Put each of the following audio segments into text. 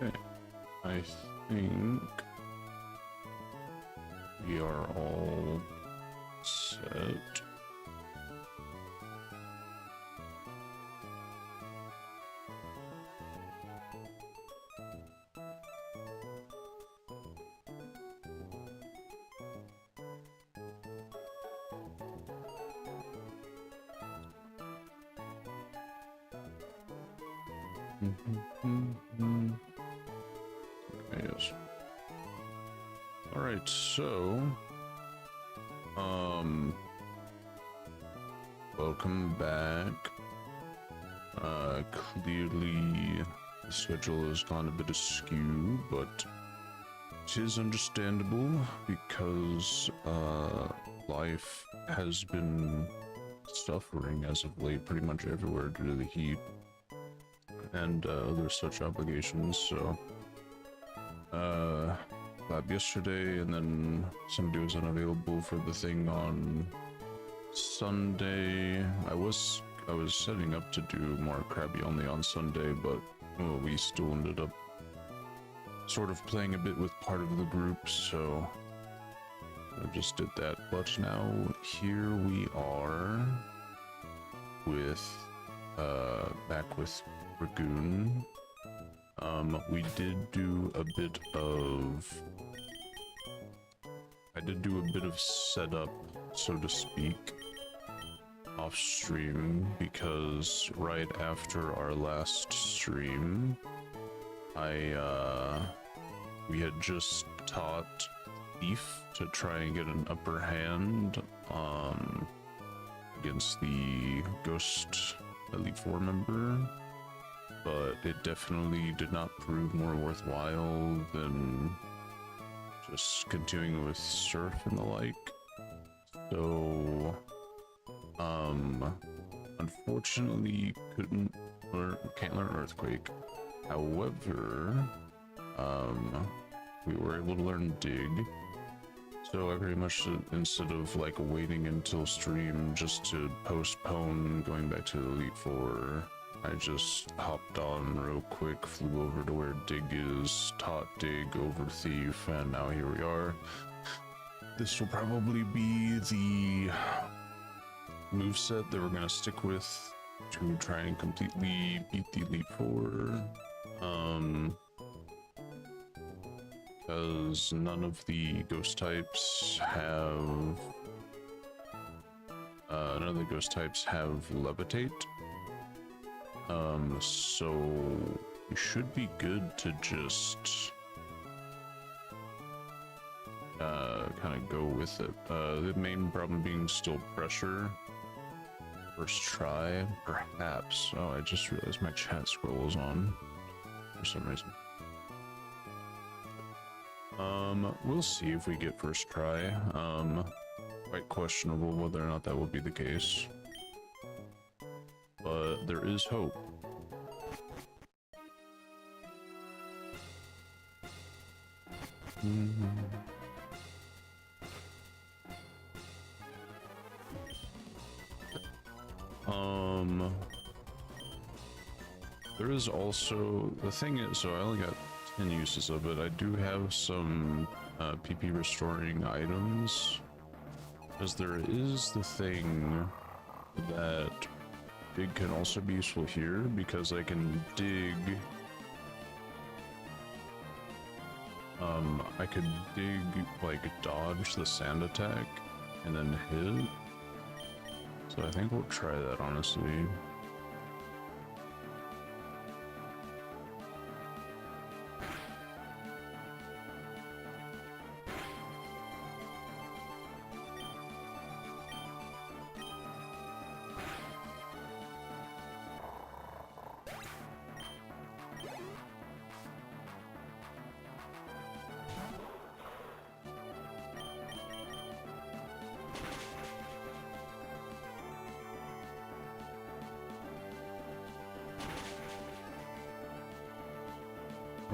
Okay, I think we are all set. Yes. All right, so welcome back. Clearly the schedule has gone a bit askew, but it is understandable because life has been suffering as of late pretty much everywhere due to the heat and other such obligations. So lab yesterday, and then somebody was unavailable for the thing on Sunday. I was setting up to do more Krabby only on Sunday, but we still ended up sort of playing a bit with part of the group, so I just did that. But now here we are with back with Ragoon. We did do a bit of setup, so to speak, off stream, because right after our last stream, we had just taught Thief to try and get an upper hand against the Ghost Elite 4 member, but it definitely did not prove more worthwhile than just continuing with Surf and the like. So unfortunately can't learn Earthquake. However, we were able to learn Dig. So I very much, instead of like waiting until stream just to postpone going back to Elite 4, I just hopped on real quick, flew over to where Dig is, taught Dig over Thief, and now here we are. This will probably be the moveset that we're gonna stick with to try and completely beat the Elite 4. Because none of the ghost types have levitate. So we should be good to just kind of go with it. The main problem being still pressure. First try, perhaps. Oh, I just realized my chat scroll is on for some reason. We'll see if we get first try. Quite questionable whether or not that will be the case, but there is hope. There is also, the thing is, so I only got 10 uses of it. I do have some PP restoring items, because there is the thing that Dig can also be useful here, because I can dig, I could dig, like, dodge the sand attack and then hit. So I think we'll try that, honestly.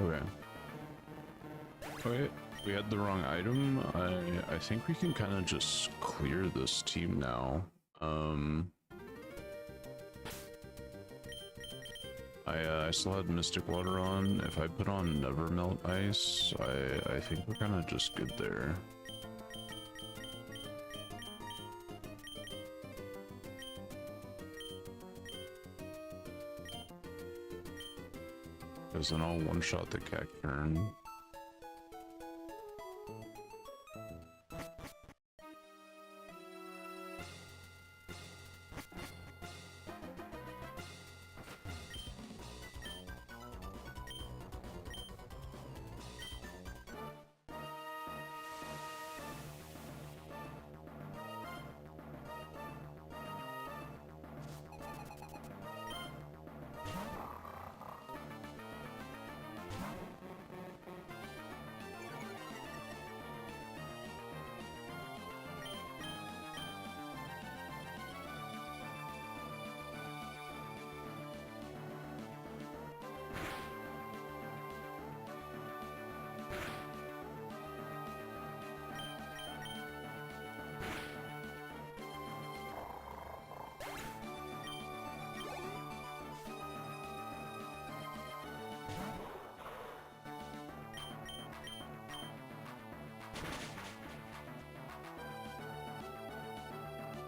Okay. Okay, we had the wrong item. I think we can kind of just clear this team now. I still had Mystic Water on. If I put on Never Melt Ice, I think we're kind of just good there. Because then I'll one-shot the Cacturn.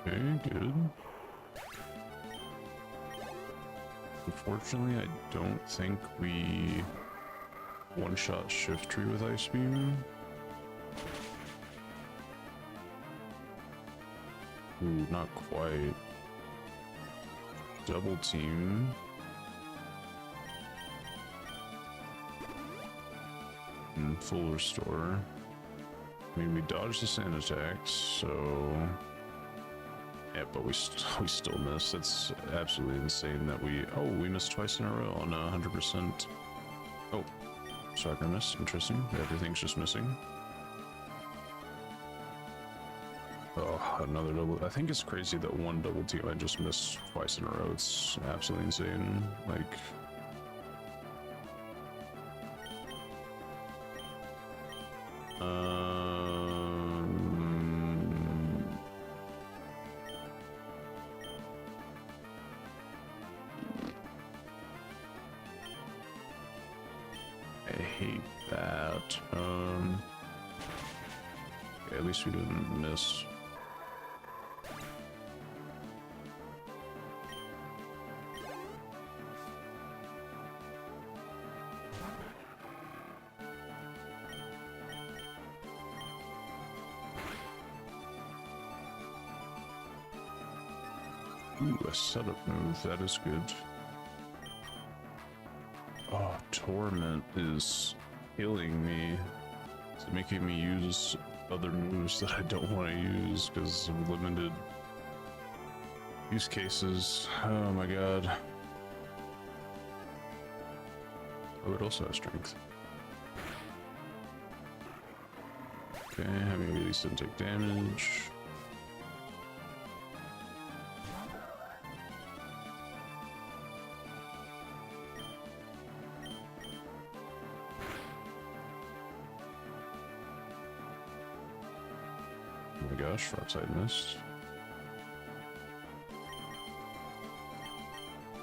Okay, good. Unfortunately, I don't think we one-shot Shift Tree with Ice Beam. Ooh, not quite. Double Team. And full Restore. I mean, we dodged the sand attacks, so... Yeah, but we still missed. That's absolutely insane that we... Oh, we missed twice in a row on 100%. Oh, soccer miss. Interesting. Everything's just missing. Oh, another double... I think it's crazy that one double team I just missed twice in a row. It's absolutely insane. Like... I hate that. Okay, at least we didn't miss. Ooh, a setup move. That is good. Oh, Torment is killing me. It's making me use other moves that I don't want to use because of limited use cases. Oh my god. Oh, it also has strength. Okay, having at least didn't take damage. Oh my gosh, right side missed.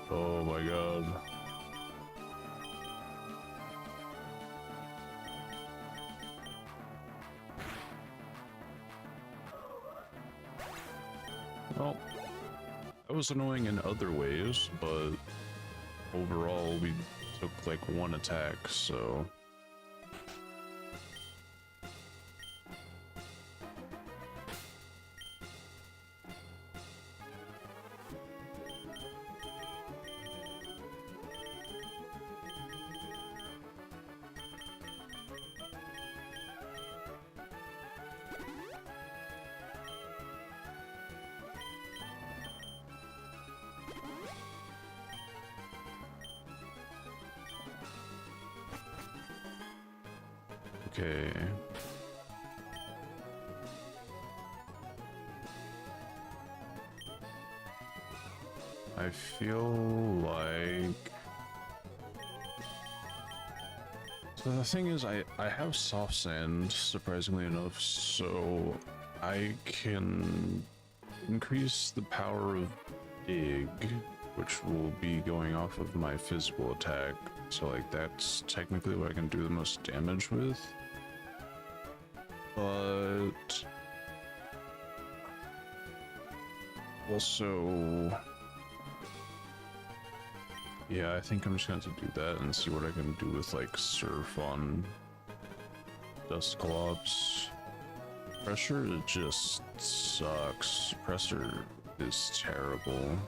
Oh my god. Well, that was annoying in other ways, but overall we took like one attack, so... Okay. I feel like... So the thing is, I have soft sand, surprisingly enough, so I can increase the power of dig which will be going off of my physical attack. So like that's technically what I can do the most damage with. But also, yeah, I think I'm just going to do that and see what I can do with like Surf on Dusclops. Pressure, it just sucks. Pressure is terrible.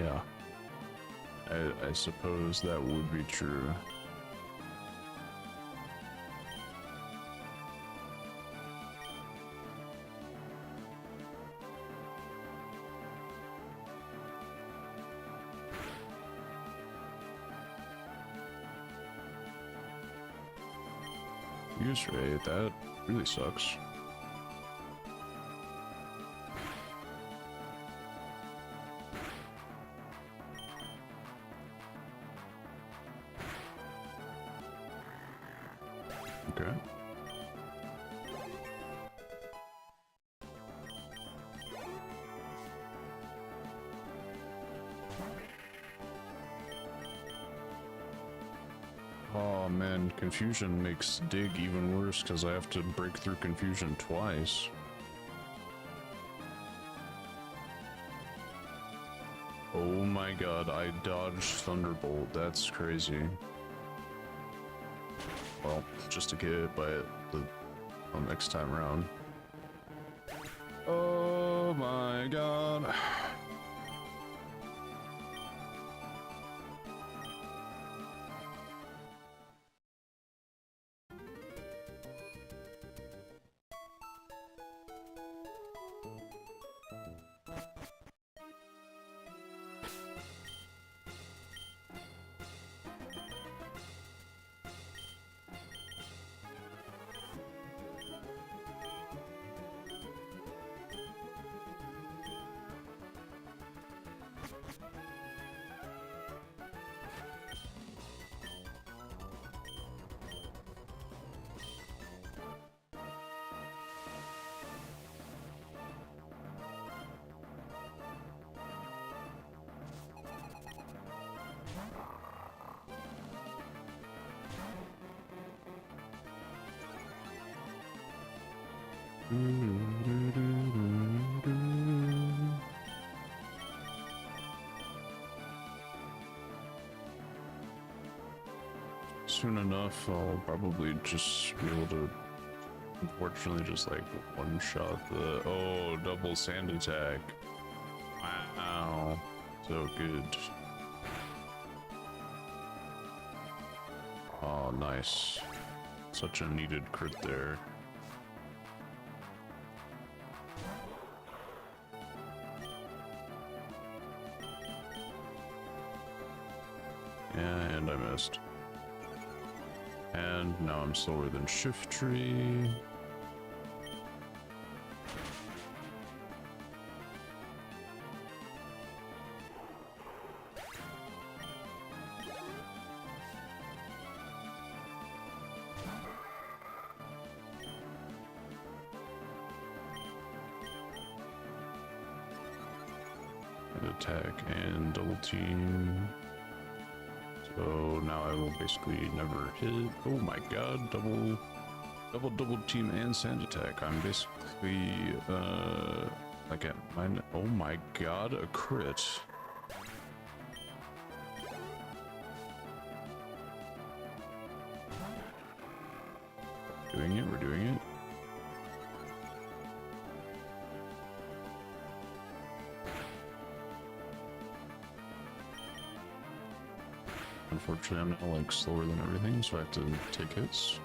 Yeah, I suppose that would be true. Use rate, that really sucks. Okay. Oh man, confusion makes dig even worse because I have to break through confusion twice. Oh my god, I dodged Thunderbolt, that's crazy. Well, just to get hit by it the next time around. Oh my god. Soon enough, I'll probably just be able to, unfortunately, just like one-shot the... Oh, double sand attack. Wow. So good. Oh, nice. Such a needed crit there. And I missed. And now I'm slower than Shift Tree. And attack and double team. So now I will basically never hit. Oh my god, double team and sand attack. I'm basically like at mine. Oh my god, a crit. Doing it, we're doing it. Unfortunately, I'm now like slower than everything, so I have to take hits.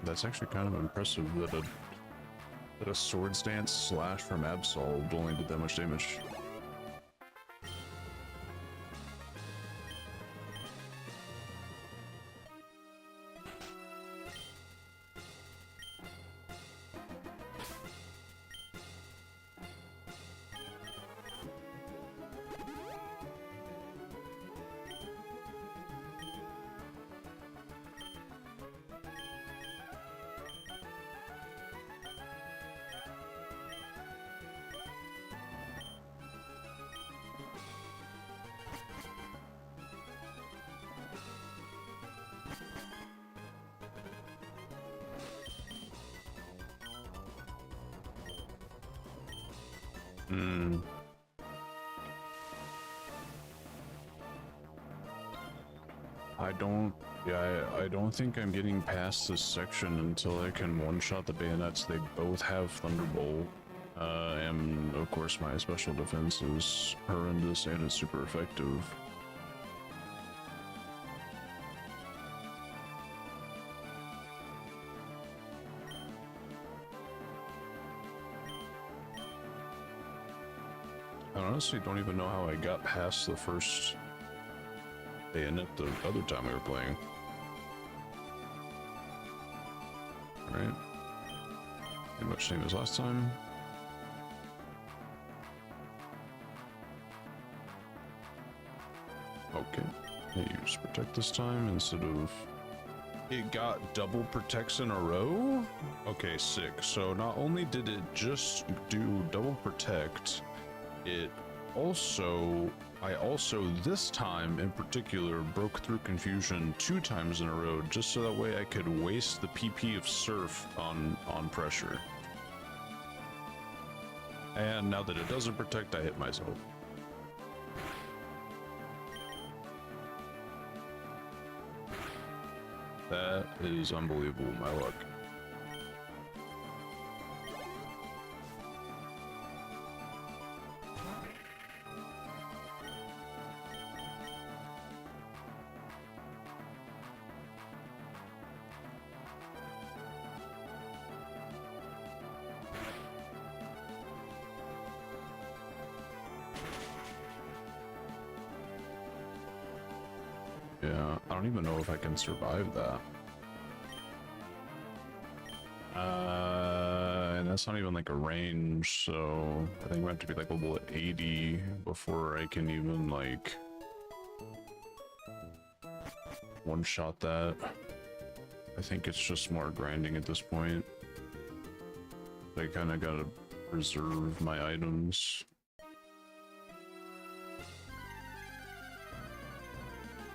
That's actually kind of impressive that a Swords Dance slash from Absolved only did that much damage. Hmm. I don't think I'm getting past this section until I can one-shot the bayonets. They both have Thunderbolt. And of course my special defense is horrendous and it's super effective. I honestly don't even know how I got past the first bayonet the other time we were playing. Alright. Pretty much same as last time. Okay. Use protect this time instead of... It got double protects in a row? Okay, sick. So not only did it just do double protect, it also... I also, this time in particular, broke through confusion 2 times in a row, just so that way I could waste the PP of Surf on pressure. And now that it doesn't protect, I hit myself. That is unbelievable, my luck. Yeah, I don't even know if I can survive that. And that's not even like a range, so I think we have to be like level 80 before I can even like one-shot that. I think it's just more grinding at this point. I kind of gotta preserve my items.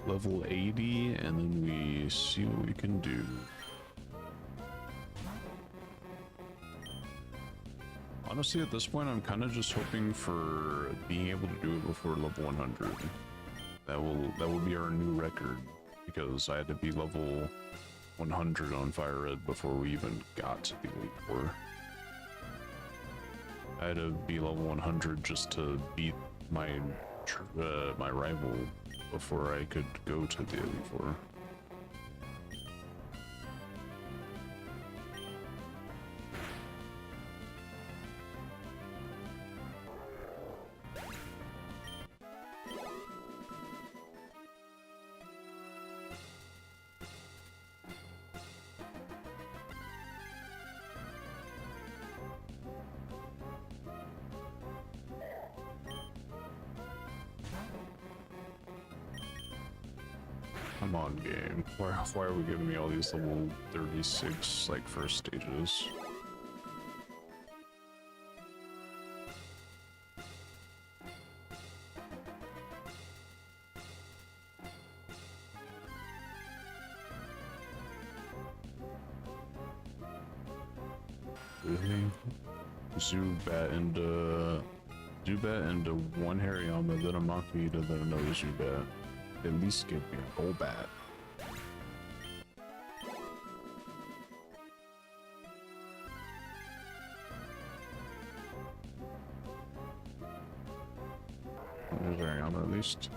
Level 80, and then we see what we can do. Honestly, at this point, I'm kind of just hoping for being able to do it before level 100. That will be our new record, because I had to be level 100 on Fire Red before we even got to the Elite Four. I had to be level 100 just to beat my my rival before I could go to the Elite Four. Come on, game. Why are we giving me all these level 36, like, first stages? Really? Zubat into one Hariyama, then a Machida, then another Zubat. At least give me a Golbat. There's Hariyama at least.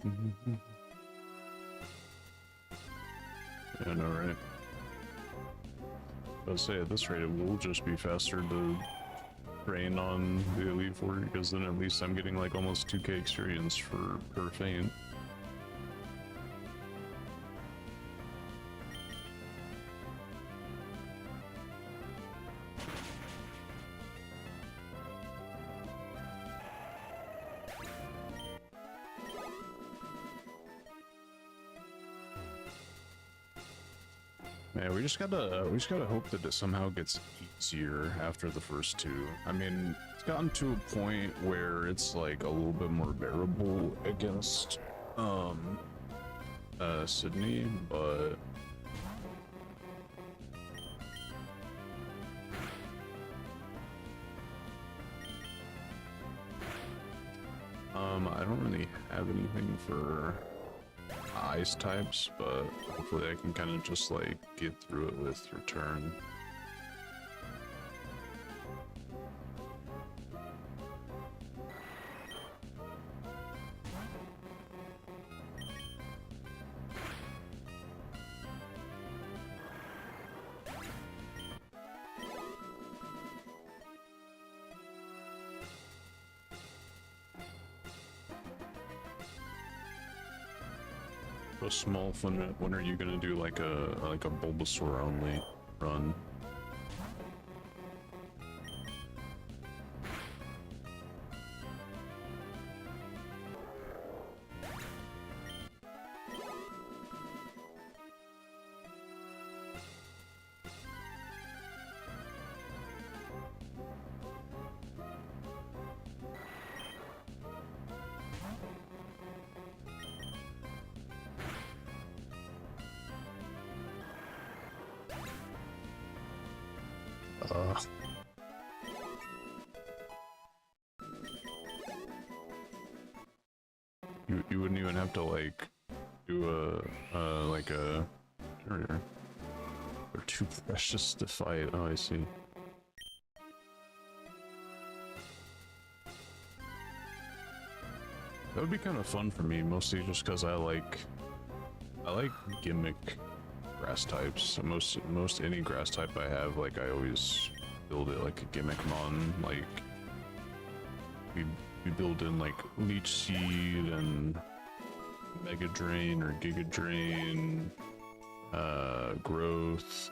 Yeah, I know, right? I'll say at this rate, it will just be faster to train on the Elite Four, because then at least I'm getting like almost 2k experience for per feint. Man, we just gotta hope that it somehow gets easier after the first two. I mean, it's gotten to a point where it's like a little bit more bearable against Sydney, but I don't really have anything for ice types, but hopefully I can kind of just like get through it with return. A small fun. When are you gonna do like a Bulbasaur only run? You wouldn't even have to like do like a they're too precious to fight. Oh, I see. That would be kind of fun for me, mostly just because I like gimmick grass types. Most any grass type I have, like I always build it like a gimmick mon. Like we build in like Leech Seed and Mega Drain or Giga Drain, Growth,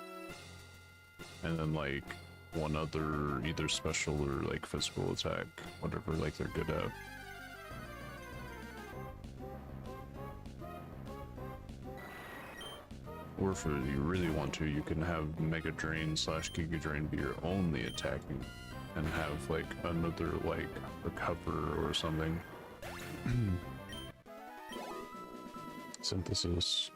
and then like one other either special or like physical attack, whatever like they're good at. Or if you really want to, you can have Mega Drain / Giga Drain be your only attacking, and have like another like recover or something. Synthesis.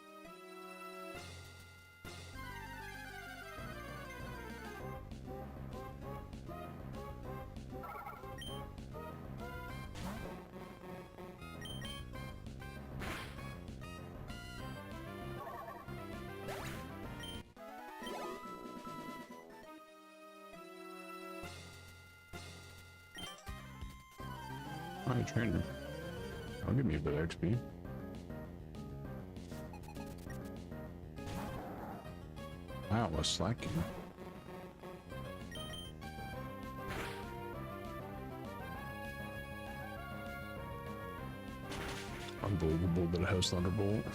Hi, trainer. I'll give me a bit of XP. Wow, a slacking. Unbelievable that it has Thunderbolt.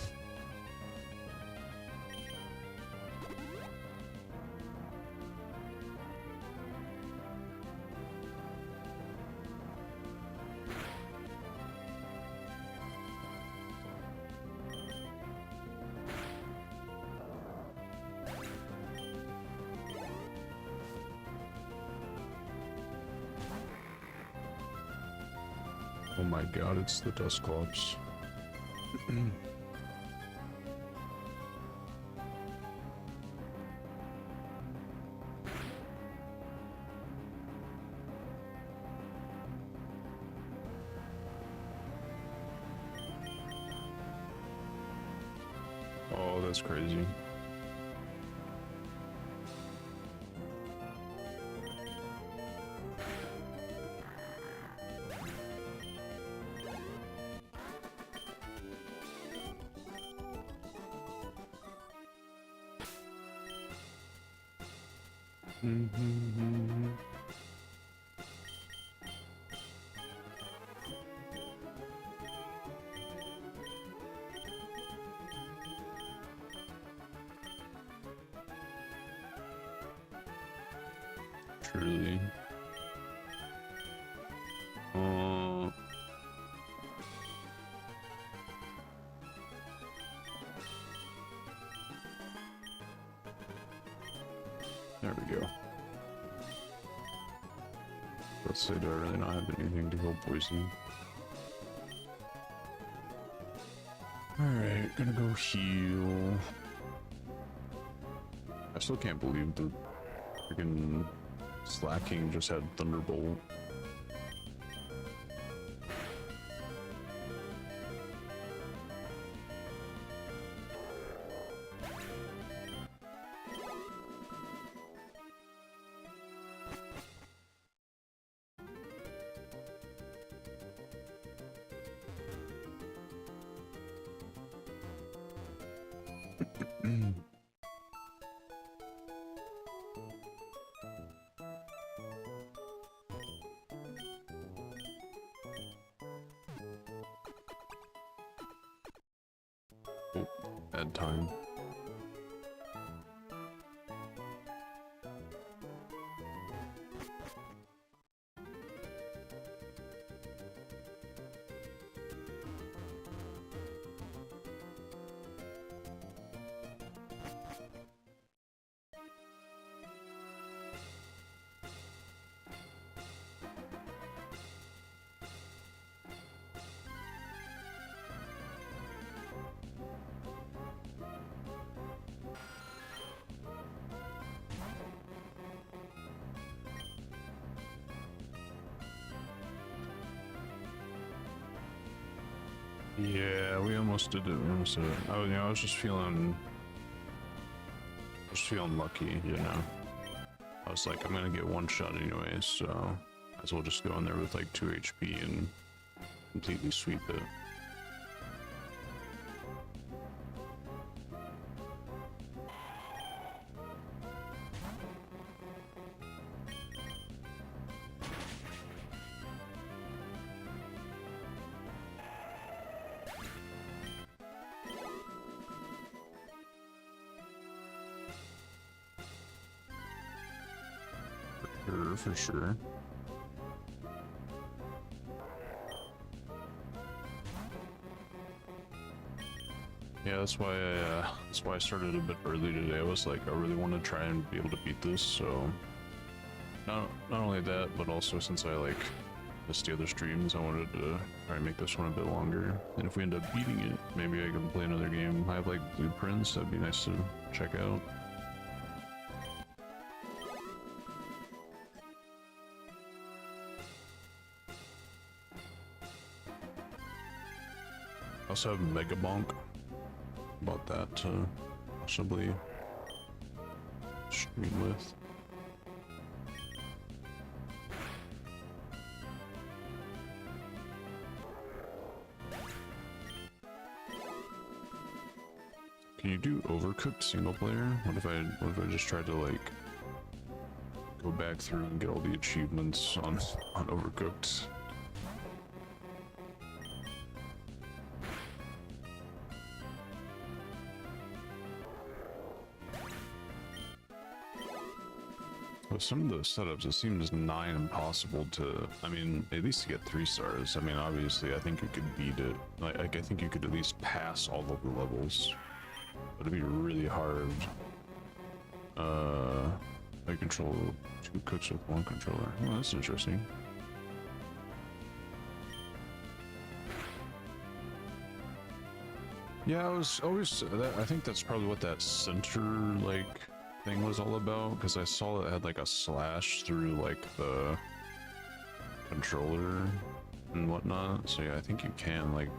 Oh my god, it's the Dusclops. Oh, that's crazy. Mm-hmm. Truly. There we go. Let's say, do I really not have anything to heal poison? Alright, gonna go heal. I still can't believe the freaking Slacking just had Thunderbolt. Oh, bad time. Yeah, we almost did it. We almost did it. Oh, you know, I was just feeling lucky, you know. I was like, I'm gonna get one shot anyway, so might as well just go in there with like 2 HP and completely sweep it. For sure. Yeah, that's why I started a bit early today. I was like, I really want to try and be able to beat this, so not only that, but also since I like missed the other streams, I wanted to try and make this one a bit longer. And if we end up beating it, maybe I can play another game. I have like blueprints, that'd be nice to check out. I also have Mega Bonk. About that to possibly stream with. Can you do Overcooked single player? What if I just tried to like go back through and get all the achievements on Overcooked? With some of the setups, it seems nigh impossible to, I mean, at least to get 3 stars. I mean, obviously, I think you could beat it. Like I think you could at least pass all of the levels. But it'd be really hard. I control 2 cooks with 1 controller. Well, that's interesting. Yeah, I was always, I think that's probably what that center, like, thing was all about, because I saw it had like a slash through like the controller and whatnot. So yeah, I think you can, like,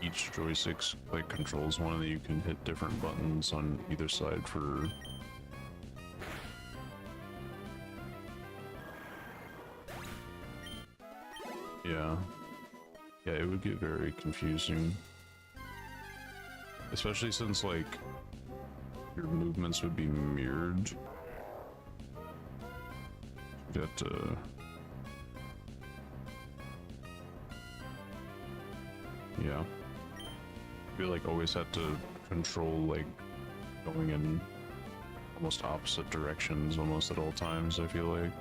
each joystick like controls one, and then you can hit different buttons on either side for yeah, it would get very confusing, especially since like your movements would be mirrored. That, yeah. I feel like always had to control, like, going in almost opposite directions almost at all times, I feel like.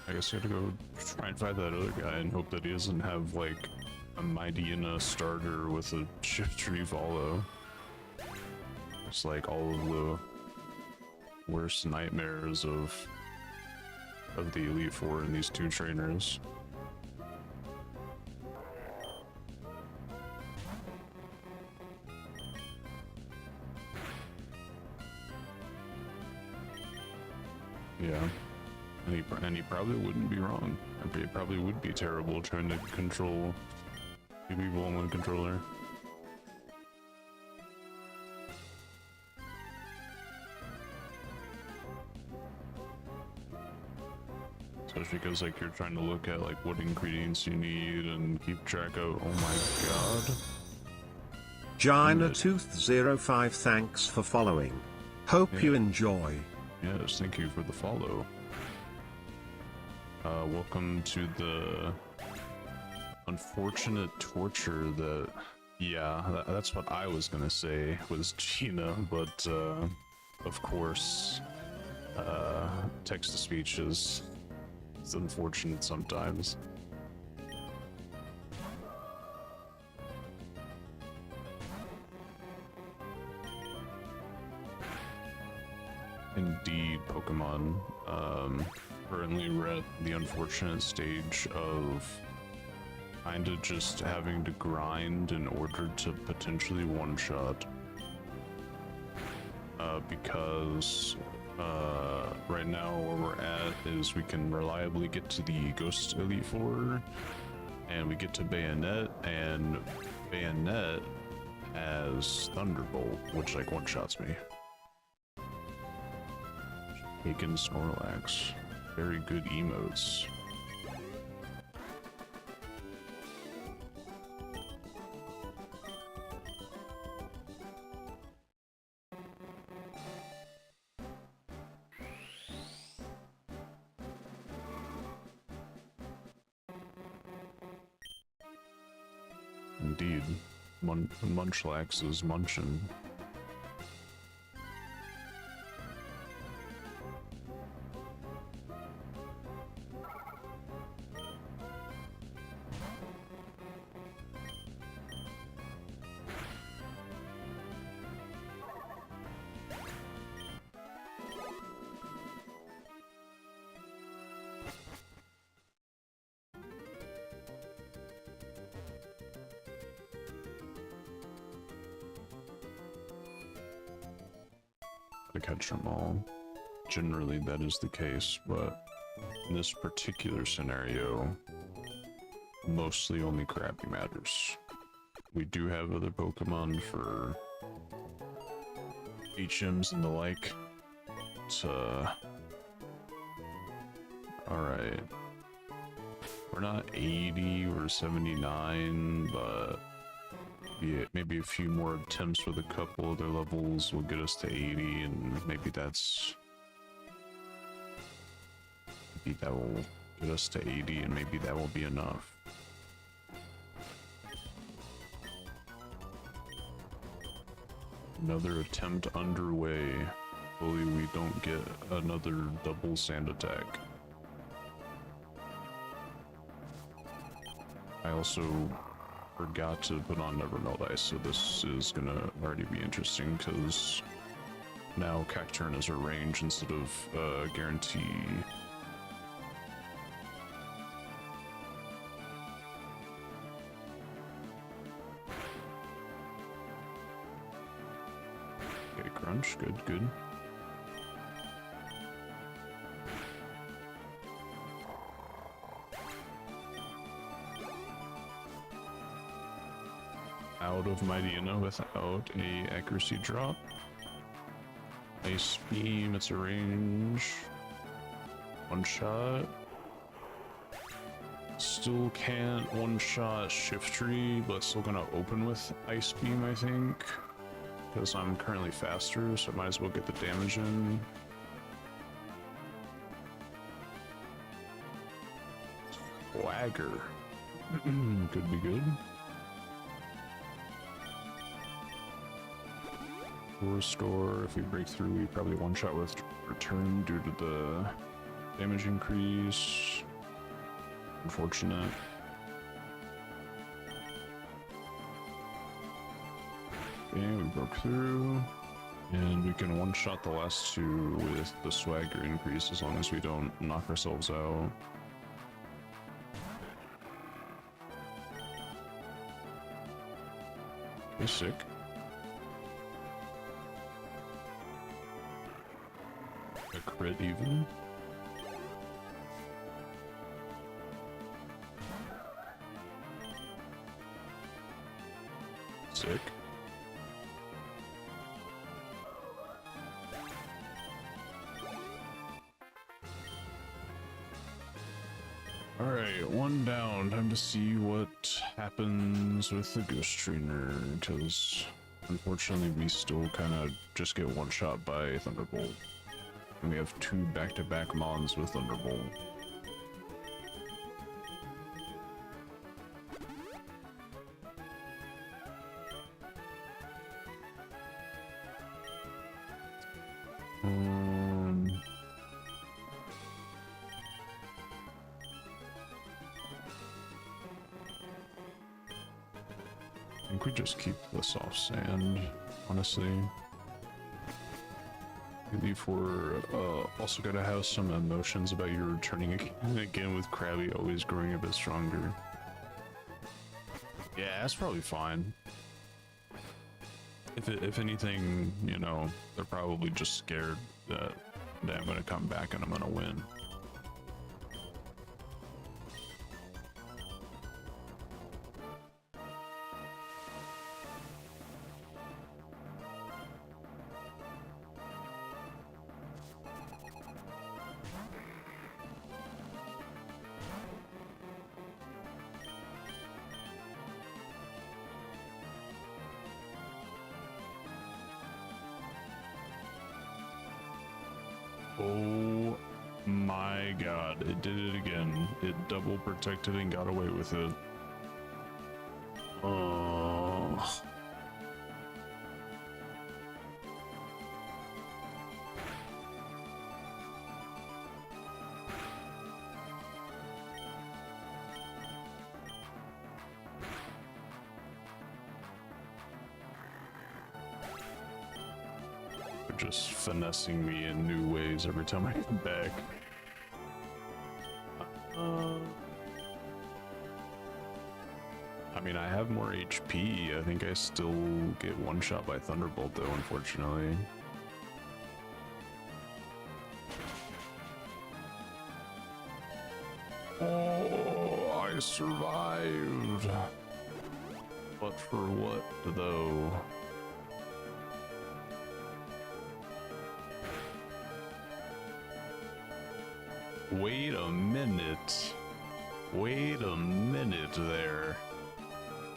I guess I gotta go try and find that other guy and hope that he doesn't have, like, a Mightyena starter with a shift tree follow. It's like all of the worst nightmares of the Elite Four and these two trainers. Yeah. And he probably wouldn't be wrong. It probably would be terrible trying to control two people on one controller. Especially because, like, you're trying to look at, like, what ingredients you need and keep track of. Oh my god. GinaTooth05, thanks for following. Hope you enjoy. Yes, thank you for the follow. Welcome to the unfortunate torture that, yeah, that's what I was gonna say was Gina, but of course, text-to-speech is unfortunate sometimes. Indeed, Pokemon. Currently we're at the unfortunate stage of kinda just having to grind in order to potentially one-shot. Because right now where we're at is we can reliably get to the Ghost Elite Four, and we get to Bayonet, and Bayonet has Thunderbolt, which like one-shots me. Taken Snorlax. Very good emotes. Indeed. Munchlax is munchin'. To catch them all. Generally that is the case, but in this particular scenario, mostly only Krabby matters. We do have other Pokemon for HMs and the like. Alright. We're not 80, we're 79, but maybe a few more attempts with a couple other levels will get us to 80, and maybe that will get us to 80, and maybe that will be enough. Another attempt underway. Hopefully we don't get another double sand attack. I also forgot to put on Never Melt Ice, so this is gonna already be interesting because now Cacturne is a range instead of guarantee. Okay, Crunch, good. out of Mightyena without a accuracy drop. Ice beam, it's a range. One shot. Still can't one shot shift tree, but still gonna open with ice beam, I think. Because I'm currently faster, so I might as well get the damage in. Swagger. Could be good. Restore, if we break through, we probably one shot with return due to the damage increase. Unfortunate. Okay, we broke through. And we can one shot the last two with the swagger increase as long as we don't knock ourselves out. Okay, sick. A crit even. Sick. Alright, one down. Time to see what happens with the Ghost Trainer, because unfortunately we still kind of just get one shot by Thunderbolt. And we have two back-to-back mons with Thunderbolt. I think we just keep the soft sand, honestly. Maybe we're also gotta have some emotions about you returning again with Krabby always growing a bit stronger. Yeah, that's probably fine. If anything, you know, they're probably just scared that I'm gonna come back and I'm gonna win. Oh my god, it did it again. It double protected and got away with it. Oh. Just finessing me in new ways every time I come back. I mean, I have more HP. I think I still get one shot by Thunderbolt though, unfortunately. Oh, I survived. But for what though? Wait a minute. Wait a minute there.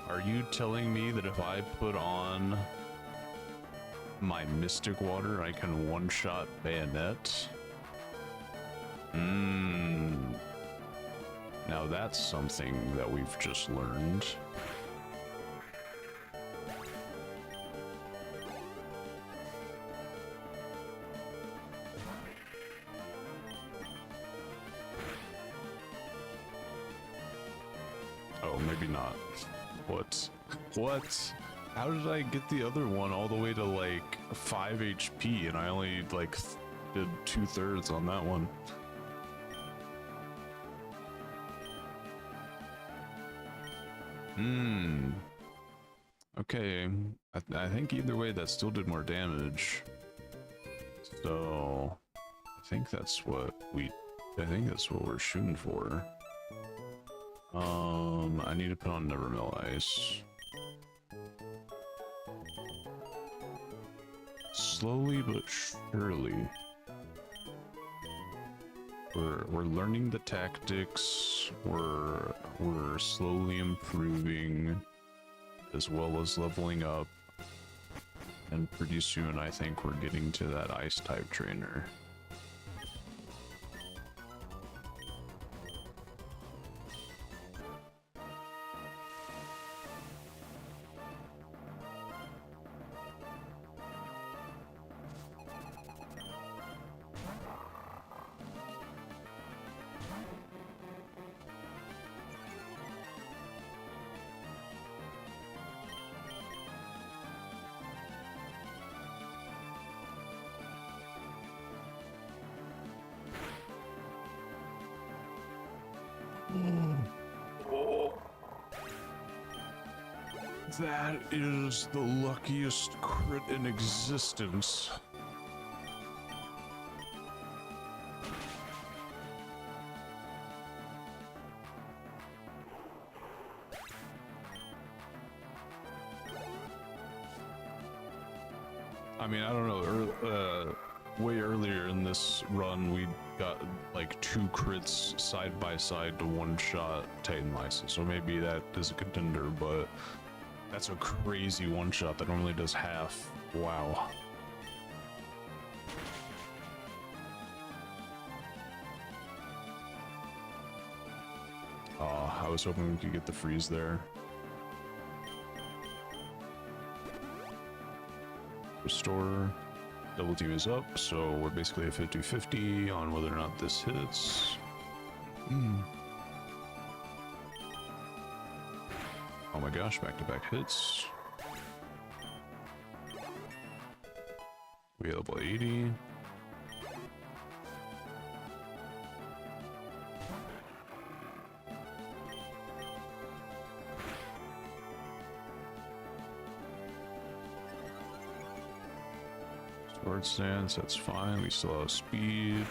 Are you telling me that if I put on my Mystic Water, I can one-shot Bayonet? Now that's something that we've just learned. Oh, maybe not. What? What? How did I get the other one all the way to like 5 HP and I only like did 2/3 on that one? Okay. I think either way that still did more damage. So I think that's what we're shooting for. I need to put on Nevermill Ice. slowly but surely. We're learning the tactics. We're slowly improving, as well as leveling up. And pretty soon, I think we're getting to that ice type trainer. That is the luckiest crit in existence. I mean, I don't know, way earlier in this run, we got like 2 crits side by side to one-shot Titan Lysis, so maybe that is a contender, but that's a crazy one-shot that normally does half. Wow. Oh, I was hoping we could get the freeze there. Restore. Double team is up, so we're basically a 50-50 on whether or not this hits. Oh my gosh, back-to-back hits. We level 80. Sword stance, that's fine. We still have speed.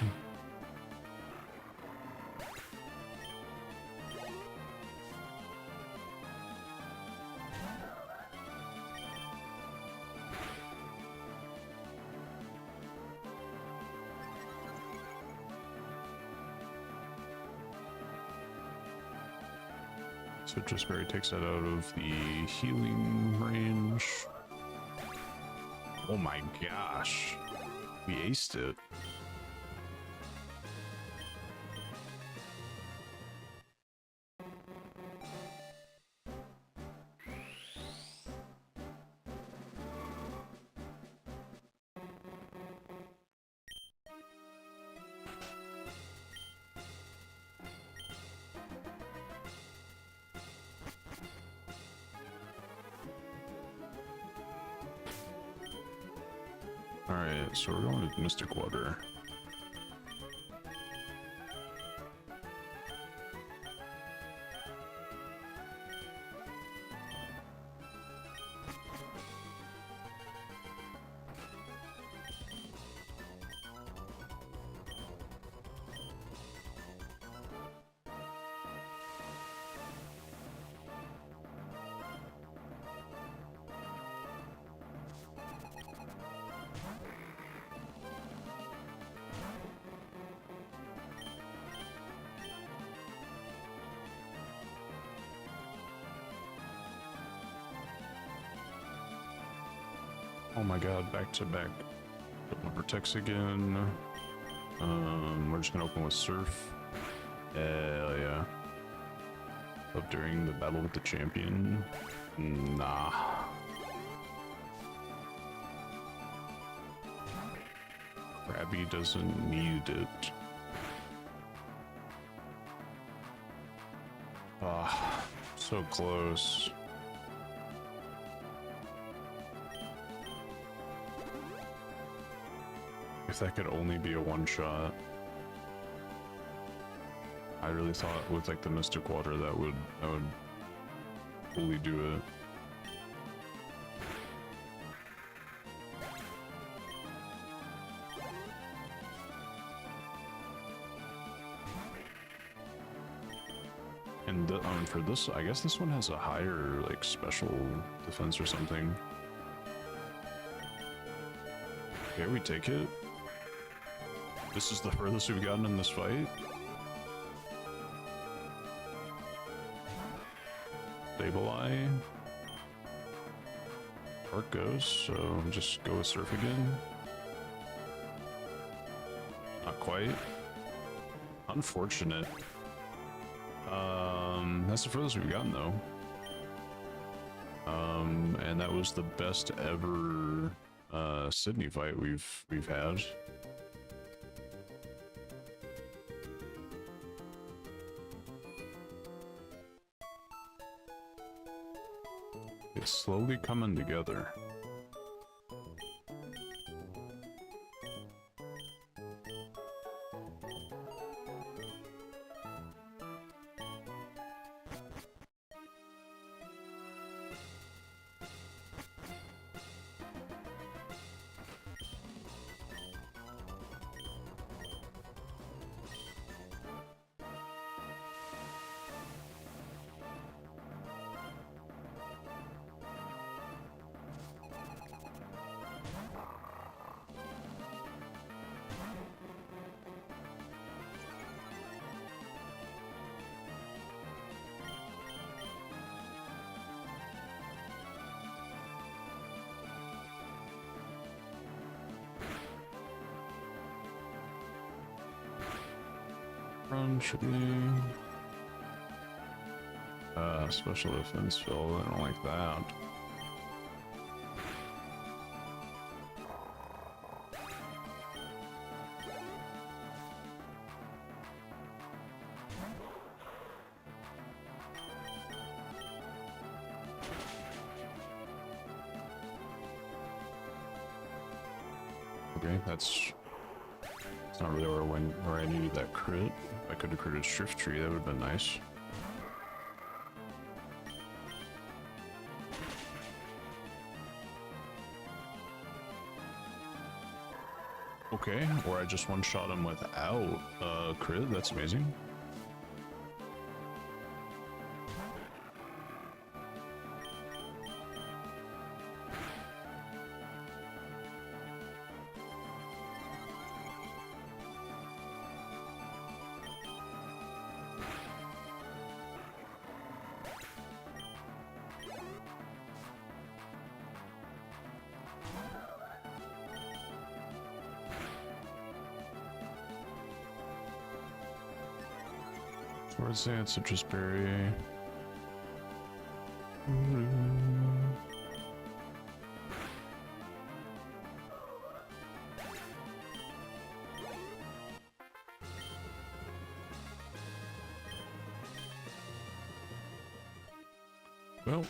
Citrus Berry takes that out of the healing range. Oh my gosh. We aced it. Alright, so we're going with Mystic Water. Oh my god, back to back. Double protects again. We're just gonna open with Surf. Hell yeah. Up during the battle with the champion. Nah. Krabby doesn't need it. Ah, so close. If that could only be a one-shot. I really thought with like the Mystic Water that would fully do it. And for this, I guess this one has a higher like special defense or something. Okay, we take it. This is the furthest we've gotten in this fight. Stabilize. Arc goes, so just go with Surf again. Not quite. Unfortunate. That's the furthest we've gotten though. And that was the best ever Sydney fight we've had. It's slowly coming together. Run should be special defense fill. I don't like that. Okay, that's not really where I needed that crit. If I could have critted Shift Tree, that would have been nice. Okay, or I just one-shot him without crit. That's amazing. Towards the Citrus Berry. Well,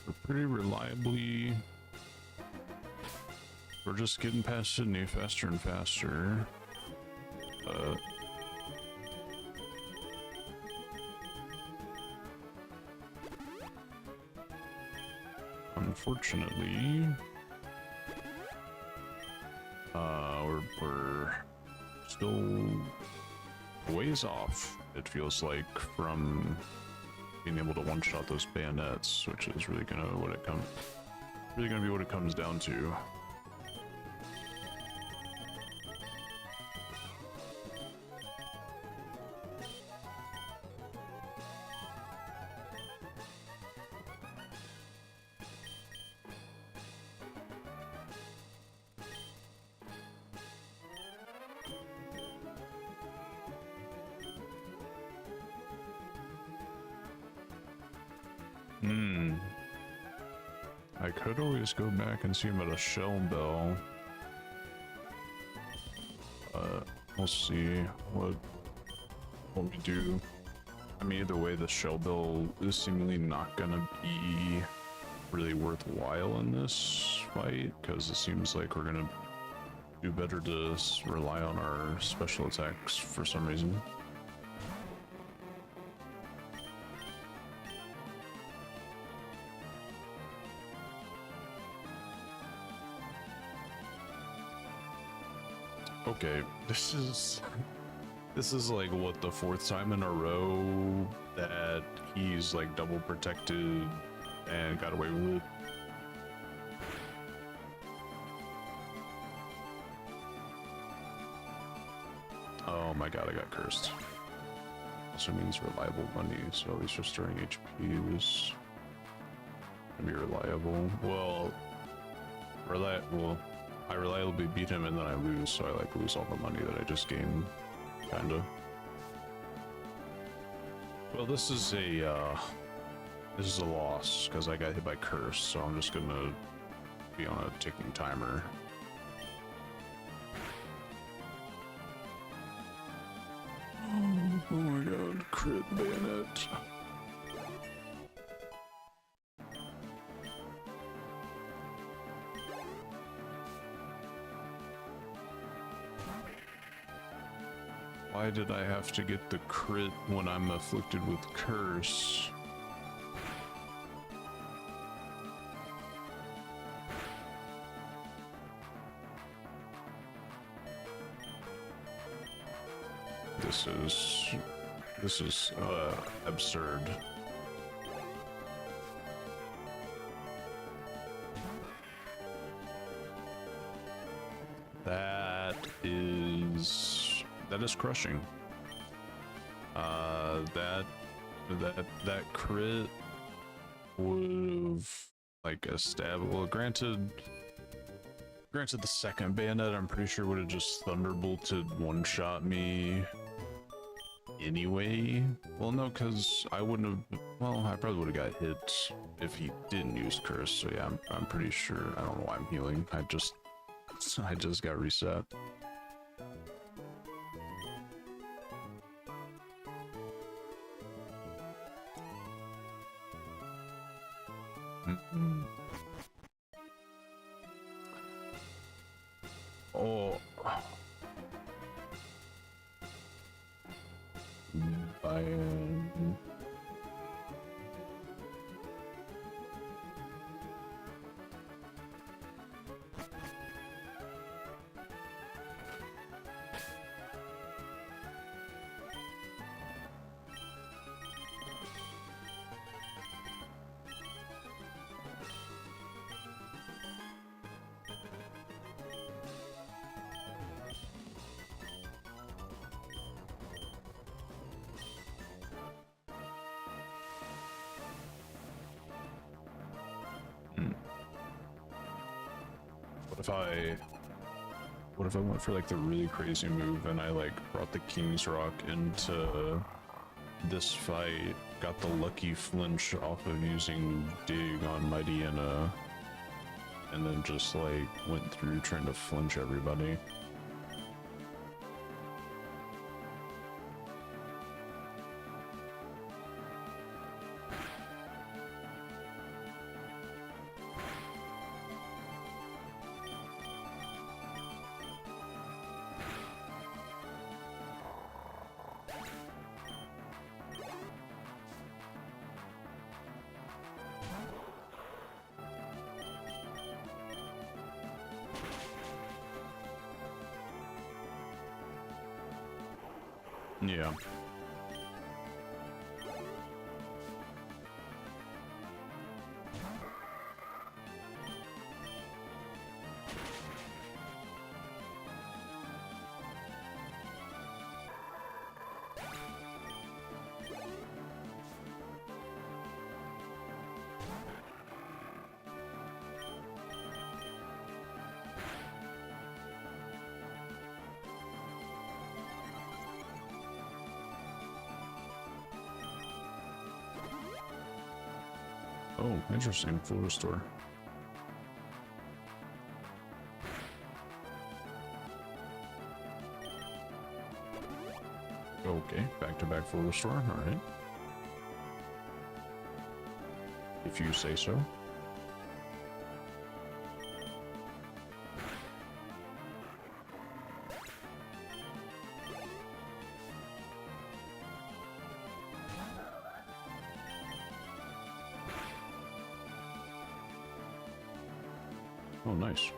we're pretty reliably. We're just getting past Sydney faster and faster. Unfortunately, we're still ways off, it feels like, from being able to one-shot those bayonets, which is really gonna be what it comes down to. I could always go back and see him at a shell bell. We'll see what we do. I mean, either way, the shell bell is seemingly not gonna be really worthwhile in this fight, because it seems like we're gonna do better to rely on our special attacks for some reason. Okay, this is like what, the fourth time in a row that he's like double protected and got away with it. my god, I got cursed. Also means reliable money, so at least restoring HP is gonna be reliable. Well, I reliably beat him and then I lose, so I like lose all the money that I just gained, kinda. Well, this is a loss because I got hit by curse, so I'm just gonna be on a ticking timer. Oh my god, crit bayonet. Why did I have to get the crit when I'm afflicted with curse? This is absurd. That is crushing. That crit would've like a stab. Well, granted the second bayonet I'm pretty sure would've just thunderbolted one-shot me anyway. Well, no, because I wouldn't have. Well, I probably would have got hit if he didn't use curse. So yeah, I'm pretty sure. I don't know why I'm healing. I just got reset. Oh. What if I went for like the really crazy move and I like brought the King's Rock into this fight, got the lucky flinch off of using Dig on Mighty Anna, and then just like went through trying to flinch everybody? Yeah. Oh, interesting. Full restore. Okay, back-to-back full restore. All right. If you say so. Oh, nice.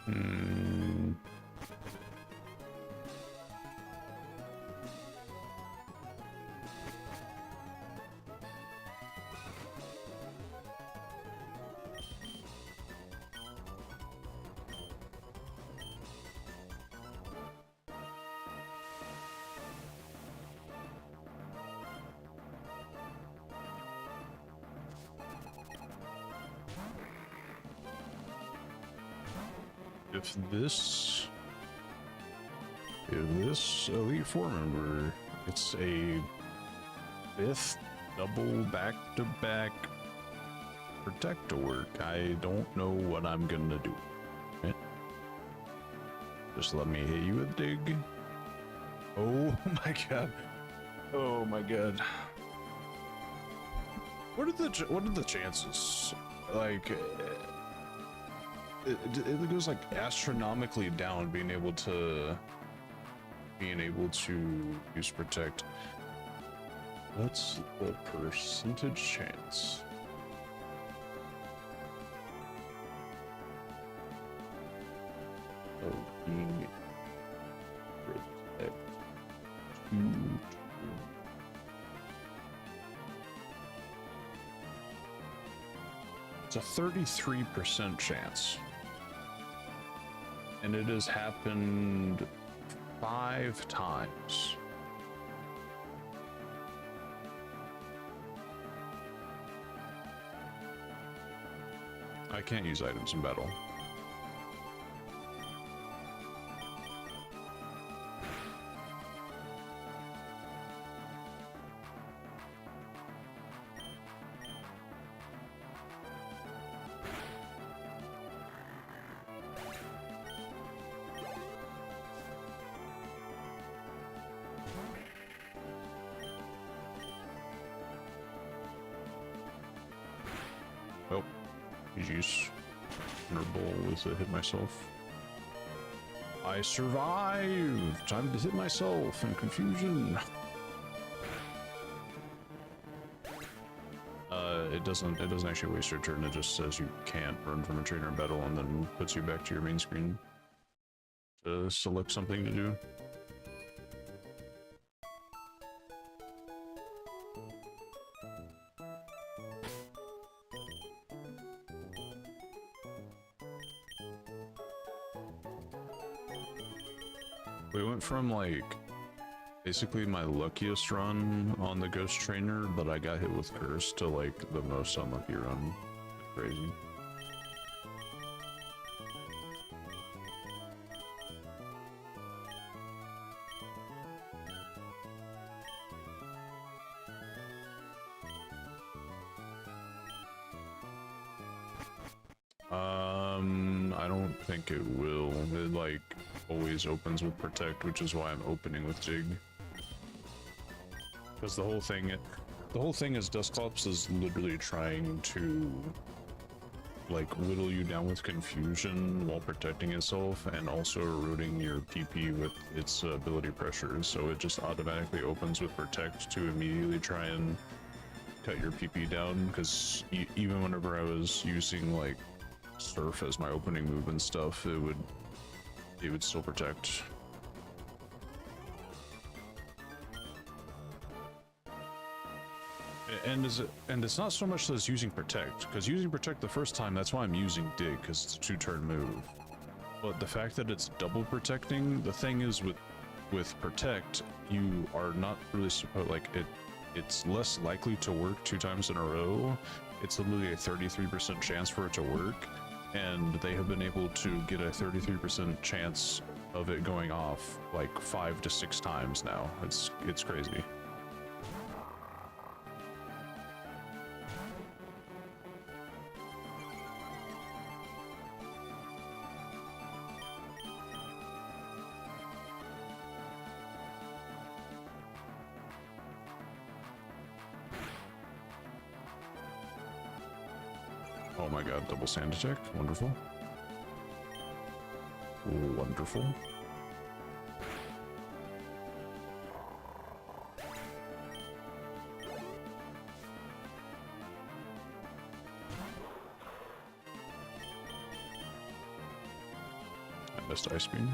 Hmm. If this Elite Four member, it's a 5th double back-to-back protect to work, I don't know what I'm gonna do. Okay. Just let me hit you with dig. Oh my god. Oh my god. What are the chances? Like, it goes like astronomically down being able to use protect. What's the percentage chance? Of being protect to it's a 33% chance. And it has happened 5 times. I can't use items in battle. Oh, jeez. Honorable as I hit myself. I survived! Time to hit myself in confusion. It doesn't actually waste your turn, it just says you can't run from a trainer in battle and then puts you back to your main screen to select something to do. We went from like basically my luckiest run on the ghost trainer, but I got hit with curse, to like the most unlucky run. Crazy. I don't think it will. It like always opens with protect, which is why I'm opening with dig. Because the whole thing is Dusclops is literally trying to like whittle you down with confusion while protecting itself, and also eroding your PP with its ability pressure. So it just automatically opens with protect to immediately try and cut your PP down. Because even whenever I was using like surf as my opening move and stuff, it would still protect. And it's not so much as using protect, because using protect the first time, that's why I'm using dig, because it's a 2-turn move. But the fact that it's double protecting, the thing is with protect, you are not really supposed, like, it's less likely to work 2 times in a row. It's literally a 33% chance for it to work, and they have been able to get a 33% chance of it going off like 5 to 6 times now. It's crazy. Oh my god, double sand attack. Wonderful. Wonderful. Best ice beam.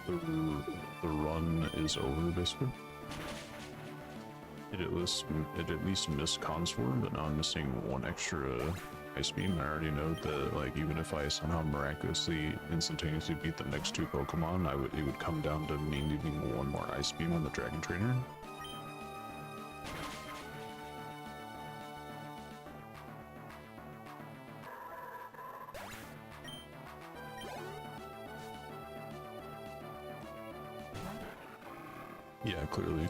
The run is over basically. It at least missed Consform, but now I'm missing one extra ice beam. I already know that like even if I somehow miraculously instantaneously beat the next two Pokemon, it would come down to me needing one more ice beam on the Dragon Trainer. Yeah, clearly.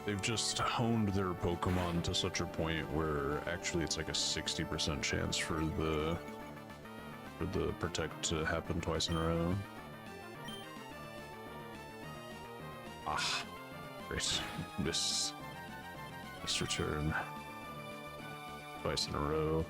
They've just honed their Pokemon to such a point where actually it's like a 60% chance for the Protect to happen twice in a row. Ah, great. Miss return. Twice in a row.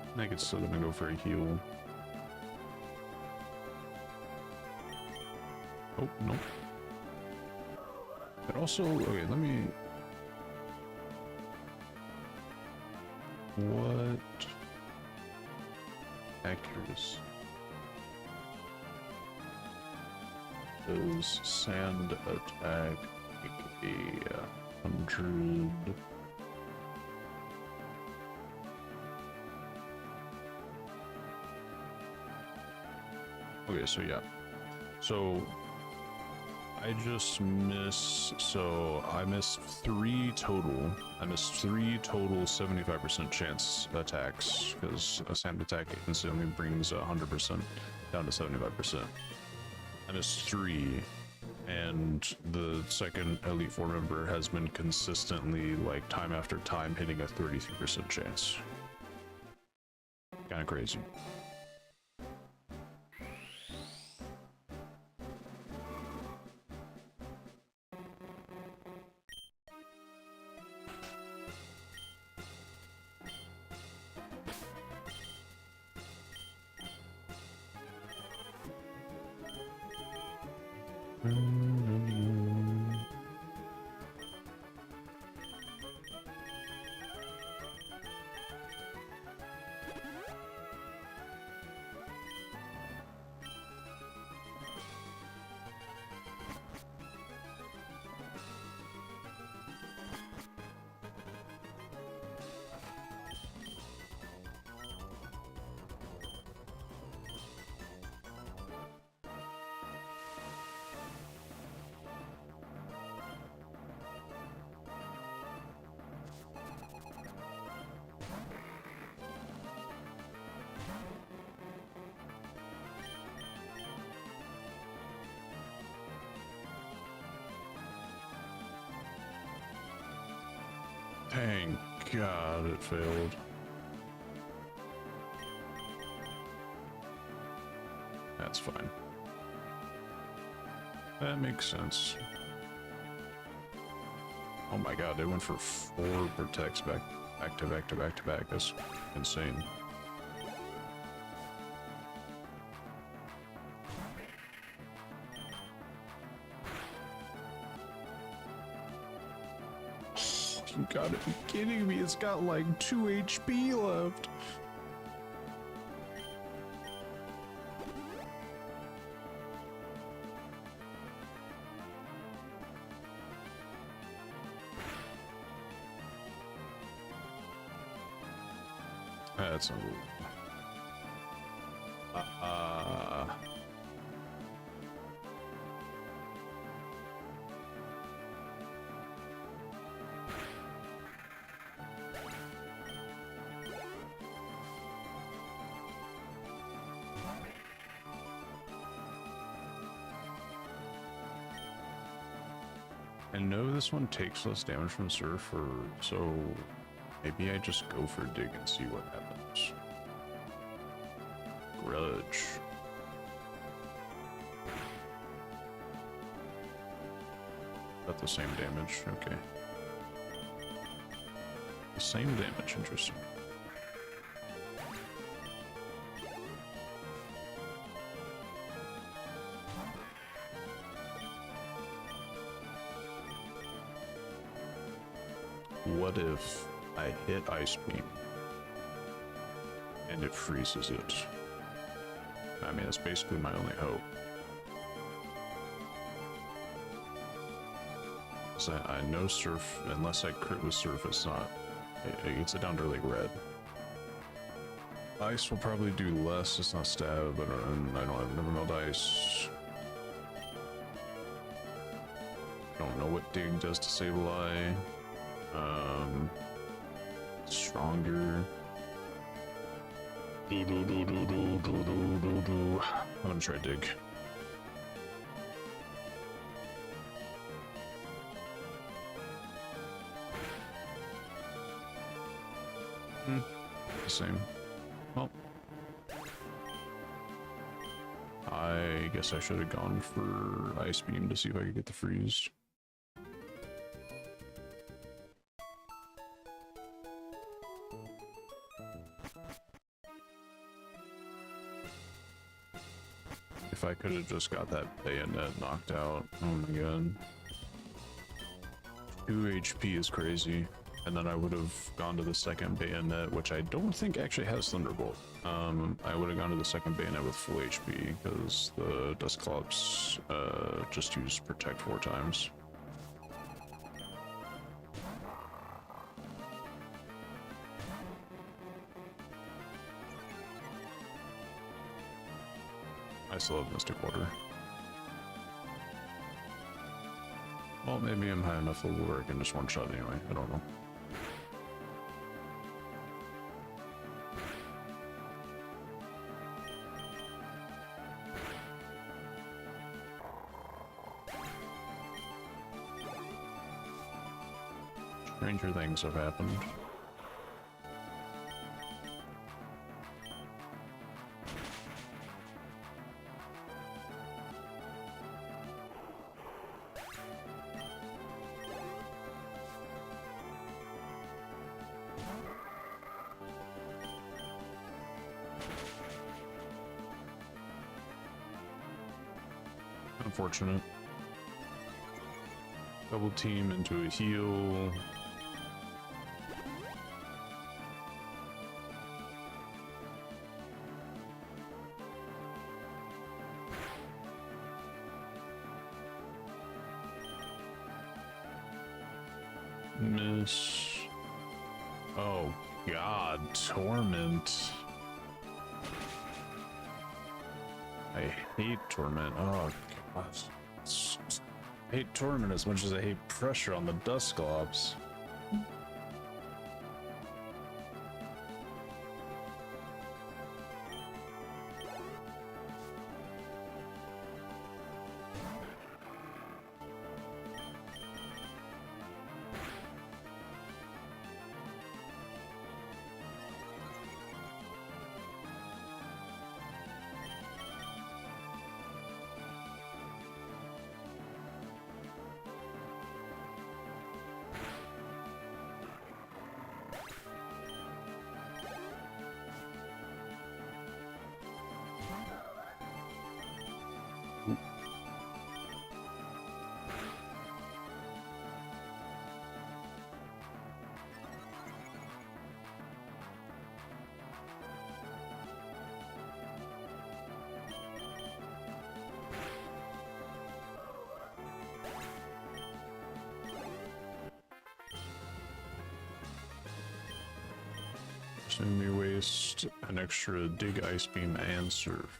I think it's still gonna go for a heal. Oh, no. But also, okay, let me... What? Accuracy. Does sand attack make a 100? Okay, so yeah. So I just missed, so I missed 3 total. I missed 3 total 75% chance attacks because a sand attack instantly brings 100% down to 75%. I missed 3, and the second Elite Four member has been consistently, like time after time, hitting a 33% chance. Kind of crazy. Thank God it failed. That's fine. That makes sense. Oh my God, they went for 4 protects back to back to back to back. That's insane. You gotta be kidding me, it's got like 2 HP left. That's unbelievable. I know this one takes less damage from Surf, so maybe I just go for Dig and see what happens. Grudge. Got the same damage, okay. The same damage, interesting. What if I hit Ice Beam and it freezes it? I mean, that's basically my only hope. So I know Surf, unless I crit with Surf, it's not. It gets it down to like red. Ice will probably do less, it's not stab, but I don't have never melt ice. Don't know what dig does to Sableye. Stronger. I'm gonna try dig. The same. Well, I guess I should have gone for Ice Beam to see if I could get the freeze. If I could have just got that bayonet knocked out. Oh my god. 2 HP is crazy. And then I would have gone to the second bayonet, which I don't think actually has Thunderbolt. I would have gone to the second bayonet with full HP, because the Dusclops just use Protect 4 times. I still have Mystic Water. Well, maybe I'm high enough level where I can just one-shot anyway, I don't know. Stranger things have happened. Unfortunate. Double team into a heal. Miss. Oh god, Torment. I hate Torment. Oh god. I hate Torment as much as I hate pressure on the Dusclops. So we waste an extra dig, Ice Beam, and Surf.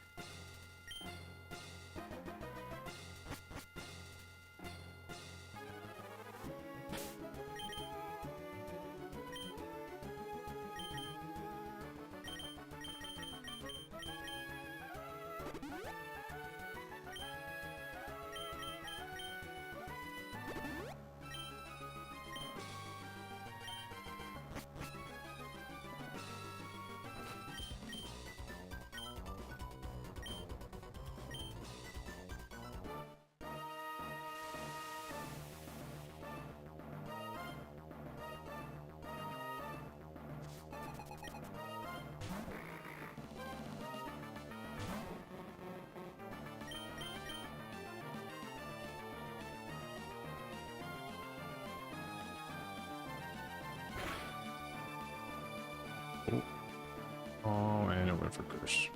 Oh, and it went for curse.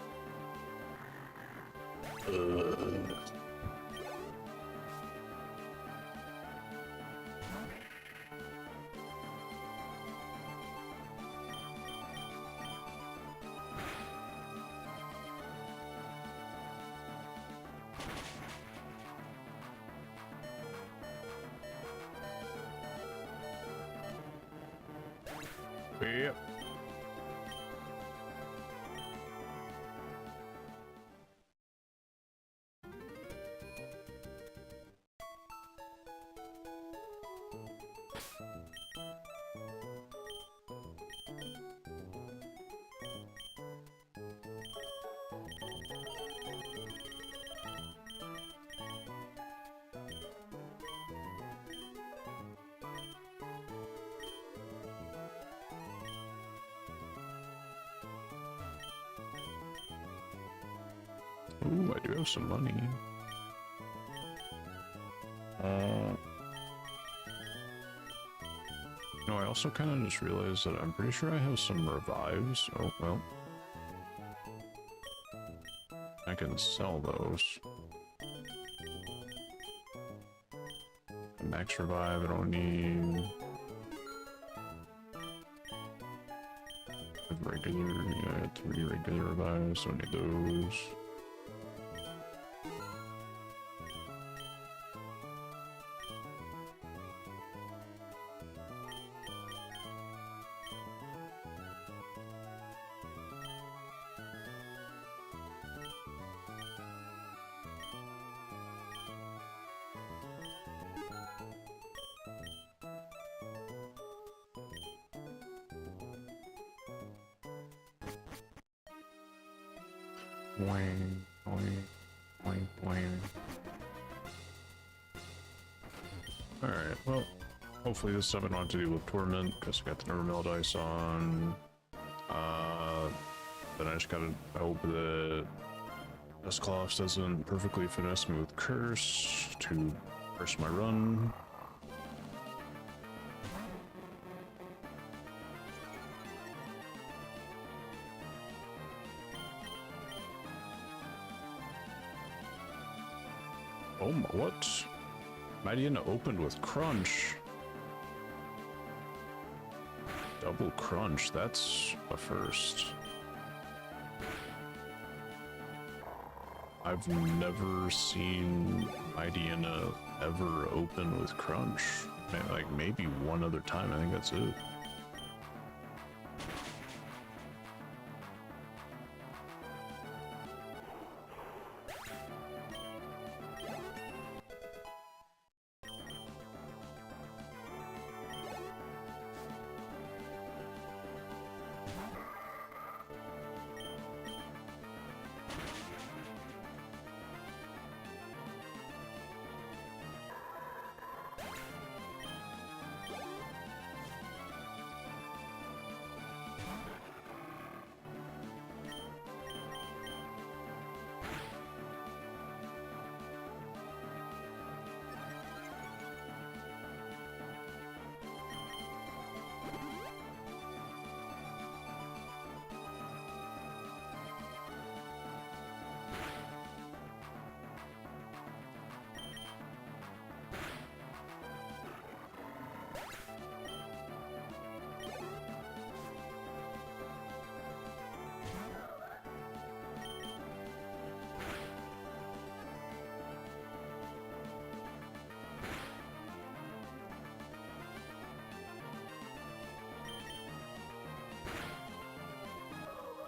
Yep. Ooh, I do have some money. No, I also kind of just realized that I'm pretty sure I have some revives. Oh, well. I can sell those. Max revive, I don't need. Regular, yeah, 3 regular revives, don't need those. Boing, boing, boing, boing. Alright, well, hopefully this time I don't have to deal with Torment, because I got the Nevermill dice on. Then I just gotta hope that Dusclops doesn't perfectly finesse me with Curse to curse my run. Oh, what? Mightyena opened with Crunch. Double Crunch, that's a first. I've never seen Mightyena ever open with Crunch. Like, maybe one other time, I think that's it.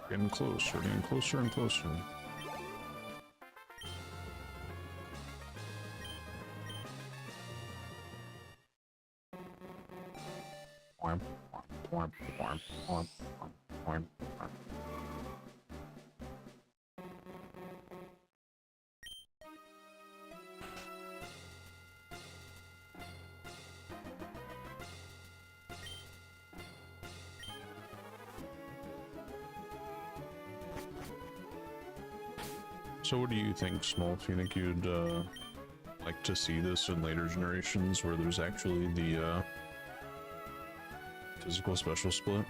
Getting closer and closer. So what do you think, Smolf? You think you'd like to see this in later generations where there's actually the physical special split?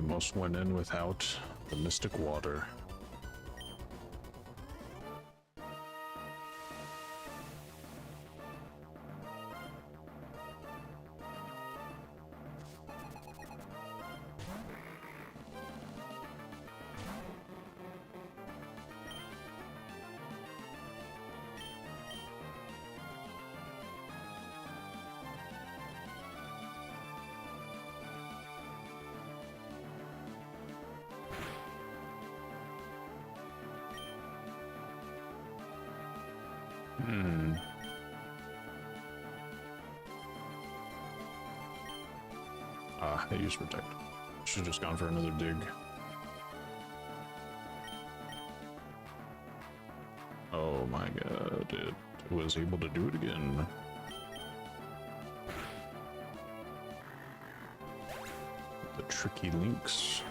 almost went in without the mystic water. I used protect. Should've just gone for another dig. Oh my god, it was able to do it again. The tricky links.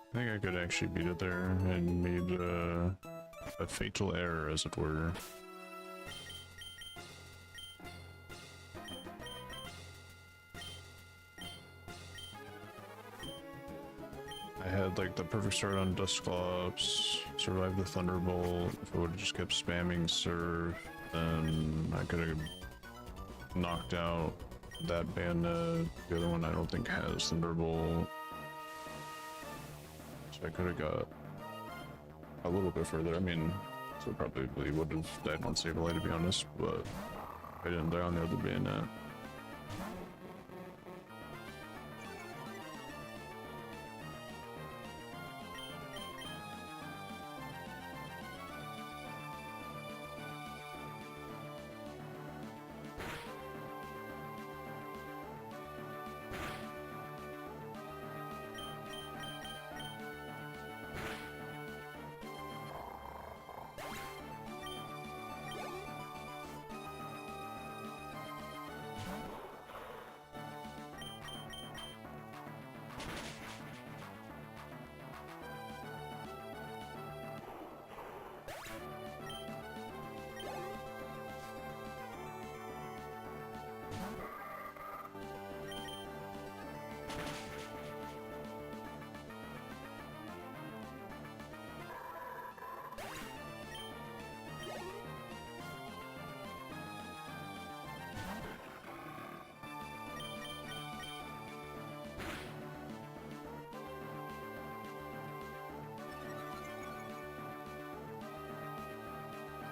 I think I could actually beat it there and made a fatal error, as it were. I had like the perfect start on Dusclops, survived the Thunderbolt. If I would have just kept spamming Surf, then I could have knocked out that bandit. The other one I don't think has Thunderbolt. So I could have got a little bit further. I mean, so probably would have died on Sableye, to be honest, but I didn't die on the other bayonet.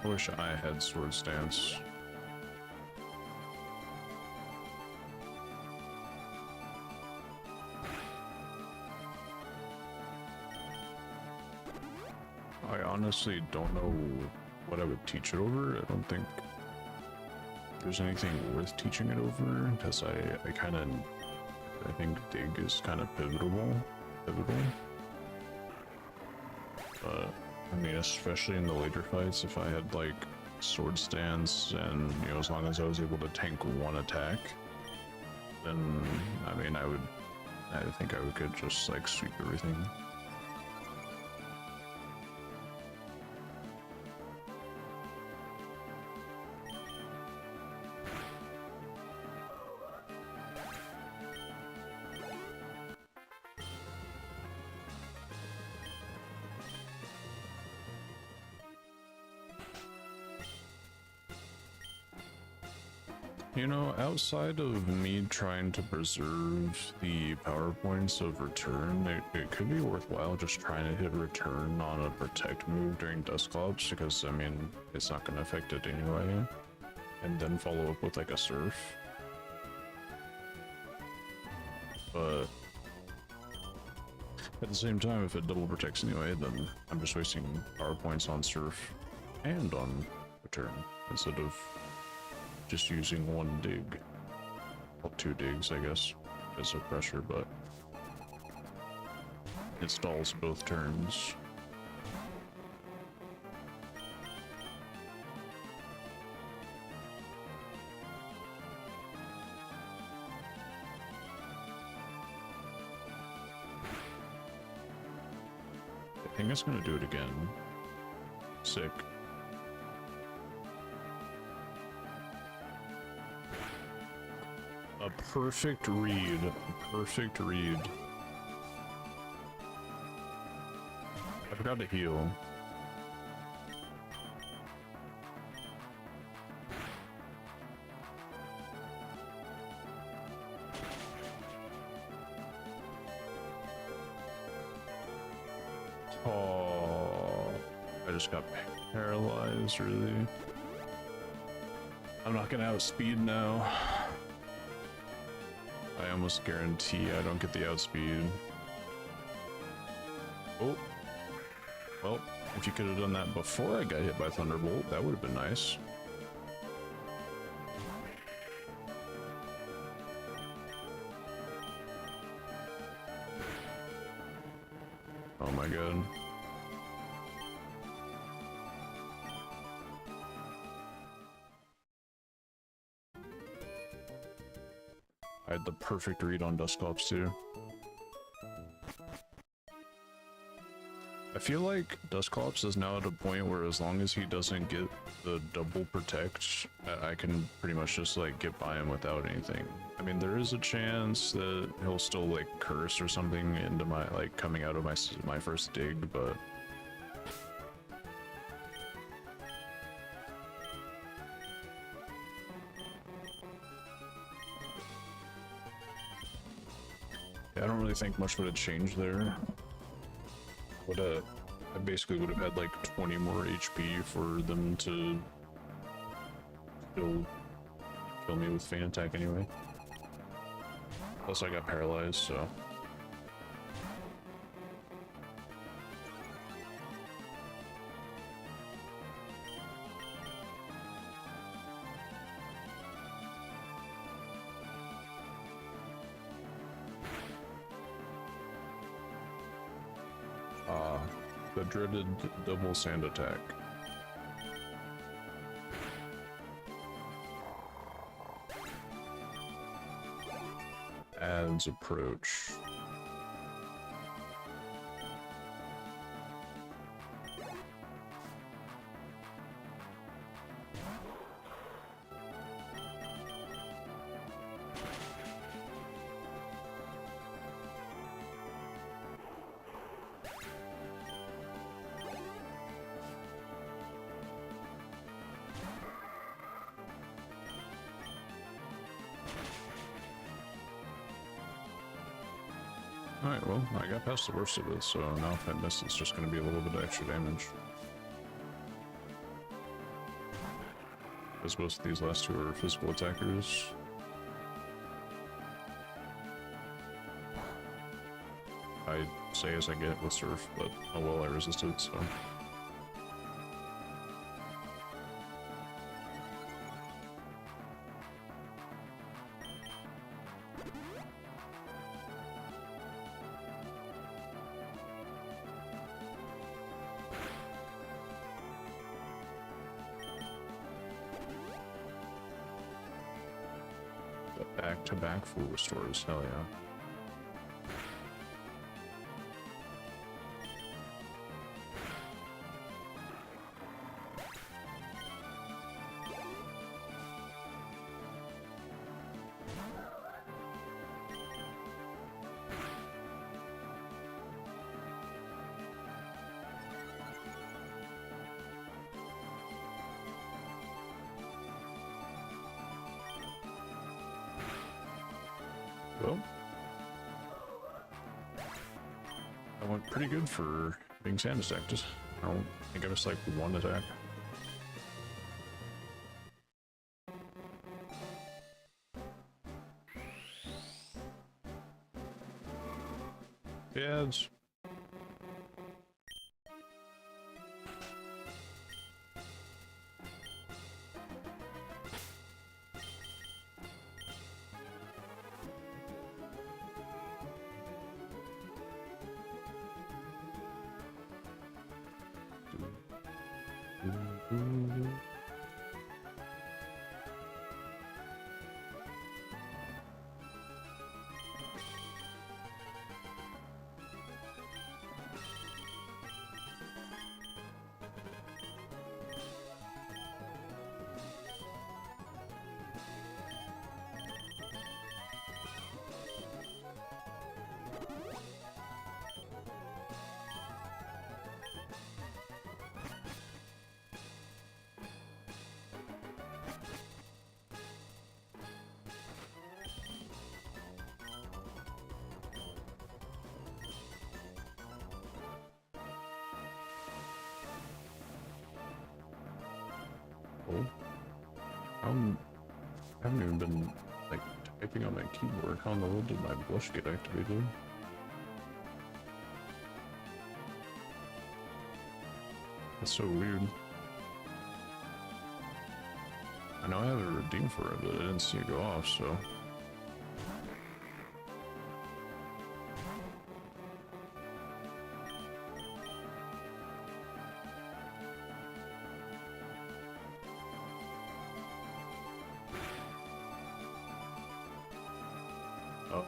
I wish I had Sword Stance. I honestly don't know what I would teach it over. I don't think there's anything worth teaching it over, because I think Dig is kind of pivotal. But I mean, especially in the later fights, if I had like Sword Stance and, you know, as long as I was able to tank one attack, then I mean, I think I could just like sweep everything. You know, outside of me trying to preserve the power points of return, it could be worthwhile just trying to hit return on a protect move during Dusclops, because I mean, it's not going to affect it anyway, and then follow up with like a surf. But At the same time, if it double protects anyway, then I'm just wasting power points on surf and on return instead of just using one dig. Well, two digs, I guess, because of pressure, but it stalls both turns. I think it's gonna do it again. Sick. A perfect read. A perfect read. I forgot to heal. Oh, I just got paralyzed, really. I'm not gonna outspeed now. I almost guarantee I don't get the outspeed. Oh. Well, if you could have done that before I got hit by Thunderbolt, that would have been nice. Oh my god. I had the perfect read on Dusclops too. I feel like Dusclops is now at a point where as long as he doesn't get the double protect, I can pretty much just like get by him without anything. I mean, there is a chance that he'll still like curse or something into my like coming out of my first dig, but yeah, I don't really think much would have changed there. I basically would have had like 20 more HP for them to still kill me with Feint Attack anyway. Plus I got paralyzed, so. The dreaded double sand attack. Adds approach. Alright, well, I got past the worst of it, so now if I miss, it's just going to be a little bit of extra damage. As both of these last two are physical attackers. I say as I get with Surf, but oh well, I resisted, so. Back-to-back full restores, hell yeah. Well, that went pretty good for being sand attacked. I don't think I missed like one attack. Yeah, it's Oh, I haven't even been like typing on my keyboard. How in the world did my blush get activated? That's so weird. I know I have a redeem for it, but I didn't see it go off, so.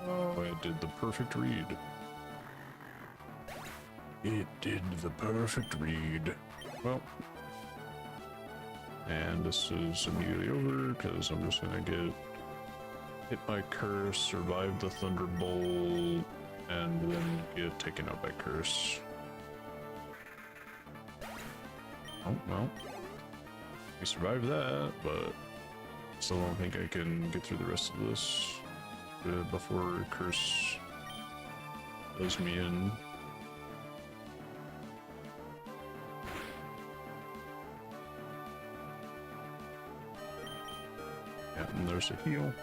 Oh, it did the perfect read. It did the perfect read. Well, and this is immediately over because I'm just gonna hit my curse, survive the thunderbolt, and then get taken out by curse. Oh well, we survived that, but still don't think I can get through the rest of this before curse does me in. Yeah, and there's a heal.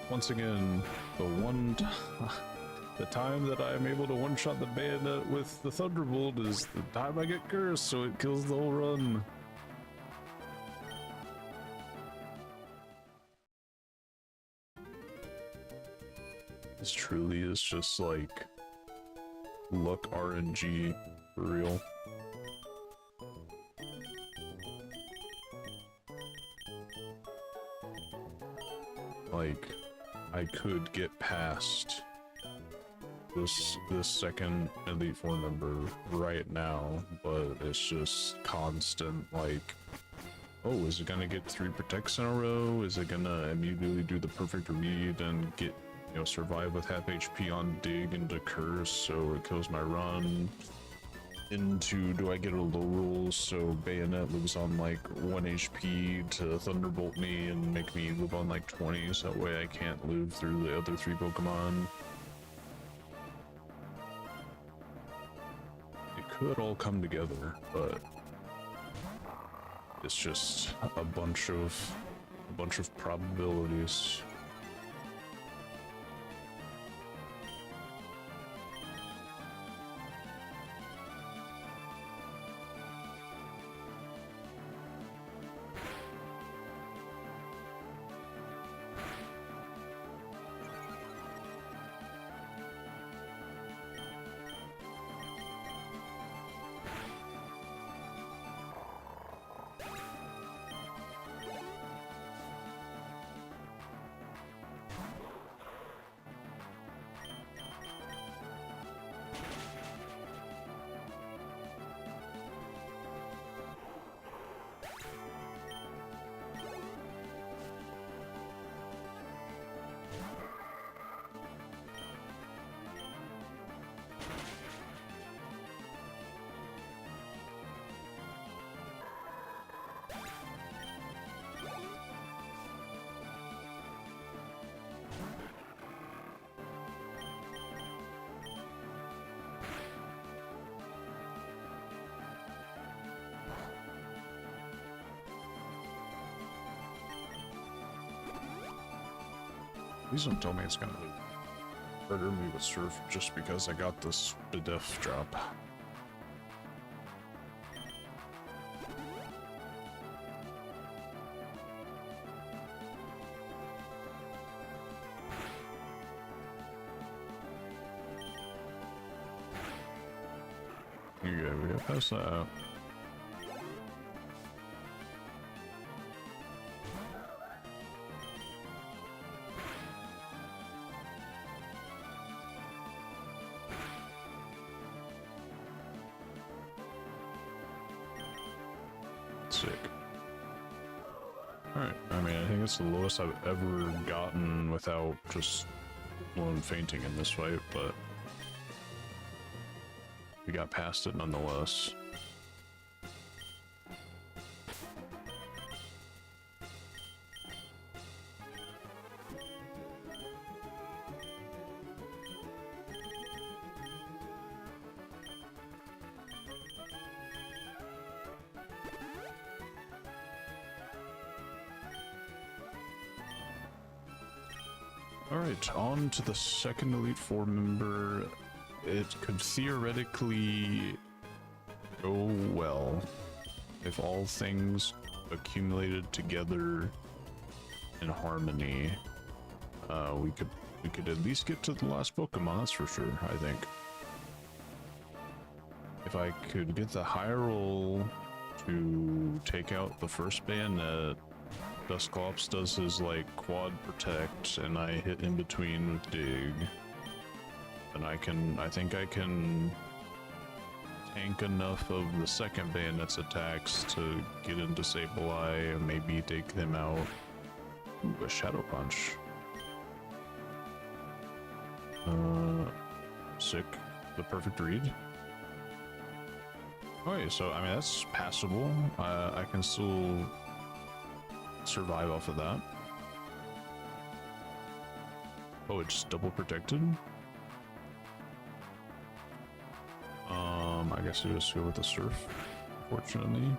Once again, the time that I'm able to one-shot the bayonet with the thunderbolt is the time I get cursed, so it kills the whole run. This truly is just like luck RNG for real. Like, I could get past this second Elite Four member right now, but it's just constant, like, oh, is it gonna get 3 protects in a row? Is it gonna immediately do the perfect read and get, you know, survive with half HP on dig into curse so it kills my run? Into, do I get a low roll so bayonet lives on like 1 HP to thunderbolt me and make me live on like 20, so that way I can't live through the other 3 Pokemon? It could all come together, but it's just a bunch of probabilities. Please don't tell me it's gonna murder me with surf just because I got this death drop. Okay, we got past that. Sick. Alright, I mean, I think it's the lowest I've ever gotten without just one fainting in this fight, but we got past it nonetheless. Alright, on to the second Elite Four member. It could theoretically go well if all things accumulated together in harmony. We could at least get to the last Pokemon, that's for sure, I think. If I could get the high roll to take out the first bayonet, Dusclops does his like quad protect, and I hit in between with dig. And I think I can tank enough of the second bayonet's attacks to get into Sableye and maybe take them out. Ooh, a Shadow Punch. Sick. The perfect read. Okay, so I mean that's passable. I can still survive off of that. Oh, it's double protected. I guess I just go with the surf, unfortunately.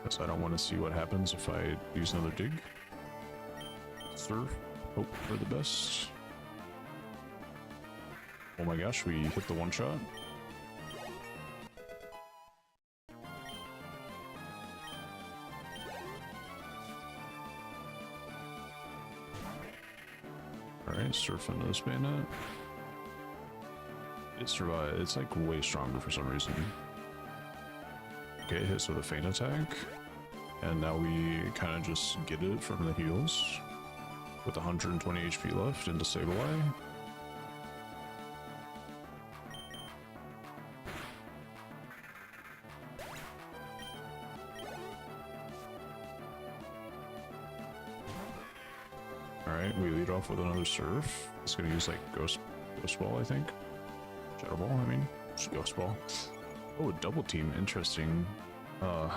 Guess I don't want to see what happens if I use another dig. Surf, hope for the best. Oh my gosh, we hit the one shot. Alright, surf into this bayonet. It survived. It's like way stronger for some reason. Okay, it hits with a feint attack. And now we kind of just get it from the heals. With 120 HP left into Sableye. Alright, we lead off with another surf. It's gonna use like Ghost Ball, I think. Shadow Ball, I mean. Just Ghost Ball. Oh, a double team, interesting.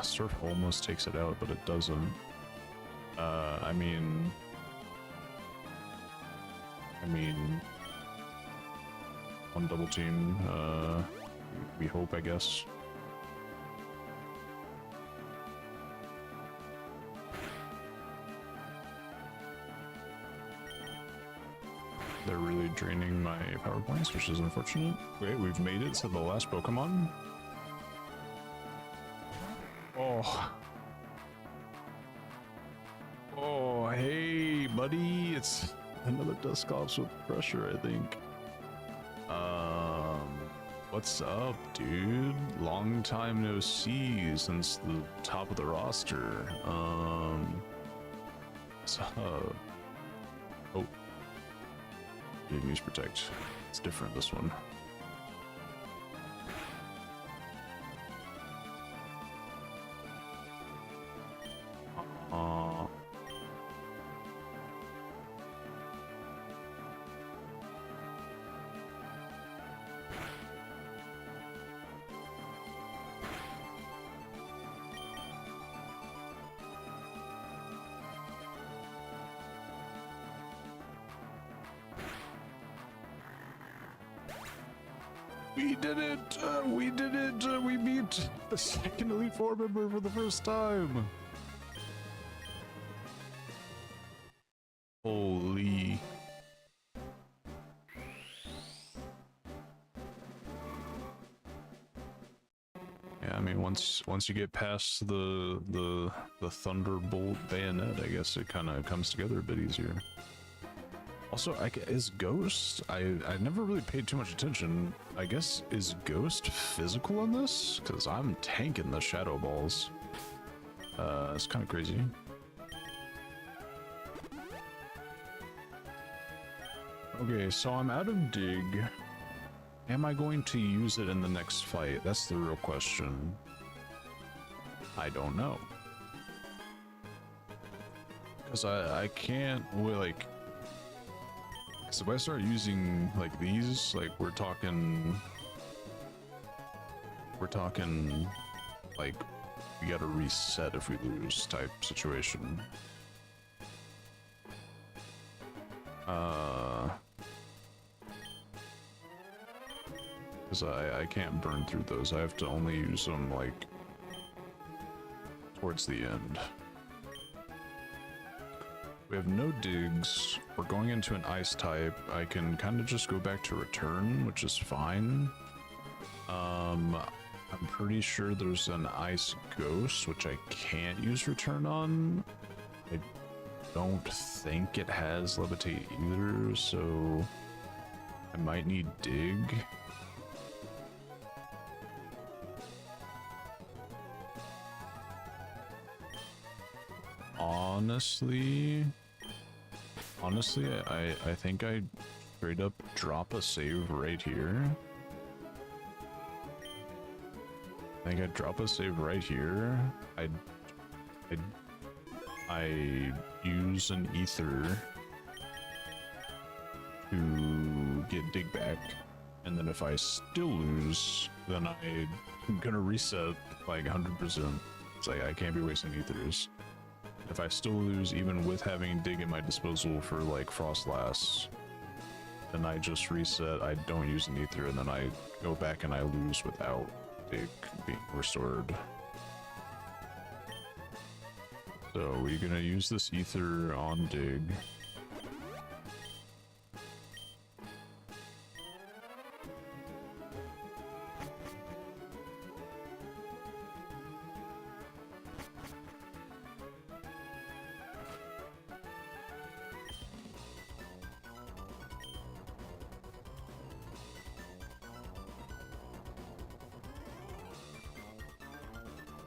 Surf almost takes it out, but it doesn't. I mean, one double team, we hope, I guess. They're really draining my power points, which is unfortunate. Wait, we've made it to the last Pokemon. Oh. Oh, hey, buddy. It's another Dusclops with pressure, I think. What's up, dude? Long time no see since the top of the roster. What's up? Oh. Didn't use protect. It's different, this one. We did it! We did it! We beat the second Elite Four member for the first time! Holy... Yeah, I mean, once you get past the Thunderbolt bayonet, I guess it kind of comes together a bit easier. Also, is Ghost? I never really paid too much attention. I guess, is Ghost physical in this? Because I'm tanking the Shadow Balls. It's kind of crazy. Okay, so I'm out of dig. Am I going to use it in the next fight? That's the real question. I don't know. Because I can't, like... So if I start using, like, these, like, we're talking, like, we gotta reset if we lose type situation. Because I can't burn through those. I have to only use them, like, towards the end. We have no digs. We're going into an ice type. I can kind of just go back to return, which is fine. I'm pretty sure there's an ice ghost, which I can't use return on. I don't think it has levitate either, so I might need dig. Honestly, I think I straight up drop a save right here. I think I'd drop a save right here. I use an ether to get dig back, and then if I still lose, then I'm gonna reset like 100%. It's like I can't be wasting ethers. If I still lose, even with having dig at my disposal for like Frost Lass, then I just reset, I don't use an ether, and then I go back and I lose without dig being restored. So we're gonna use this ether on dig.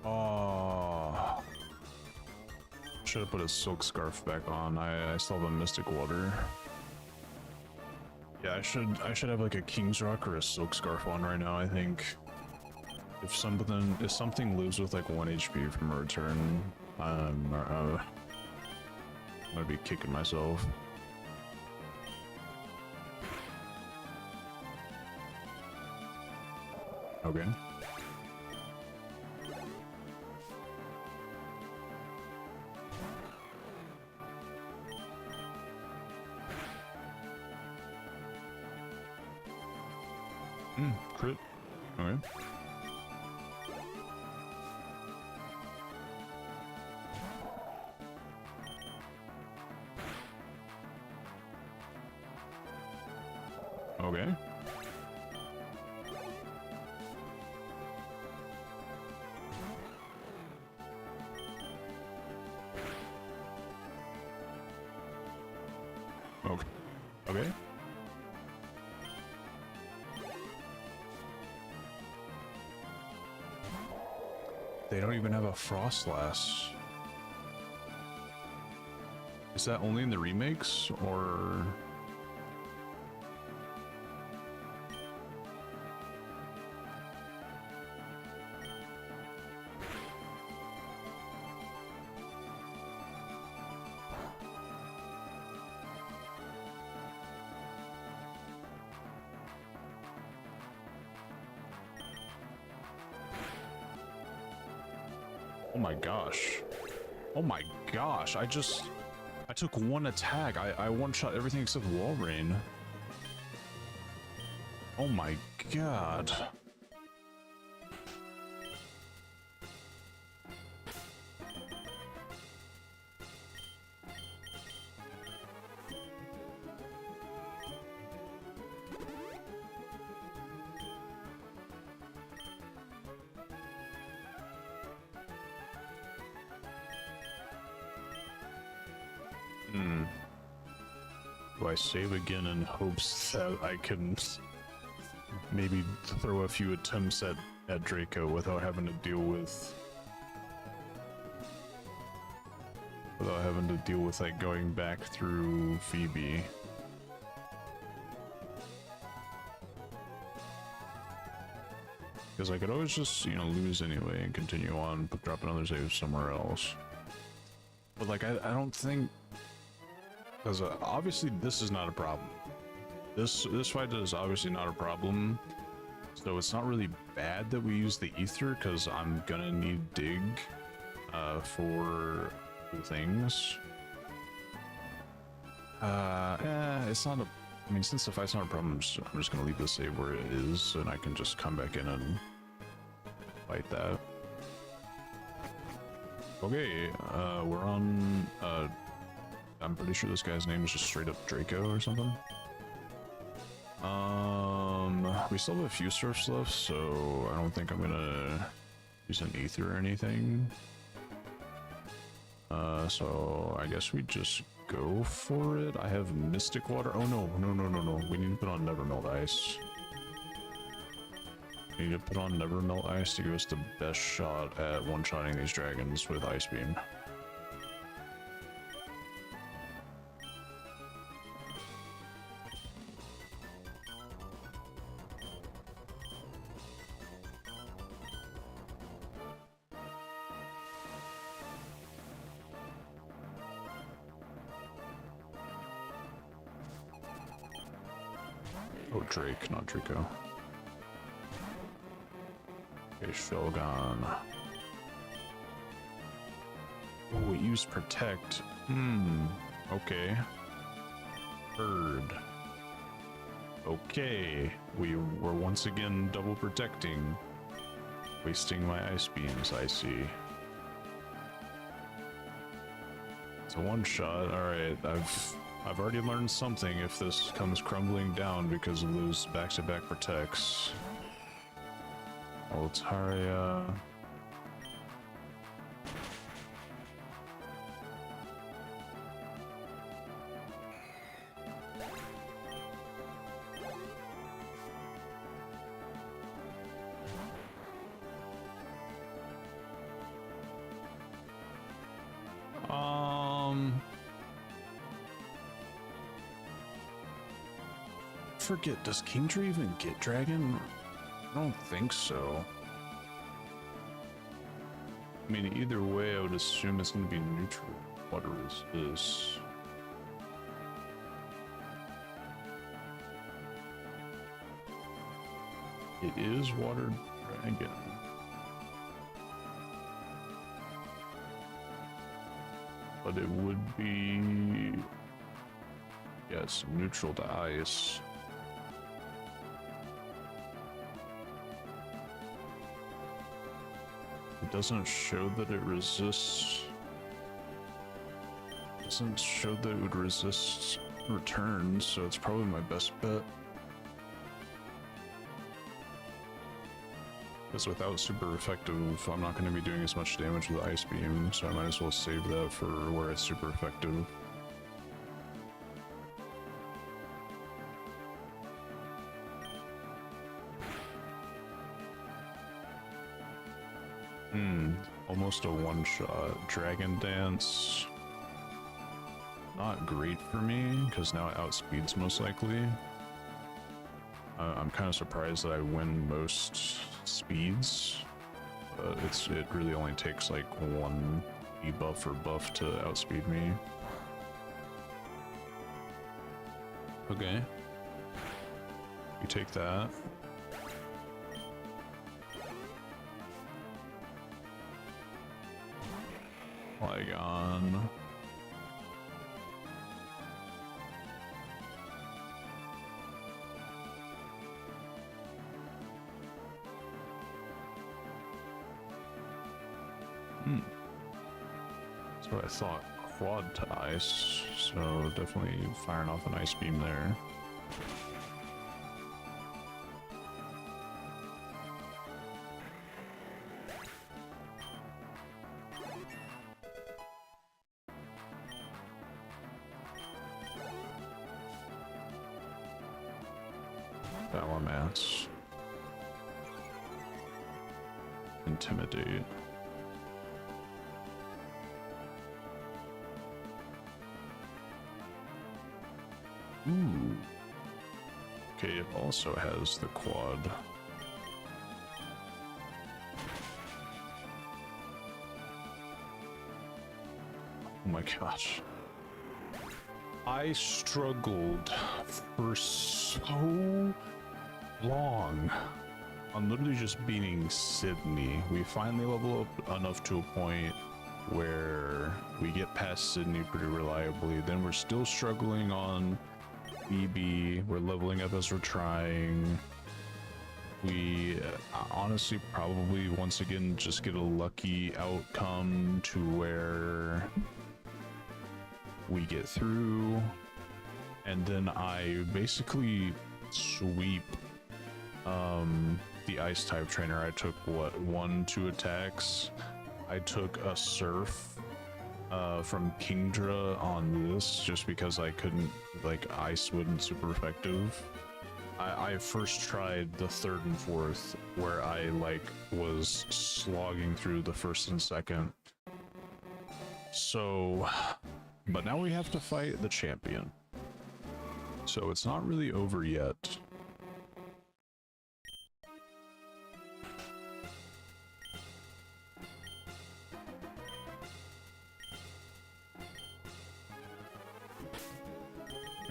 Oh, should have put a silk scarf back on. I still have a mystic water. Yeah, I should have like a king's rock or a silk scarf on right now. I think if something lives with like 1 HP from a return, I'm gonna be kicking myself. Okay. Crit. Okay. Okay. Okay. Okay. They don't even have a Frost Lass. Is that only in the remakes, or...? Oh my gosh. Oh my gosh, I took one attack. I one-shot everything except wall rain. Oh my god. Do I save again in hopes that I can maybe throw a few attempts at Draco without having to deal with like going back through Phoebe? Because I could always just, you know, lose anyway and continue on, but drop another save somewhere else. But like, I don't think, because obviously this is not a problem. This fight is obviously not a problem, so it's not really bad that we use the ether, because I'm gonna need dig for things. It's not a. I mean, since the fight's not a problem, I'm just gonna leave the save where it is, and I can just come back in and fight that. Okay, we're on. I'm pretty sure this guy's name is just straight up Draco or something. We still have a few surfs left, so I don't think I'm gonna use an ether or anything. So I guess we just go for it. I have Mystic Water. Oh no. We need to put on Never Melt Ice. We need to put on Never Melt Ice to give us the best shot at one-shotting these dragons with Ice Beam. Oh, Drake, not Draco. Okay, Shogun. Oh, it used Protect. Okay. Bird. Okay. We were once again double protecting. Wasting my ice beams, I see. It's a one shot. Alright, I've already learned something if this comes crumbling down because of those back-to-back protects. Altaria. Forget, does Kingdra even get dragon? I don't think so. I mean, either way, I would assume it's going to be neutral. What is this? It is water dragon. But it would be... yeah, it's neutral to ice. It doesn't show that it resists. It doesn't show that it would resist returns, so it's probably my best bet. Because without super effective, I'm not going to be doing as much damage with Ice Beam, so I might as well save that for where it's super effective. Almost a one-shot. Dragon Dance. Not great for me, because now it outspeeds most likely. I'm kind of surprised that I win most speeds. But it really only takes like one debuff or buff to outspeed me. Okay. You take that. Flygon. That's what I thought. Quad to ice, so definitely firing off an ice beam there. Balamass. Intimidate. Ooh. Okay, it also has the quad. Oh my gosh. I struggled for so long on literally just beating Sydney. We finally level up enough to a point where we get past Sydney pretty reliably. Then we're still struggling on BB. We're leveling up as we're trying. We honestly probably once again just get a lucky outcome to where we get through, and then I basically sweep the ice type trainer. I took what, 1-2 attacks. I took a surf from Kingdra on this just because I couldn't, like, ice wasn't super effective. I first tried the 3rd and 4th where I like was slogging through the 1st and 2nd. So, but now we have to fight the champion. So it's not really over yet.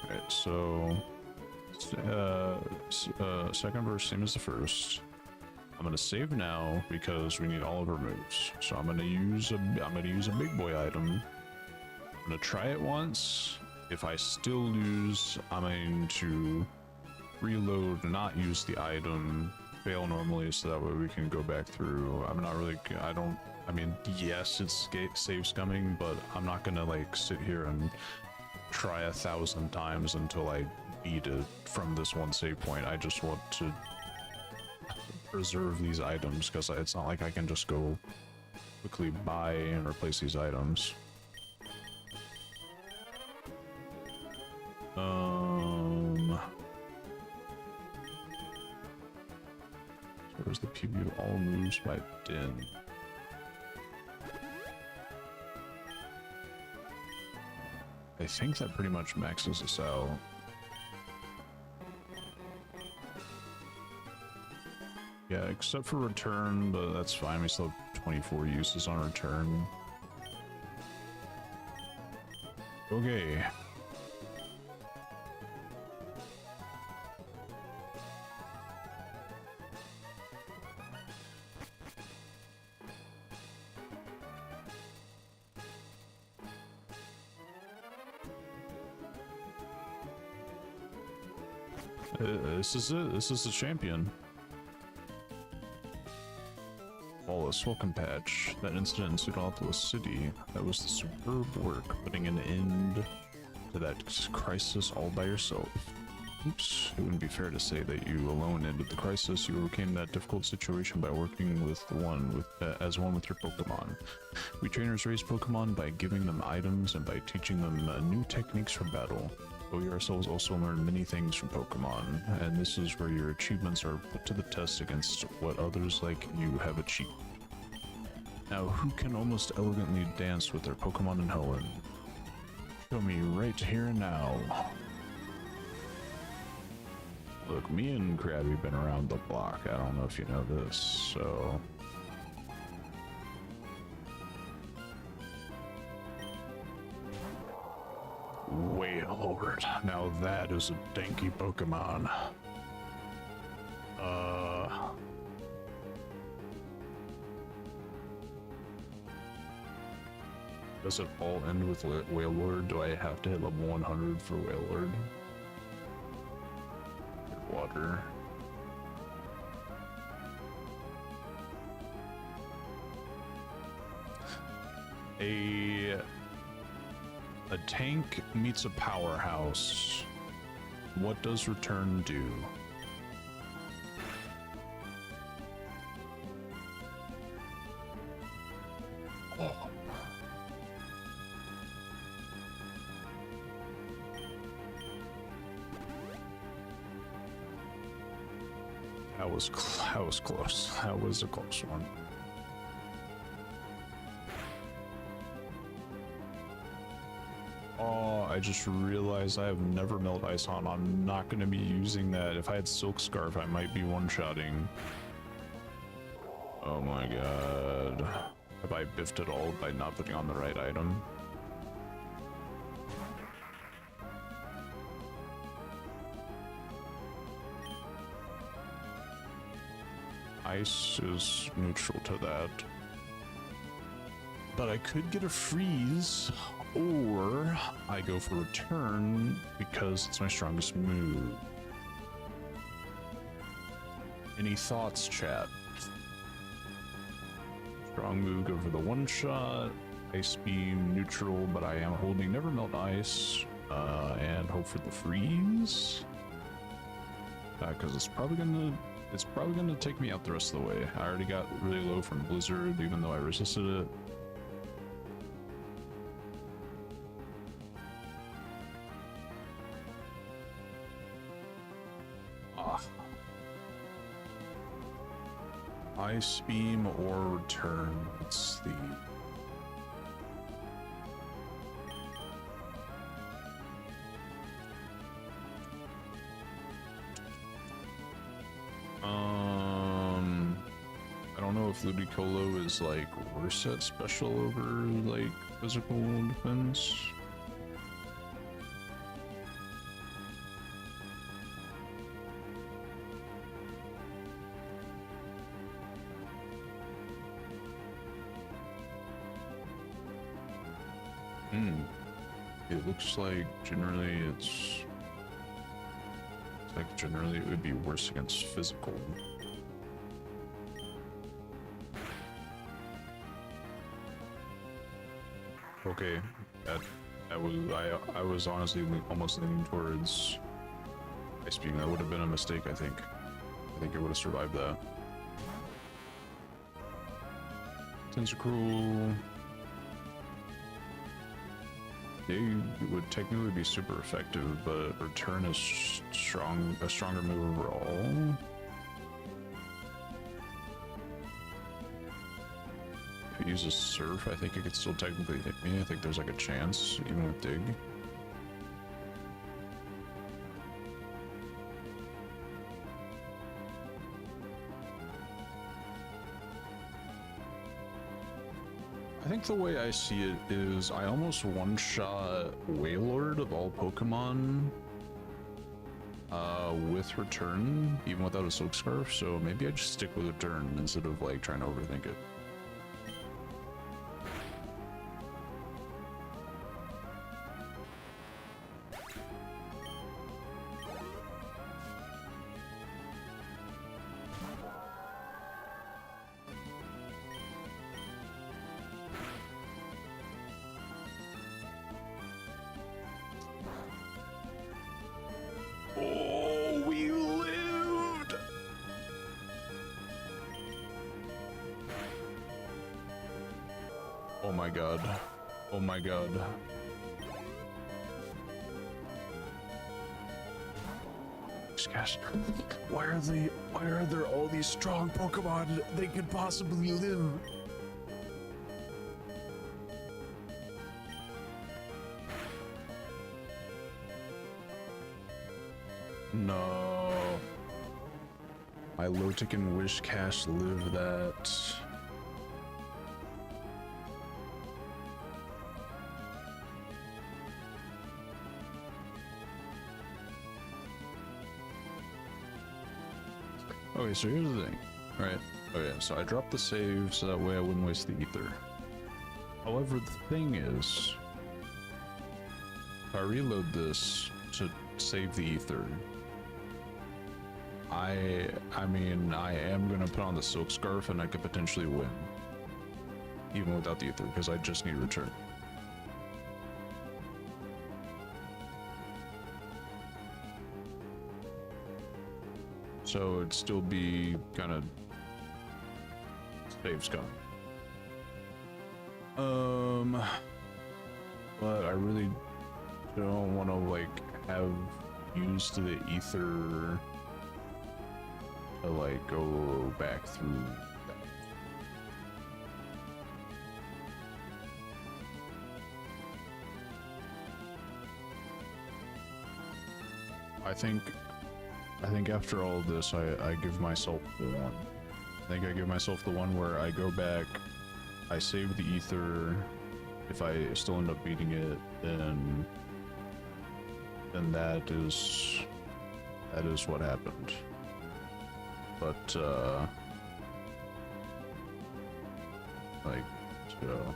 Alright, so second verse, same as the first. I'm gonna save now because we need all of our moves. So I'm gonna use a big boy item. I'm gonna try it once. If I still lose, I'm going to reload, not use the item, fail normally so that way we can go back through. I'm not really, I mean, yes, it's save scumming, but I'm not gonna like sit here and try 1,000 times until I beat it from this one save point. I just want to preserve these items because it's not like I can just go quickly buy and replace these items. So where's the PB? All moves by Din. I think that pretty much maxes us out. Yeah, except for return, but that's fine. We still have 24 uses on return. Okay. This is it. This is the champion. Wallace, welcome patch. That incident in Pseudopolis City, that was the superb work, putting an end to that crisis all by yourself. Oops, it wouldn't be fair to say that you alone ended the crisis. You overcame that difficult situation by working with as one with your Pokemon. We trainers raise Pokemon by giving them items and by teaching them new techniques for battle. But we ourselves also learn many things from Pokemon, and this is where your achievements are put to the test against what others like you have achieved. Now, who can almost elegantly dance with their Pokemon in Helen? Show me right here and now. Look, me and Krabby been around the block. I don't know if you know this, so... Wailord. Now that is a danky Pokemon. Does it all end with Wailord? Do I have to hit level 100 for Wailord? Water. A tank meets a powerhouse. What does return do? Oh. That was close. That was a close one. Oh, I just realized I have never melt ice on. I'm not going to be using that. If I had silk scarf, I might be one-shotting. Oh my god. Have I biffed it all by not putting on the right item? Ice is neutral to that. But I could get a freeze, or I go for return because it's my strongest move. Any thoughts, chat? Strong move, go for the one shot. Ice beam, neutral, but I am holding Never Melt Ice, and hope for the freeze. Because it's probably gonna take me out the rest of the way. I already got really low from Blizzard, even though I resisted it. Ice beam or return. Let's see. I don't know if Ludicolo is like worse at special over like physical defense. It looks like generally it's like generally it would be worse against physical. Okay, that was I was honestly almost leaning towards ice beam. That would have been a mistake, I think. I think it would have survived that. Tentacruel. They would technically be super effective, but return is a stronger move overall. If it uses surf, I think it could still technically hit me. I think there's like a chance, even with dig. I think the way I see it is I almost one-shot Wailord of all Pokemon with return, even without a Silk Scarf, so maybe I just stick with return instead of like trying to overthink it. Oh, we lived! Oh my god. Oh my god. Gosh, why are there all these strong Pokemon they could possibly live? No. My Lotic and Wishcash live that. Okay, so here's the thing. Right. Okay, so I dropped the save so that way I wouldn't waste the ether. However, the thing is, if I reload this to save the ether, I mean, I am gonna put on the Silk Scarf and I could potentially win, even without the ether, because I just need return. So it'd still be kind of saves coming. But I really don't want to like have used the ether to like go back through that. I think after all of this, I give myself one. I think I give myself the one where I go back, I save the ether. If I still end up beating it, then that is what happened. But like so.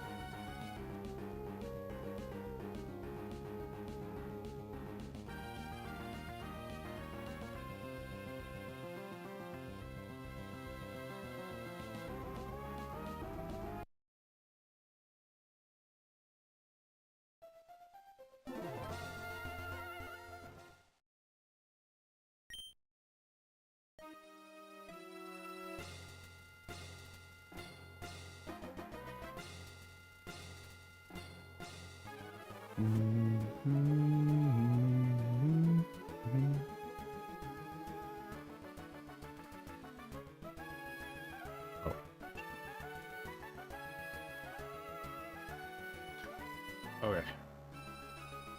Okay.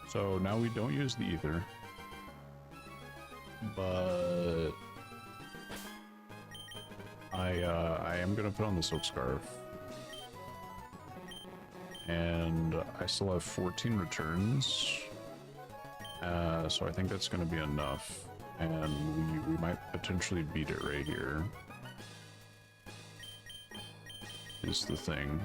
So now we don't use the ether, but I am gonna put on the silk scarf, and I still have 14 returns, so I think that's gonna be enough, and we might potentially beat it right here. Is the thing.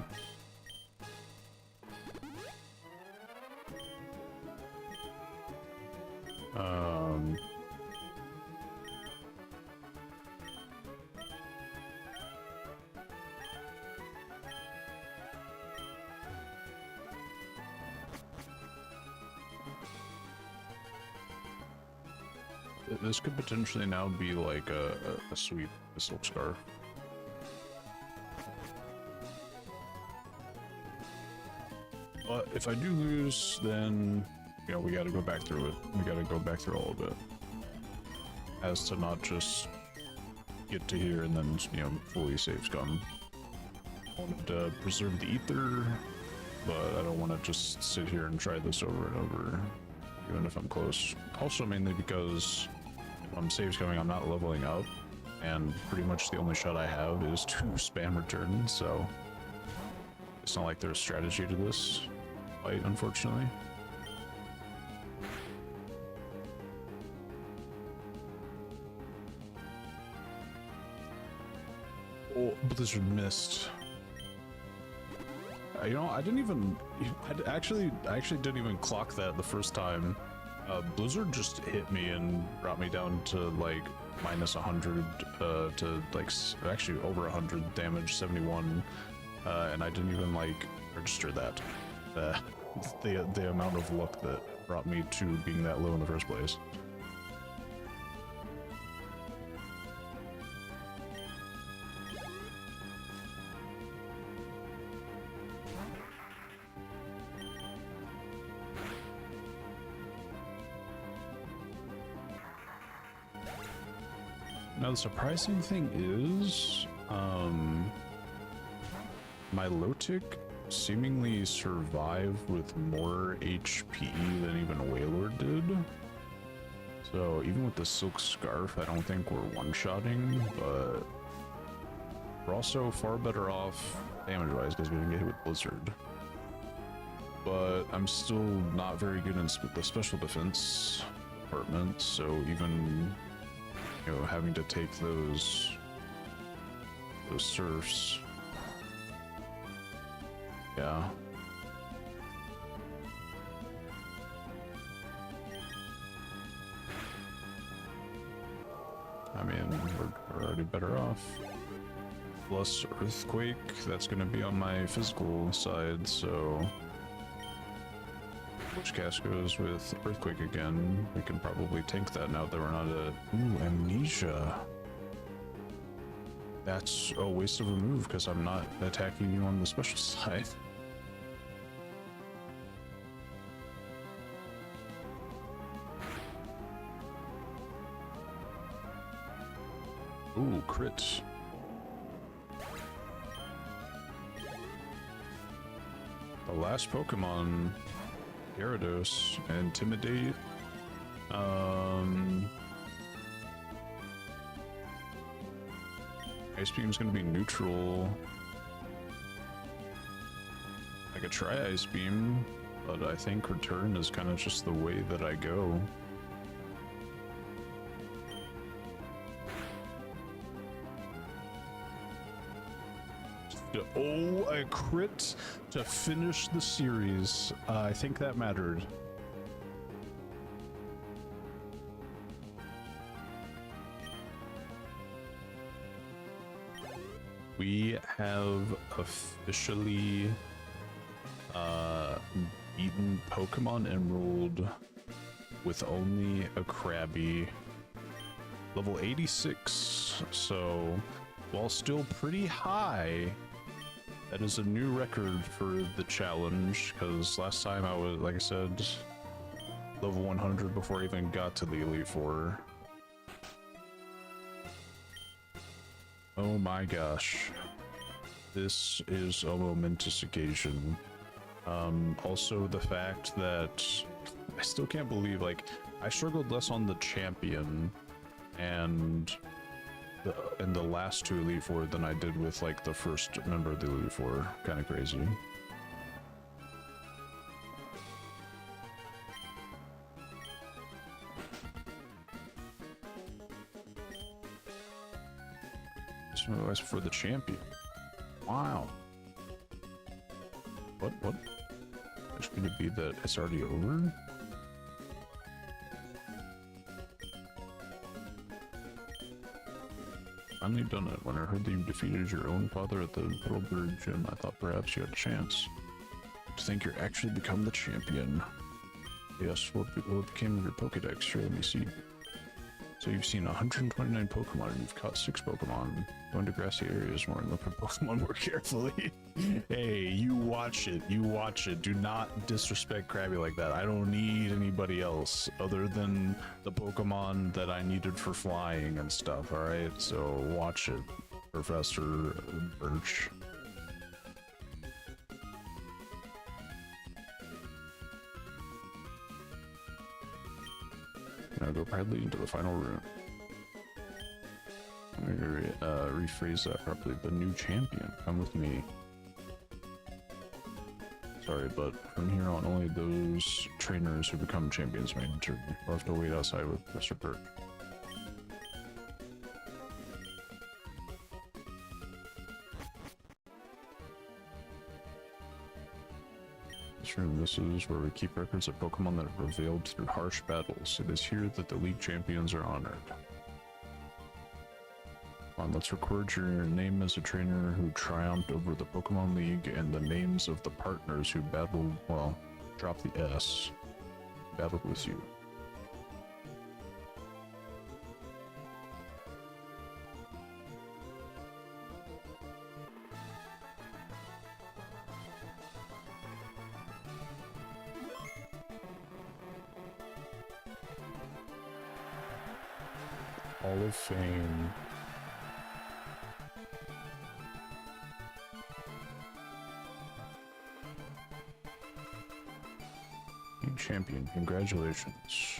This could potentially now be like a sweep, a silk scarf. But if I do lose, then, you know, we gotta go back through it. We gotta go back through all of it. As to not just get to here and then, you know, fully save scum. I wanted to preserve the ether, but I don't want to just sit here and try this over and over, even if I'm close. Also, mainly because if I'm save scumming, I'm not leveling up, and pretty much the only shot I have is to spam return, so it's not like there's strategy to this fight, unfortunately. Oh, Blizzard missed. You know, I actually didn't even clock that the first time. Blizzard just hit me and brought me down to like minus 100 to like actually over 100 damage, 71, and I didn't even like register that. The amount of luck that brought me to being that low in the first place. Now the surprising thing is, my low tick seemingly survived with more HP than even Wailord did. So even with the silk scarf, I don't think we're one-shotting, but we're also far better off damage-wise because we didn't get hit with Blizzard. But I'm still not very good in the special defense department, so even, you know, having to take those surfs. Yeah. I mean, we're already better off. Plus Earthquake, that's gonna be on my physical side, so which cast goes with Earthquake again. We can probably tank that now that we're not at... Ooh, Amnesia. That's a waste of a move because I'm not attacking you on the special side. Ooh, crit. The last Pokemon, Gyarados, Intimidate. Ice Beam's gonna be neutral. I could try Ice Beam, but I think Return is kind of just the way that I go. Oh, a crit to finish the series. I think that mattered. We have officially beaten Pokemon Emerald with only a Krabby. Level 86, so while still pretty high, that is a new record for the challenge, because last time I was, like I said, level 100 before I even got to the Elite Four. Oh my gosh. This is a momentous occasion. Also the fact that I still can't believe, like, I struggled less on the champion and in the last two Elite Four than I did with, like, the first member of the Elite Four. Kind of crazy. That's for the champion. Wow. What? It's going to be that it's already over? Finally done it. When I heard that you defeated your own father at the Petalburg gym, I thought perhaps you had a chance. To think you're actually become the champion. Yes, what became of your Pokedex? Here, let me see. So you've seen 129 Pokemon and you've caught 6 Pokemon. Go into grassy areas more and look for Pokemon more carefully. Hey, you watch it. You watch it. Do not disrespect Krabby like that. I don't need anybody else other than the Pokemon that I needed for flying and stuff, alright? So watch it, Professor Birch. Now go proudly into the final room. I'm gonna rephrase that properly. The new champion, come with me. Sorry, but from here on, only those trainers who become champions may enter. We'll have to wait outside with Mr. Burke. This is where we keep records of Pokemon that have prevailed through harsh battles. It is here that the League Champions are honored. Come on, let's record your name as a trainer who triumphed over the Pokemon League and the names of the partners who battled, well, drop the S, battled with you. Hall of Fame. New champion, congratulations.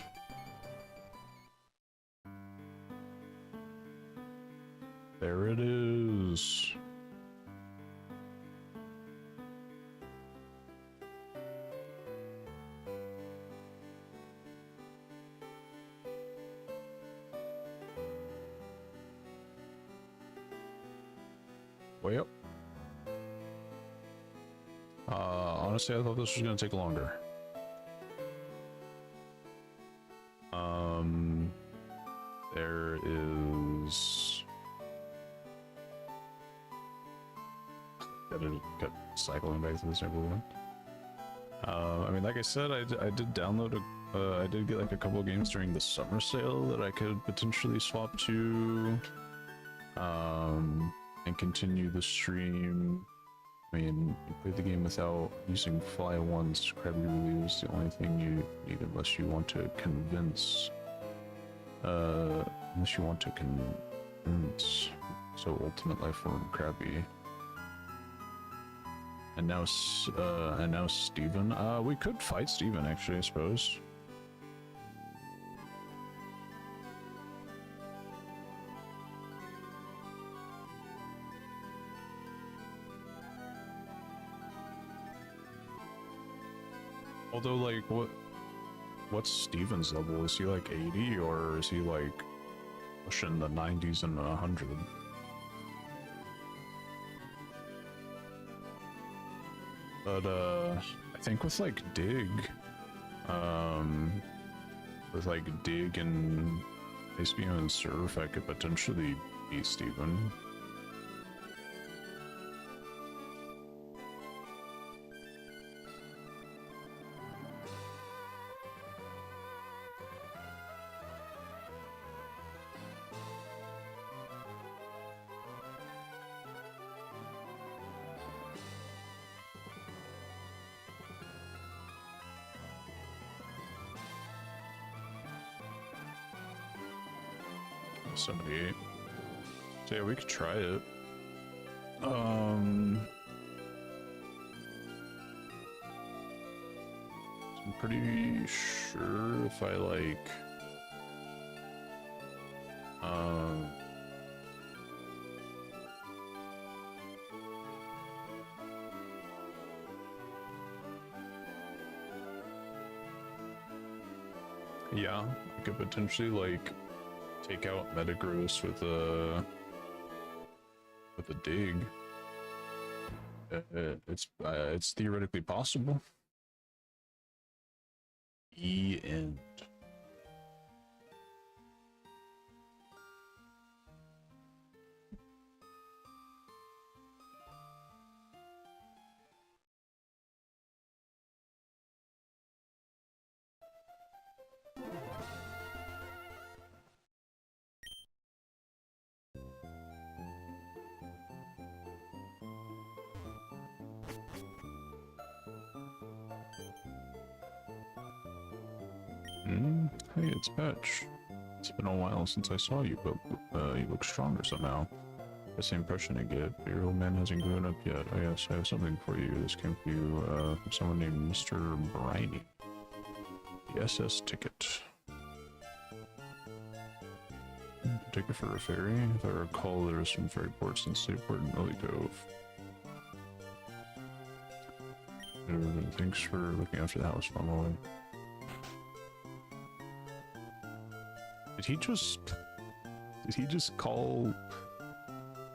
There it is. Well, honestly, I thought this was gonna take longer. There is. Got cycling back to this everyone. I mean, like I said, I did download I did get like a couple of games during the summer sale that I could potentially swap to, and continue the stream. I mean, you play the game without using Fly once. Krabby really is the only thing you need unless you want to convince, ends. So ultimate life form Krabby. And now Steven. We could fight Steven actually, I suppose. Although, like, what's Steven's level? Is he like 80 or is he like pushing the 90s and 100? But I think with like Dig, with like Dig and Ice Beam and Surf, I could potentially beat Steven. .78. So yeah, we could try it. I'm pretty sure if I like yeah, I could potentially like take out Metagross with a Dig. It's theoretically possible. End. Hey, it's Patch. It's been a while since I saw you, but you look stronger somehow. That's the impression I get, but your old man hasn't grown up yet. Oh yes, I have something for you. This came for you from someone named Mr. Briny. The SS ticket. Ticket for a ferry? If I recall, there are some ferry ports in Seaport and Lily Cove. Thanks for looking after the house, by the way. Did he just call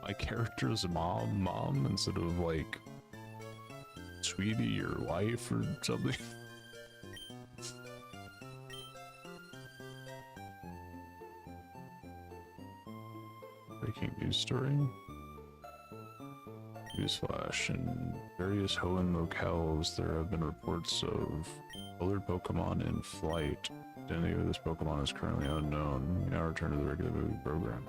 my character's mom instead of like sweetie or wife or something? Breaking news story. Newsflash: in various Hoenn locales, there have been reports of colored Pokemon in flight. The identity of this Pokemon is currently unknown. We now return to the regular movie program.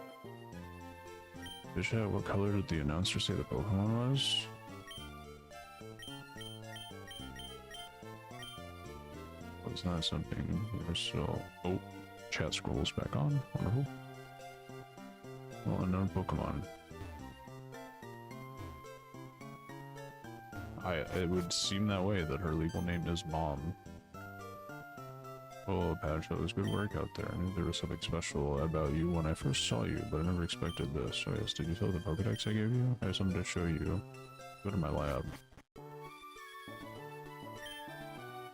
Bishop, what color did the announcer say the Pokemon was? Was that something? We're still... Oh, chat scrolls back on. Wonderful. Well, unknown Pokemon. It would seem that way, that her legal name is Mom. Oh, Patch, that was good work out there. I knew there was something special about you when I first saw you, but I never expected this. So yes, did you fill the Pokedex I gave you? I have something to show you. Go to my lab.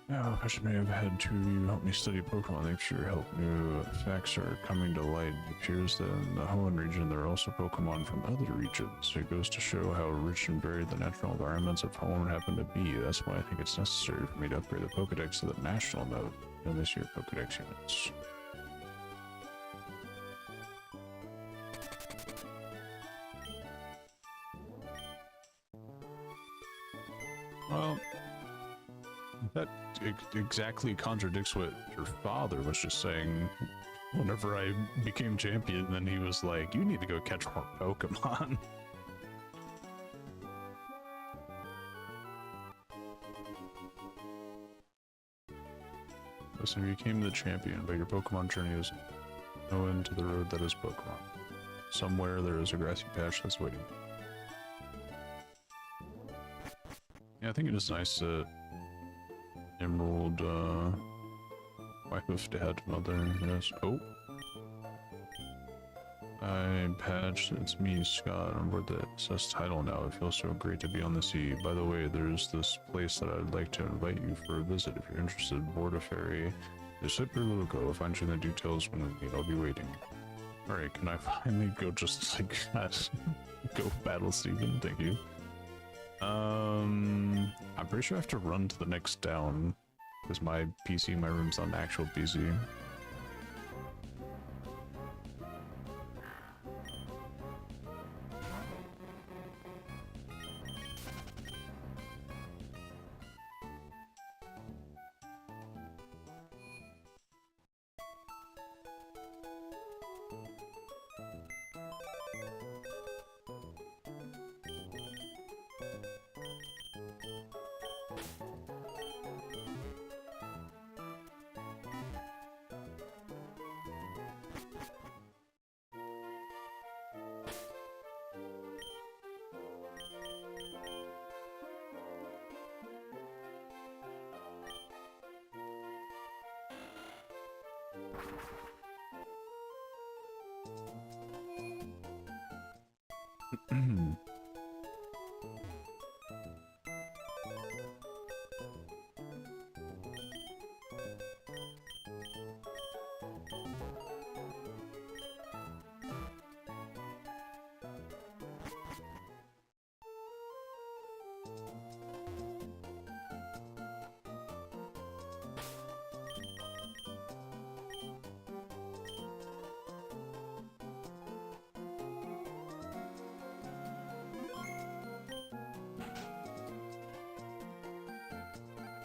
Now, Patch may have had to help me study Pokemon. Thanks for your help. New facts are coming to light. It appears that in the Hoenn region, there are also Pokemon from other regions. It goes to show how rich and varied the natural environments of Hoenn happen to be. That's why I think it's necessary for me to upgrade the Pokedex to the national mode. And this year Pokedex units. Well, that exactly contradicts what your father was just saying. Whenever I became champion, then he was like, you need to go catch more Pokemon. Listen, you became the champion, but your Pokemon journey is no end to the road that is Pokemon. somewhere there is a grassy patch that's waiting. Yeah, I think it is nice that Emerald, wife of dad, mother, yes. Oh! Hi, Patch, it's me, Scott. I'm aboard the SS title now. It feels so great to be on the sea. By the way, there's this place that I'd like to invite you for a visit if you're interested. Board a ferry. Just hit your little go. Find you the details when we meet. I'll be waiting. Alright, can I finally go just like go battle Steven? Thank you. I'm pretty sure I have to run to the next down because my room's on actual PC.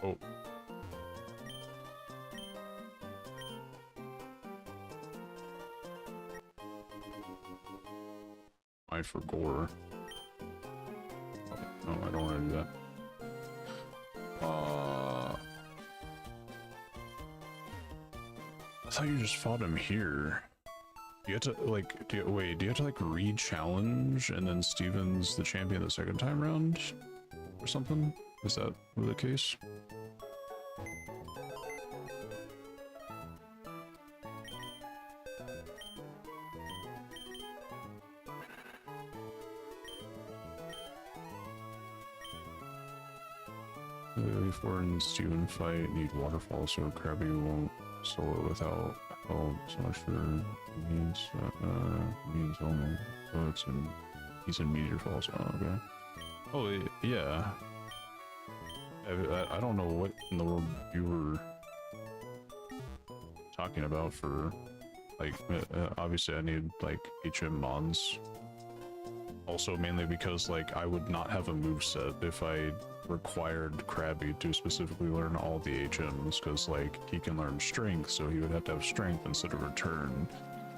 Oh. I for gore. Oh, no, I don't want to do that. I thought you just fought him here. You have to like, do you have to like re-challenge and then Steven's the champion the second time round? Or something? Is that the case? Before and Steven fight, need waterfall so Krabby won't solo without help. So much for means only. So it's in, he's in Meteor Falls. Oh, okay. Oh yeah. I don't know what in the world you were talking about for like. Obviously, I need like HM mons. Also, mainly because like I would not have a moveset if I required Krabby to specifically learn all the HMs, because like he can learn strength, so he would have to have strength instead of return.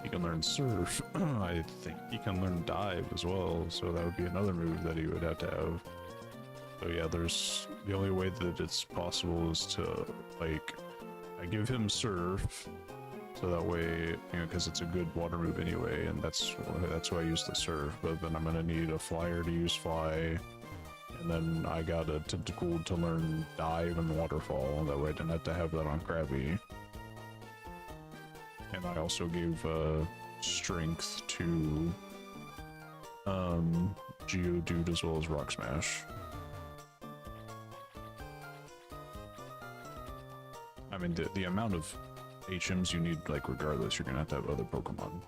He can learn surf. I think he can learn dive as well, so that would be another move that he would have to have. So yeah, there's the only way that it's possible is to like I give him surf, so that way, you know, because it's a good water move anyway, and that's why I use the surf. But then I'm gonna need a flyer to use fly. And then I got a tentacle to learn dive and waterfall, that way I didn't have to have that on Krabby. And I also gave strength to Geodude as well as Rock Smash. I mean, the amount of HMs you need, like regardless, you're gonna have to have other Pokemon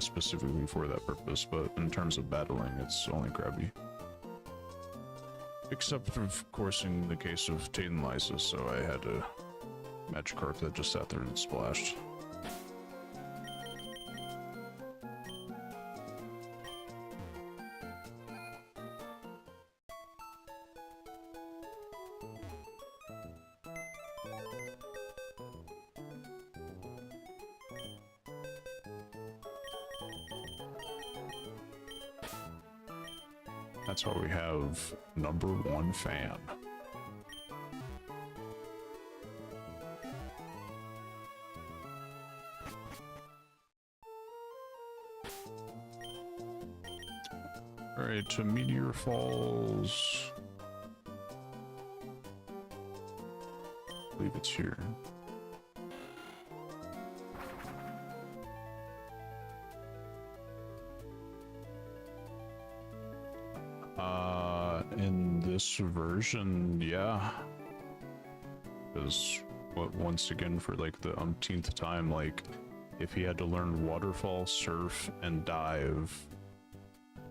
specifically for that purpose, but in terms of battling, it's only Krabby. Except, of course, in the case of Tate and Lysis, so I had a Magikarp that just sat there and splashed. That's why we have #1 fan. Alright, to Meteor Falls. I believe it's here. In this version, yeah. Because, once again, for like the umpteenth time, like, if he had to learn Waterfall, Surf, and Dive,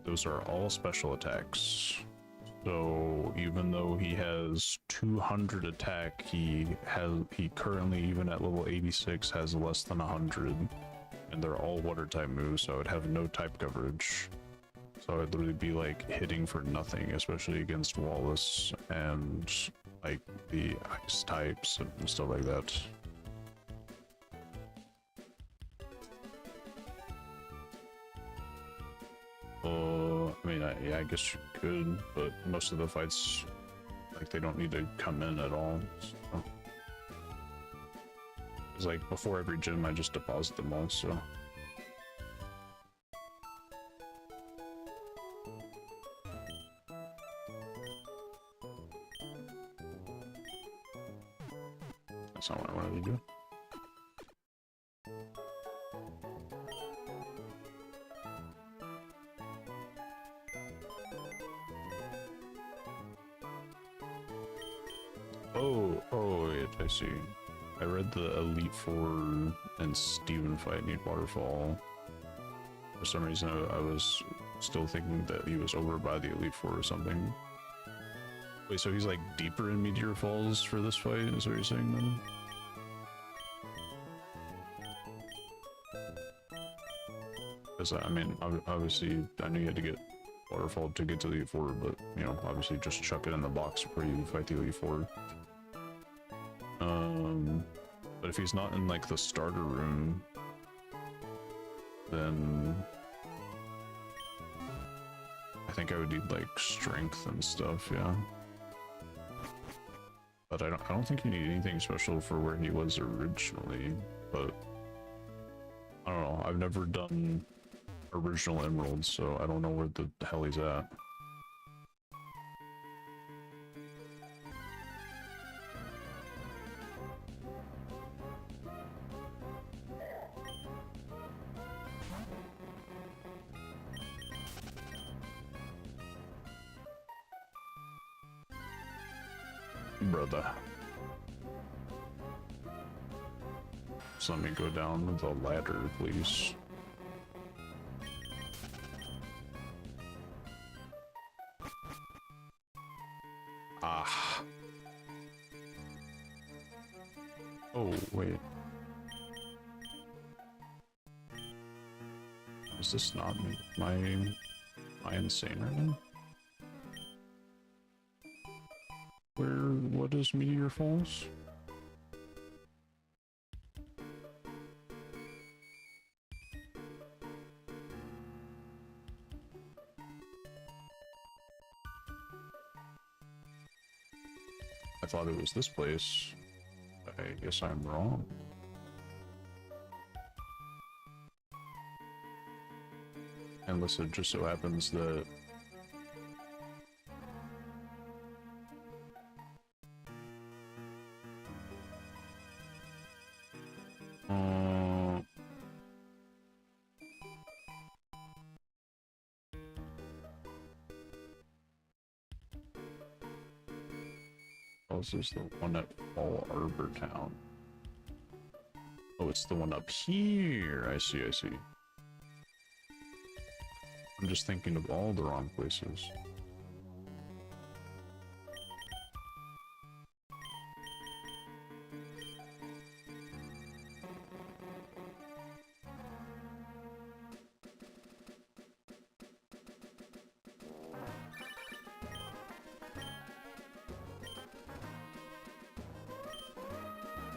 those are all special attacks. So even though he has 200 attack, he currently, even at level 86, has less than 100, and they're all water type moves, so I would have no type coverage. So I'd literally be like hitting for nothing, especially against Wallace and like the ice types and stuff like that. I mean, yeah, I guess you could, but most of the fights, like, they don't need to come in at all. So. It's like before every gym, I just deposit them all, so. That's not what I wanted to do. Oh, wait, I see. I read the Elite Four and Steven fight need Waterfall. For some reason, I was still thinking that he was over by the Elite Four or something. Wait, so he's like deeper in Meteor Falls for this fight, is what you're saying then? Because, I mean, obviously, I knew you had to get Waterfall to get to the Elite Four, but, you know, obviously just chuck it in the box before you fight the Elite Four. But if he's not in, like, the starter room, then I think I would need, like, strength and stuff, yeah. But I don't think you need anything special for where he was originally, but I don't know, I've never done original Emerald, so I don't know where the hell he's at. Brother. Just let me go down the ladder, please. Ah. Oh, wait. Is this not my insane right now? What is Meteor Falls? I thought it was this place. I guess I'm wrong. Unless it just so happens that this is the one at Fall Arbor Town. Oh, it's the one up here. I see, I see. I'm just thinking of all the wrong places.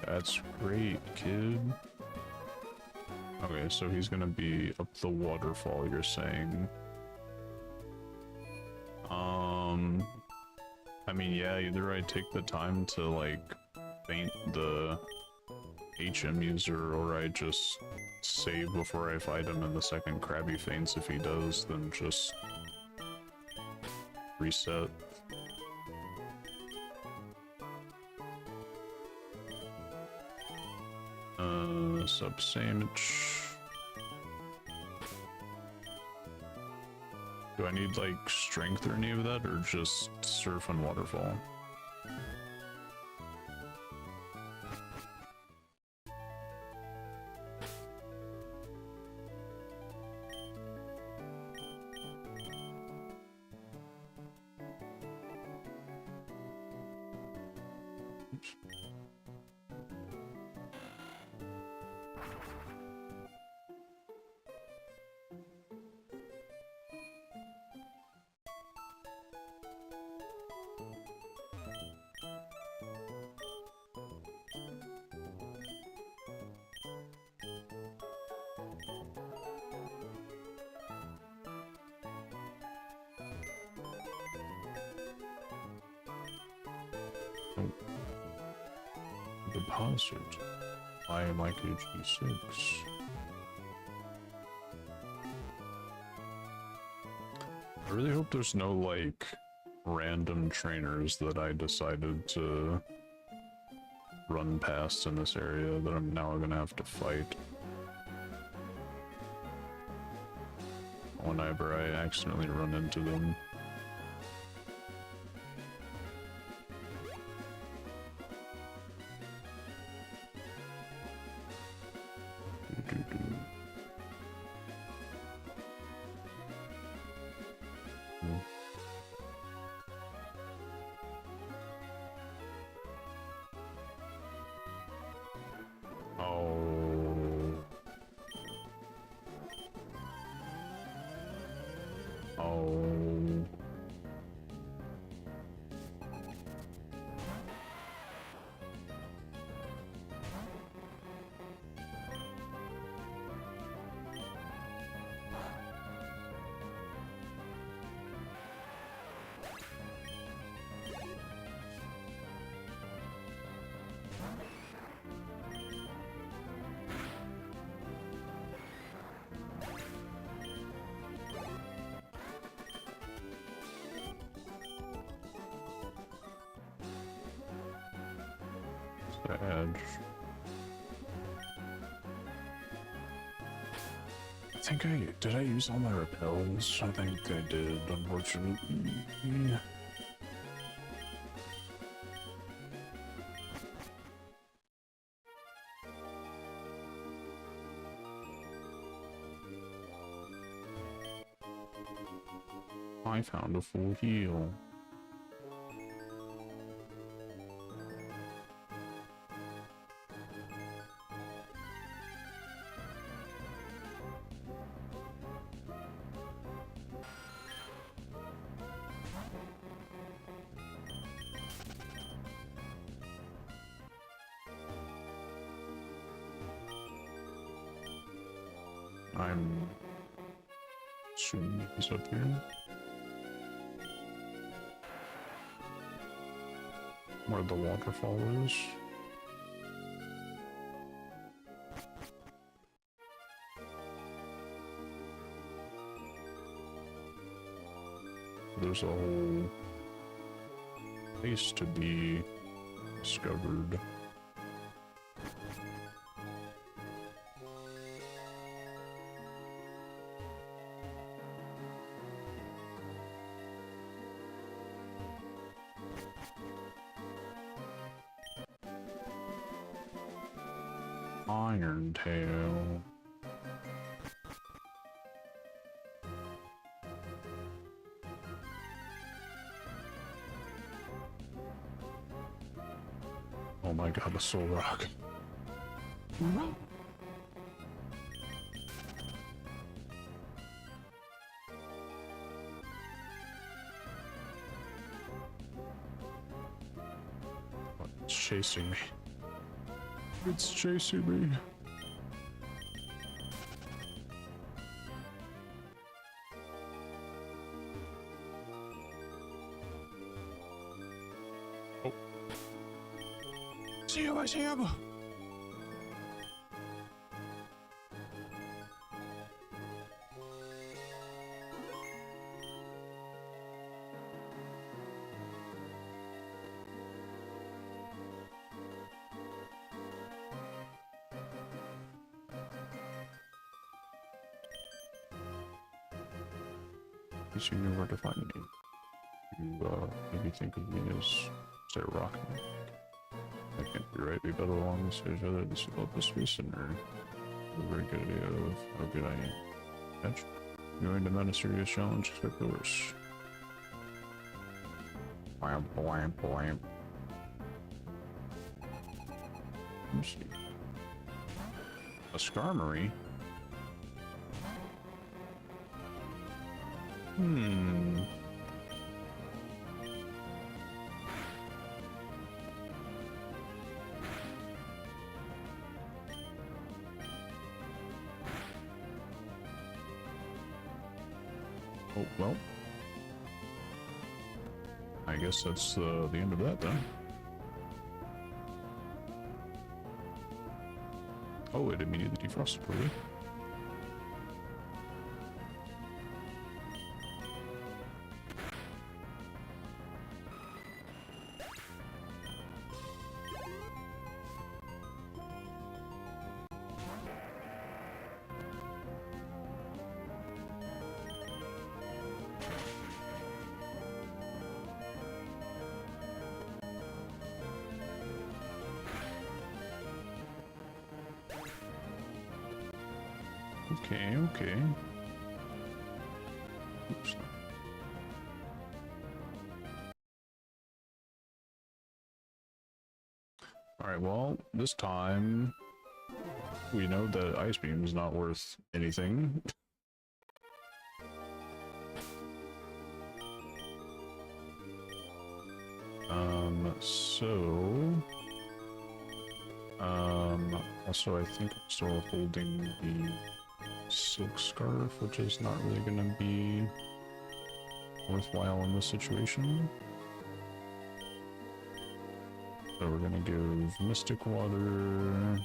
That's great, kid. Okay, so he's gonna be up the waterfall, you're saying. I mean, yeah, either I take the time to, like, faint the HM user, or I just save before I fight him, and the second Krabby faints if he does, then just reset. Sub sandwich. Do I need like strength or any of that, or just surf and waterfall? Deposit. I am like HG6. I really hope there's no like random trainers that I decided to run past in this area that I'm now gonna have to fight whenever I accidentally run into them. Edge. Did I use all my repels? I think I did, unfortunately. I found a full heal. I'm assuming he's up here. Where the waterfall is. There's a whole place to be discovered. Iron Tail. Oh my god, a soul rock. It's chasing me. It's chasing me. Oh. See him, I see him. Because you knew where to find me. You maybe think of me as, say, a rock. I can't be right. We battle alongside each other. This is about this recent or a very good idea of how good I am. Catch? You're going to mount a serious challenge, expect the worst. Wham, wham, wham. Let me see. A skarmory? Hmm. Oh, well. I guess that's the end of that then. Oh, it immediately defrosted, really? Okay, okay. Oops. Alright, well, this time we know that Ice Beam is not worth anything. Also I think I'm still holding the Silk Scarf, which is not really gonna be worthwhile in this situation. So we're gonna give Mystic Water.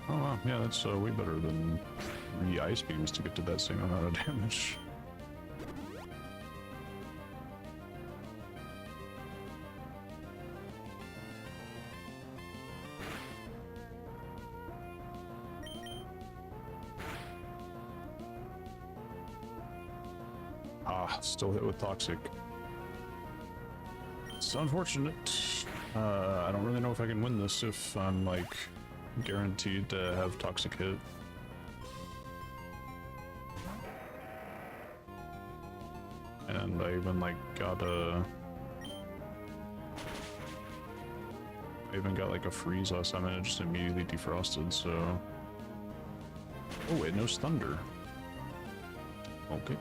Oh wow, yeah, that's way better than 3 Ice Beams to get to that same amount of damage. Ah, still hit with Toxic. It's unfortunate. I don't really know if I can win this if I'm, like, guaranteed to have Toxic hit. And I even, like, got a... I even got, like, a freeze last time and it just immediately defrosted, so... Oh, it knows Thunder. Okay.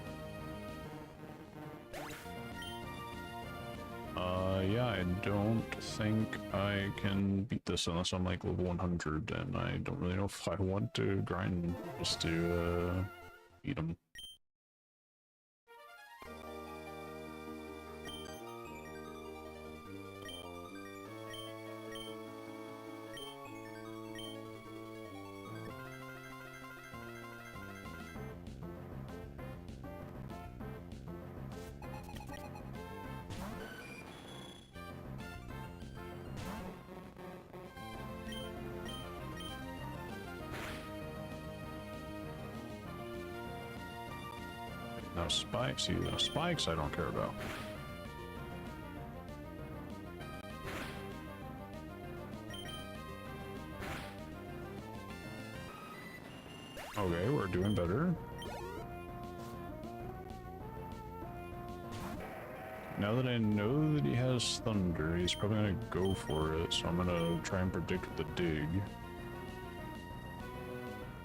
Yeah, I don't think I can beat this unless I'm like level 100, and I don't really know if I want to grind just to beat him. Now spikes, spikes I don't care about. Okay, we're doing better. Now that I know that he has Thunder, he's probably gonna go for it, so I'm gonna try and predict the dig.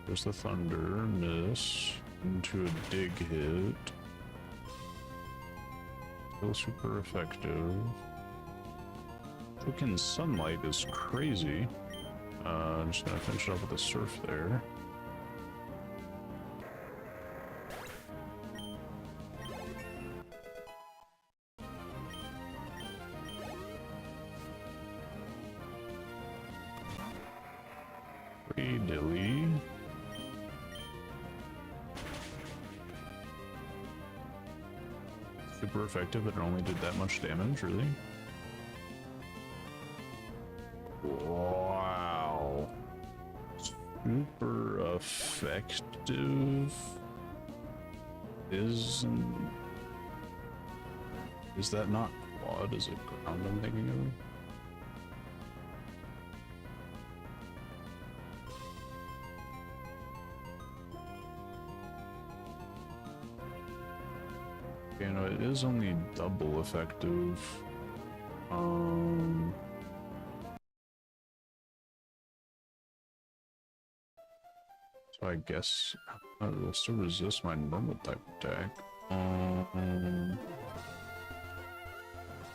There's the Thunder, miss. Into a dig hit. Still super effective. Freaking Sunlight is crazy. I'm just gonna finish it up with a surf there. Hey, Dilly. Super effective, but it only did that much damage, really? Wow. Super effective. Is that not quad? Is it ground I'm thinking of? You know, it is only double effective. So I guess it'll still resist my normal type attack. I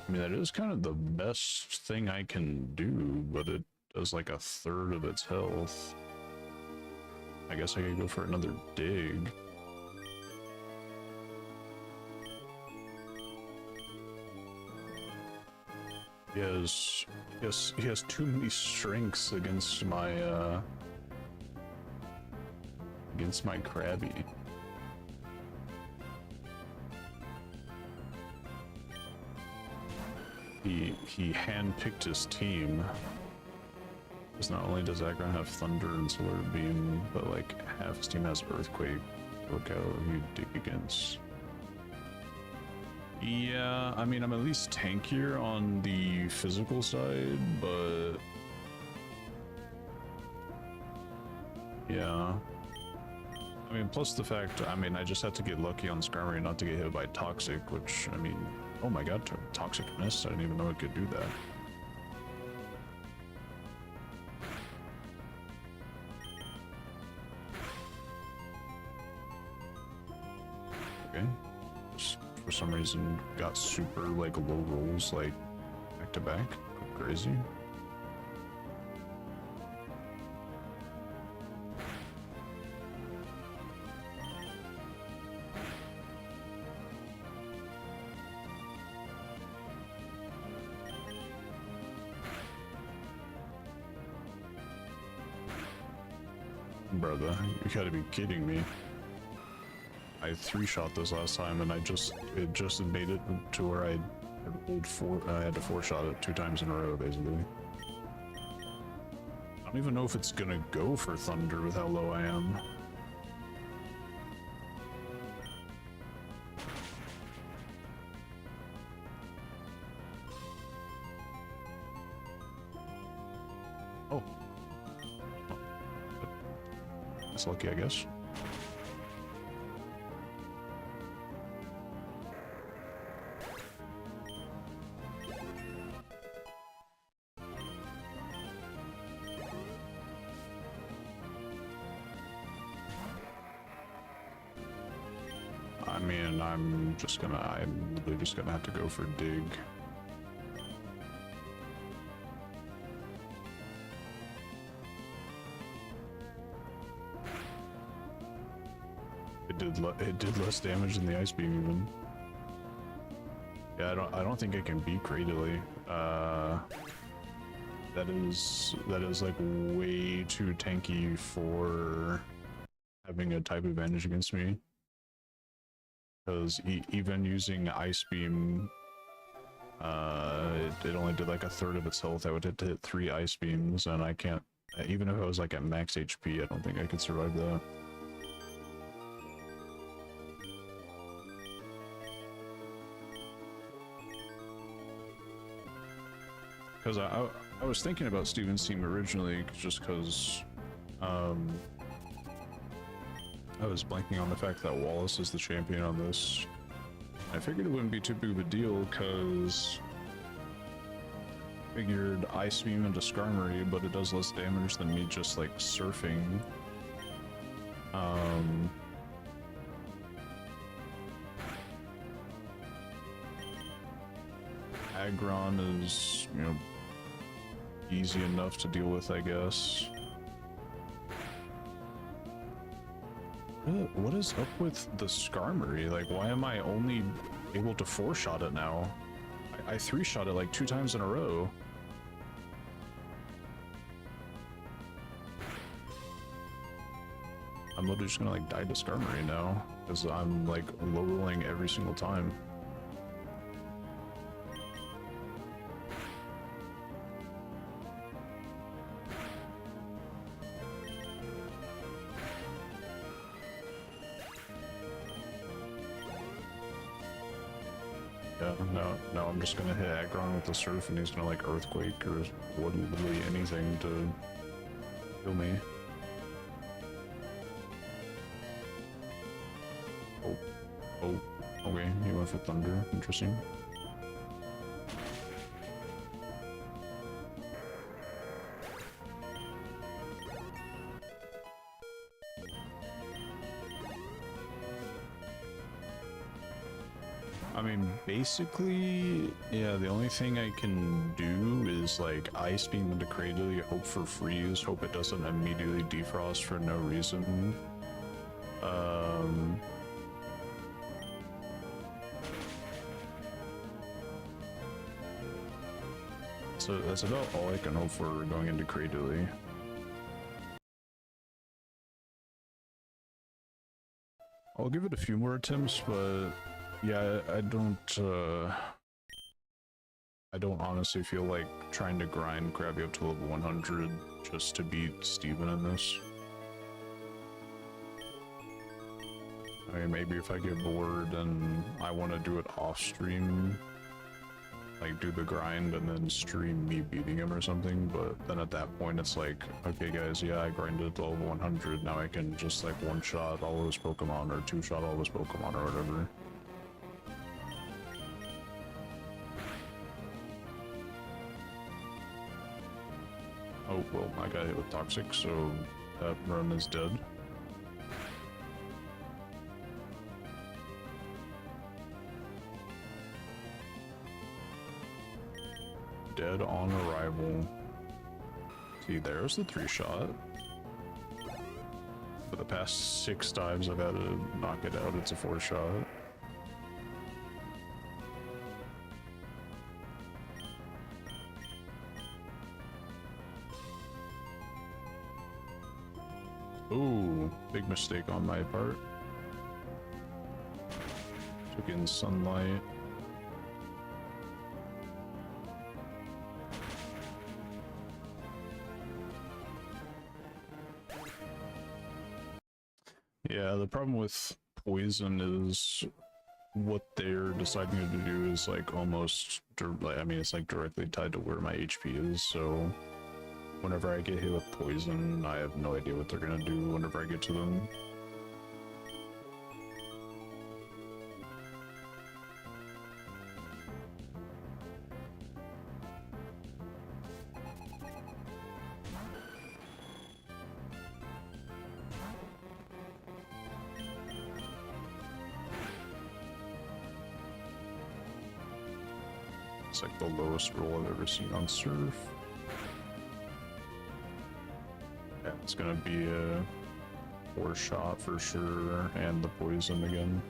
mean, that is kind of the best thing I can do, but it does like a third of its health. I guess I could go for another dig. He has too many strengths against my Krabby. He handpicked his team. Because not only does Aggron have Thunder and Solar Beam, but like half his team has Earthquake. Look how you dig against. Yeah, I mean, I'm at least tankier on the physical side, but yeah. I mean, plus the fact, I mean, I just have to get lucky on Skirmery not to get hit by Toxic, which, I mean, oh my god, Toxic missed. I didn't even know it could do that. Okay. Just for some reason got super like low rolls like back to back. Crazy. Brother, you gotta be kidding me. I 3-shot this last time and it just made it to where I had to 4-shot it 2 times in a row, basically. I don't even know if it's gonna go for Thunder with how low I am. Oh. That's lucky, I guess. I mean, I'm literally just gonna have to go for dig. It did less damage than the Ice Beam even. Yeah, I don't think I can beat Cradily. That is like way too tanky for having a type advantage against me. Because even using Ice Beam, it only did like a third of its health. I would have to hit 3 Ice Beams, and I can't. Even if I was like at max HP, I don't think I could survive that. Because I was thinking about Steven's team originally, just because I was blanking on the fact that Wallace is the champion on this. I figured it wouldn't be too big of a deal, because I figured Ice Beam into Skarmory, but it does less damage than me just like surfing. Aggron is, you know, easy enough to deal with, I guess. What is up with the Skarmory? Like, why am I only able to 4-shot it now? I 3-shot it like 2 times in a row. I'm literally just gonna like die to Skarmory now, because I'm like low rolling every single time. Yeah, no, I'm just gonna hit Aggron with the Surf and he's gonna like Earthquake or literally anything to kill me. Oh, okay, he went for Thunder, interesting. I mean, basically, yeah, the only thing I can do is like Ice Beam into Cradily, hope for Freeze, hope it doesn't immediately defrost for no reason. So that's about all I can hope for going into Cradily. I'll give it a few more attempts, but yeah, I don't honestly feel like trying to grind Krabby up to level 100 just to beat Steven in this. I mean, maybe if I get bored and I want to do it off stream, like do the grind and then stream me beating him or something, but then at that point it's like, okay guys, yeah, I grinded to level 100, now I can just like 1-shot all of his Pokemon or 2-shot all of his Pokemon or whatever. Oh, well, I got hit with Toxic, so that run is dead. Dead on arrival. See, there's the 3-shot. For the past 6 times I've had to knock it out, it's a 4-shot. Ooh, big mistake on my part. Took in Sunlight. Yeah, the problem with Poison is what they're deciding to do is like almost, I mean, it's like directly tied to where my HP is, so whenever I get hit with Poison, I have no idea what they're gonna do whenever I get to them. It's like the lowest roll I've ever seen on Surf. Yeah, it's gonna be a 4-shot for sure, and the Poison again.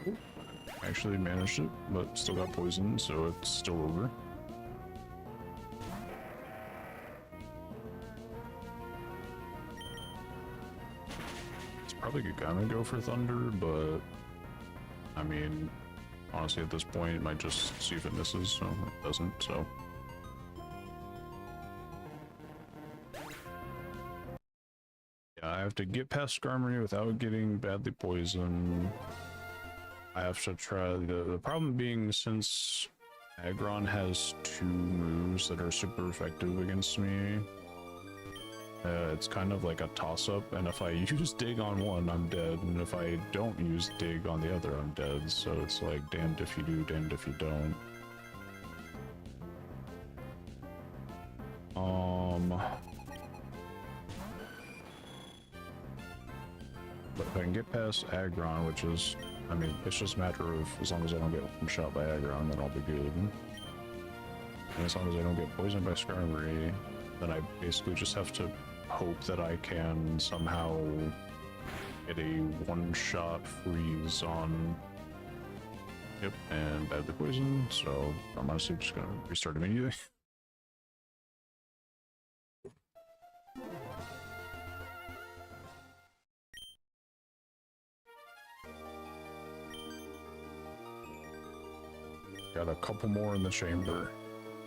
Ooh, actually managed it, but still got Poison, so it's still over. It's probably gonna go for Thunder, but I mean, honestly, at this point, it might just see if it misses, so it doesn't, so. Yeah, I have to get past Skarmory without getting badly poisoned. I have to try, the problem being, since Aggron has 2 moves that are super effective against me, it's kind of like a toss-up, and if I use Dig on one, I'm dead, and if I don't use Dig on the other, I'm dead, so it's like damned if you do, damned if you don't. But if I can get past Aggron, which is, I mean, it's just a matter of, as long as I don't get 1-shot by Aggron, then I'll be good. And as long as I don't get poisoned by Skarmory, then I basically just have to hope that I can somehow get a one-shot freeze on. Yep, and badly poisoned, so I'm honestly just gonna restart immediately. Got a couple more in the chamber,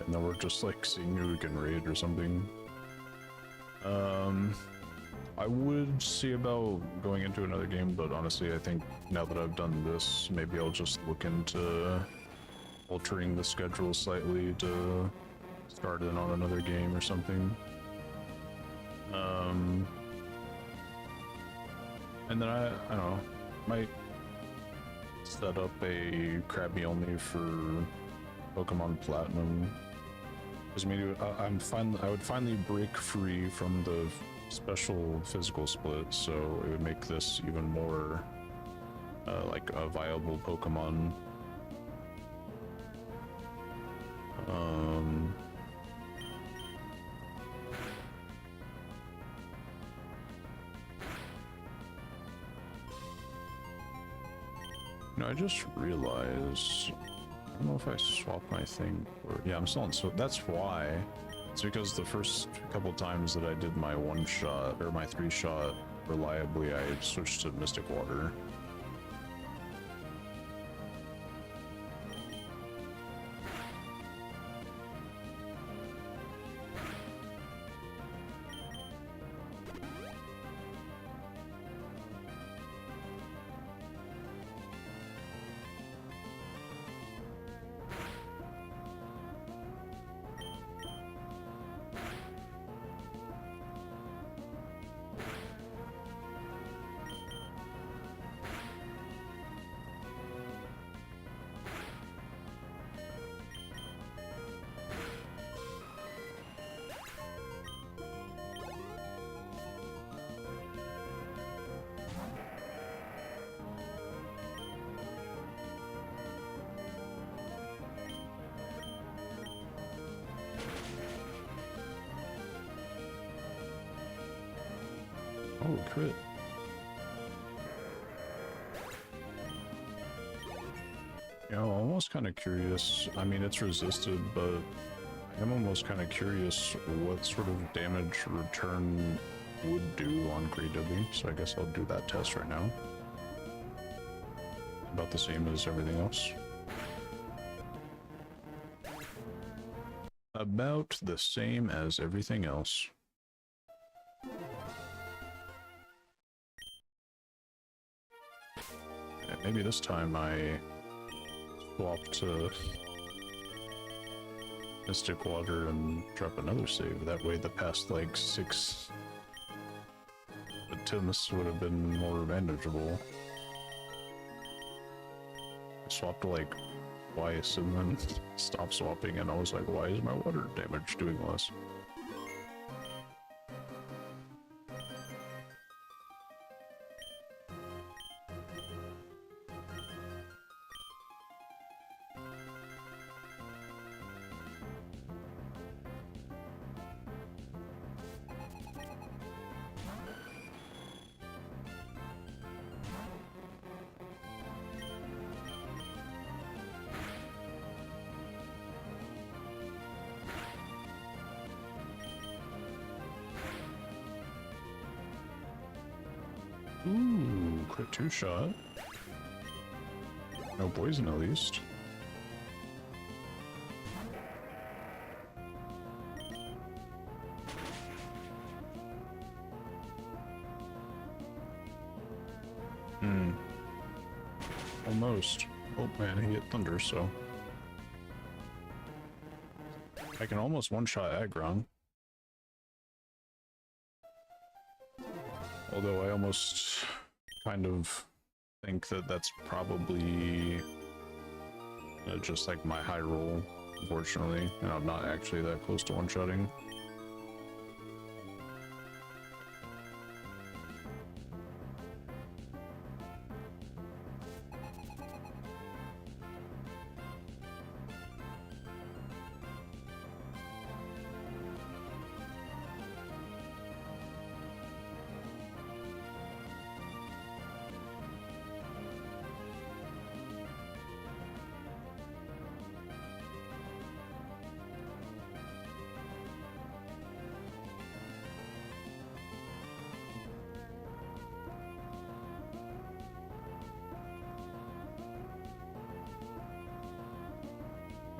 and then we're just like seeing who we can raid or something. I would see about going into another game, but honestly, I think now that I've done this, maybe I'll just look into altering the schedule slightly to start in on another game or something. And then I don't know, might set up a Krabby only for Pokemon Platinum. Because maybe I would finally break free from the special physical split, so it would make this even more like a viable Pokemon. You know, I just realized, I don't know if I swapped my thing or, yeah, I'm still on, so that's why. It's because the first couple times that I did my one shot or my 3-shot reliably, I switched to Mystic Water. Oh, crit. You know, I'm almost kind of curious. I mean, it's resisted, but I'm almost kind of curious what sort of damage return would do on Krabby, so I guess I'll do that test right now. About the same as everything else. About the same as everything else. And maybe this time I swap to Mystic Water and drop another save. That way the past like 6 attempts would have been more manageable. I swapped like twice and then stopped swapping, and I was like, why is my water damage doing less? Ooh, crit 2-shot. No poison at least. Almost. Oh man, he hit Thunder, so I can almost one-shot Aggron. Although I almost kind of think that that's probably just like my high roll, unfortunately, and I'm not actually that close to one-shotting.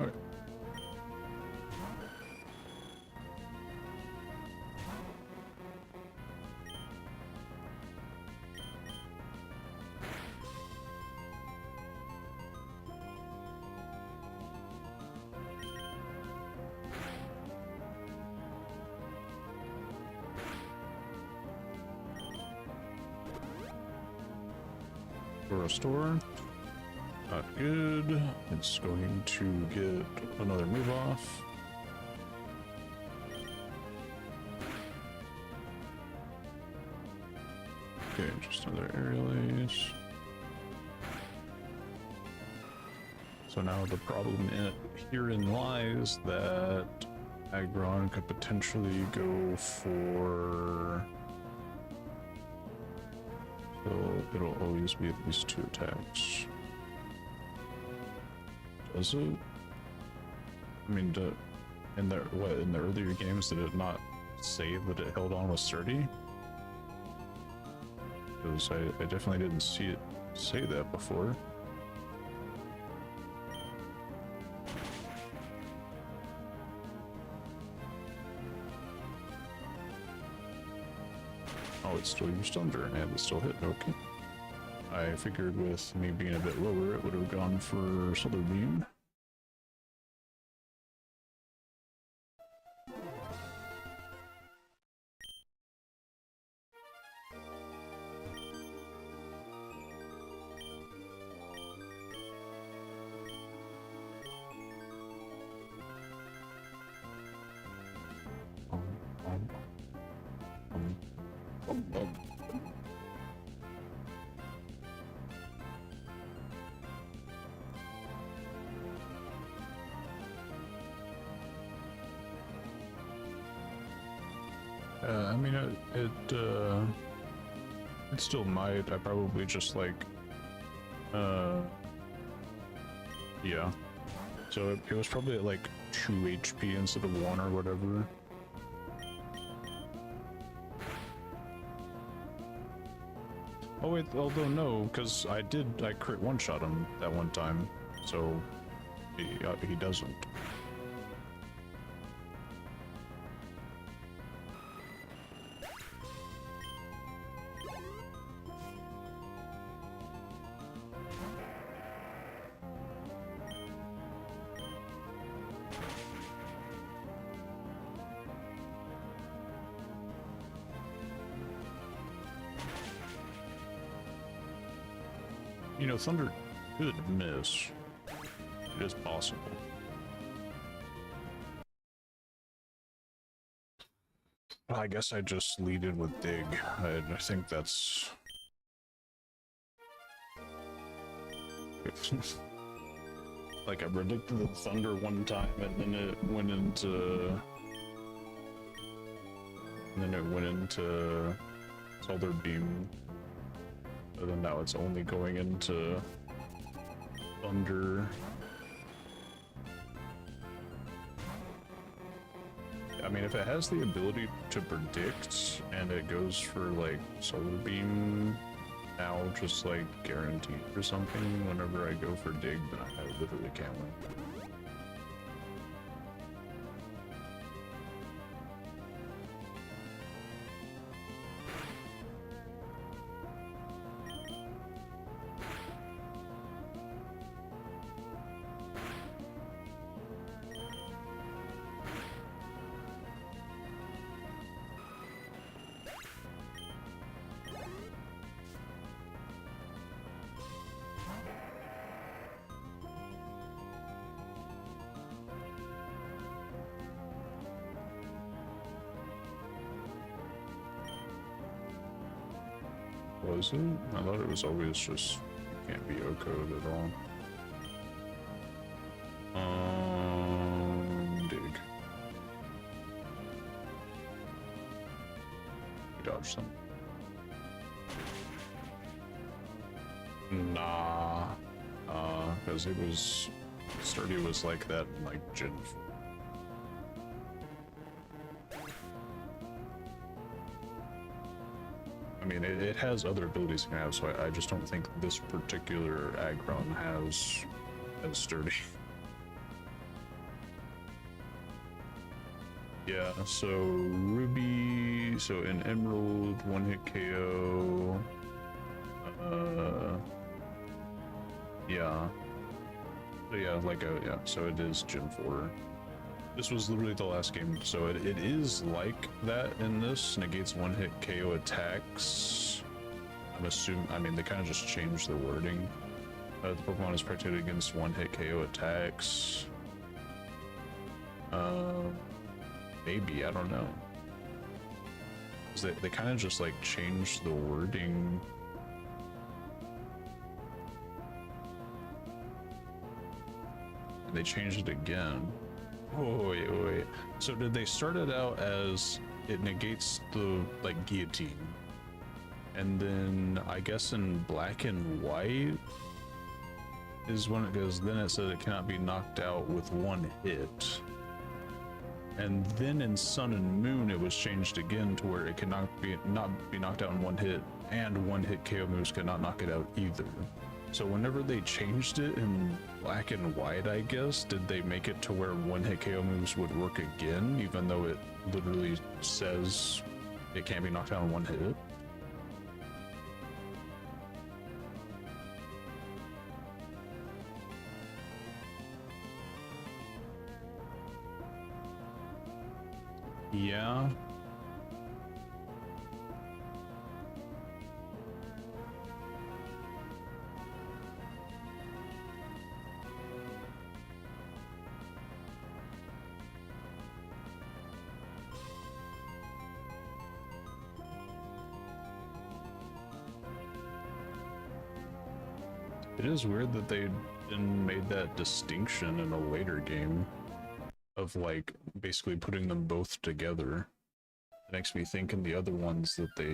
Okay. Restore. Not good. It's going to get another move off. Okay, just another aerial ace. So now the problem herein lies that Aggron could potentially go for... So it'll always be at least 2 attacks. Does it? I mean, in the earlier games, did it not say that it held on with 30? Because I definitely didn't see it say that before. Oh, it still used Thunder and it still hit. Okay. I figured with me being a bit lower, it would have gone for Solar Beam. I mean, it still might. I probably just like, yeah. So it was probably at like 2 HP instead of 1 or whatever. Oh wait, although no, because I crit one-shot him that one time, so he doesn't. You know, Thunder could miss. It is possible. Well, I guess I just lead in with Dig. I think that's... like, I predicted the Thunder one time, and then it went into... And then it went into Solar Beam. But then now it's only going into Thunder. I mean, if it has the ability to predict and it goes for like Solar Beam now, just like guaranteed or something, whenever I go for Dig, then I literally can't win. Was it? I thought it was always just, you can't be O-code at all. Dig. Dodge them. Nah. Because it was, Sturdy was like that in like Gen 4. I mean, it has other abilities it can have, so I just don't think this particular Aggron has Sturdy. Yeah, so Ruby, so in Emerald, one hit KO. Yeah. So yeah, yeah, so it is Gen 4. This was literally the last game, so it is like that in this. Negates one hit KO attacks. I mean, they kind of just changed the wording. The Pokemon is protected against one hit KO attacks. Maybe, I don't know. They kind of just like changed the wording. And they changed it again. Oh, wait. So did they start it out as it negates the like guillotine? And then I guess in black and white is when it goes, then it said it cannot be knocked out with one hit. And then in Sun and Moon it was changed again to where it cannot be knocked out in one hit, and one hit KO moves cannot knock it out either. So whenever they changed it in black and white, I guess, did they make it to where one hit KO moves would work again, even though it literally says it can't be knocked out in one hit? Yeah. It is weird that they then made that distinction in a later game of like basically putting them both together. It makes me think in the other ones that they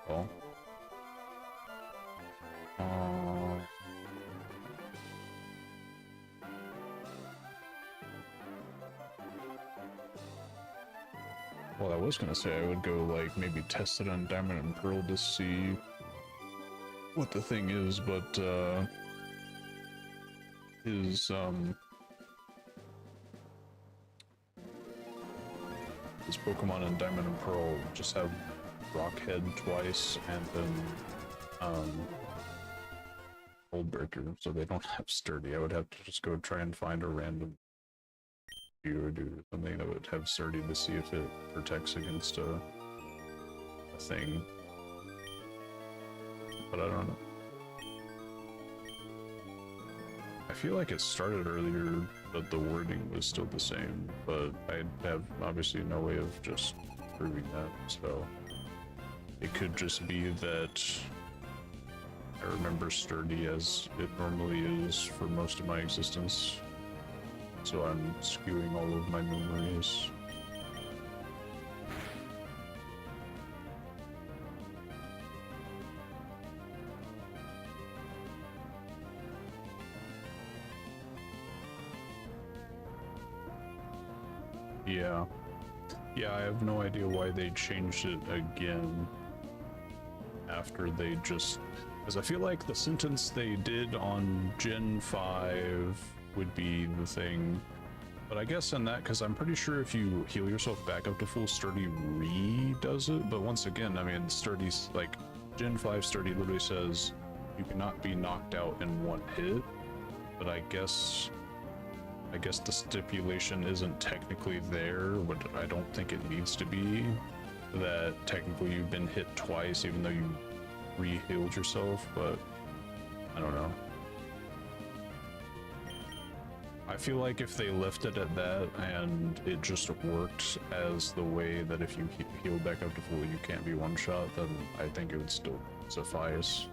well, well, I was gonna say I would go like maybe test it on Diamond and Pearl to see what the thing is, but his Pokemon in Diamond and Pearl just have Rockhead twice and then Coldbreaker, so they don't have Sturdy. I would have to just go try and find a random or do something that would have Sturdy to see if it protects against a thing. But I don't know. I feel like it started earlier, but the wording was still the same, but I have obviously no way of just proving that, so it could just be that I remember Sturdy as it normally is for most of my existence, so I'm skewing all of my memories. Yeah, I have no idea why they changed it again after they just... Because I feel like the sentence they did on Gen 5 would be the thing. But I guess in that, because I'm pretty sure if you heal yourself back up to full, Sturdy redoes it. But once again, I mean, Sturdy's like... Gen 5 Sturdy literally says you cannot be knocked out in one hit. But I guess the stipulation isn't technically there, but I don't think it needs to be, that technically you've been hit twice even though you re-healed yourself, but I don't know. I feel like if they left it at that and it just worked as the way that if you heal back up to full you can't be one-shot, then I think it would still suffice.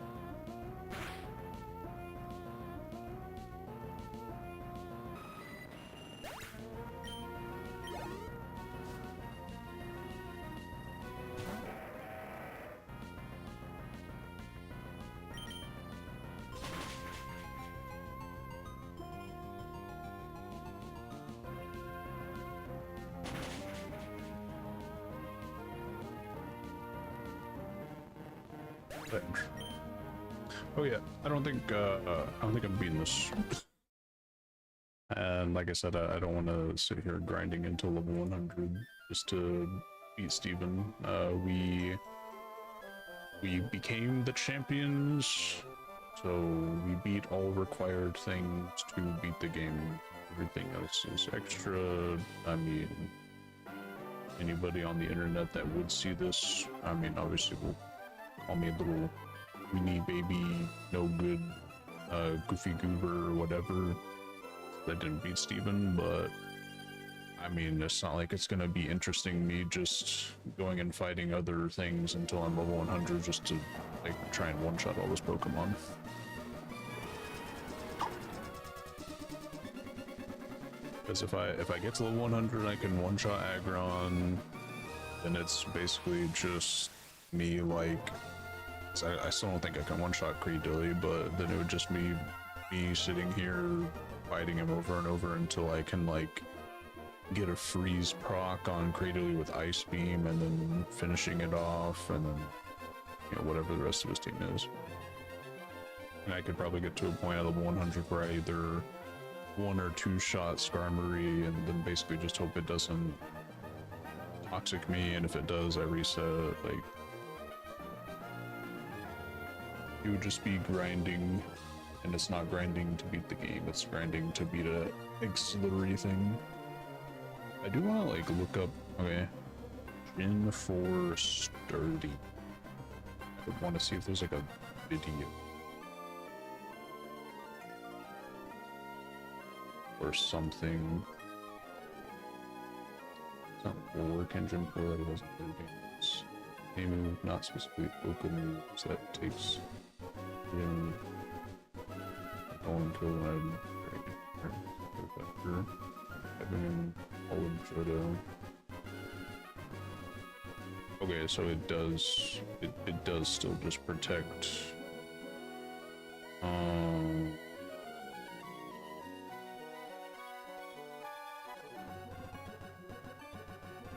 Oh yeah, I don't think I'm beating this. And like I said, I don't want to sit here grinding until level 100 just to beat Steven. We became the champions, so we beat all required things to beat the game. Everything else is extra. I mean, anybody on the internet that would see this, I mean, obviously will call me a little weenie baby, no good, goofy goober or whatever that didn't beat Steven, but I mean, it's not like it's gonna be interesting me just going and fighting other things until I'm level 100 just to like try and one-shot all this Pokemon. Because if I get to level 100, I can one-shot Aggron, then it's basically just me like. I still don't think I can one-shot Cradily, but then it would just be me sitting here fighting him over and over until I can like get a freeze proc on Cradily with Ice Beam and then finishing it off, and then whatever the rest of his team is. And I could probably get to a point at level 100 where I either one or two shot Skarmory and then basically just hope it doesn't toxic me, and if it does I reset. Like, it would just be grinding, and it's not grinding to beat the game, it's grinding to beat a auxiliary thing. I do want to like look up, okay, Gin for Sturdy. I would want to see if there's like a video or something. It's not a work engine for that, it doesn't play games. A move, not specifically vocal moves, that takes in going to when I'm having him all of Johto. Okay, so it does still just protect.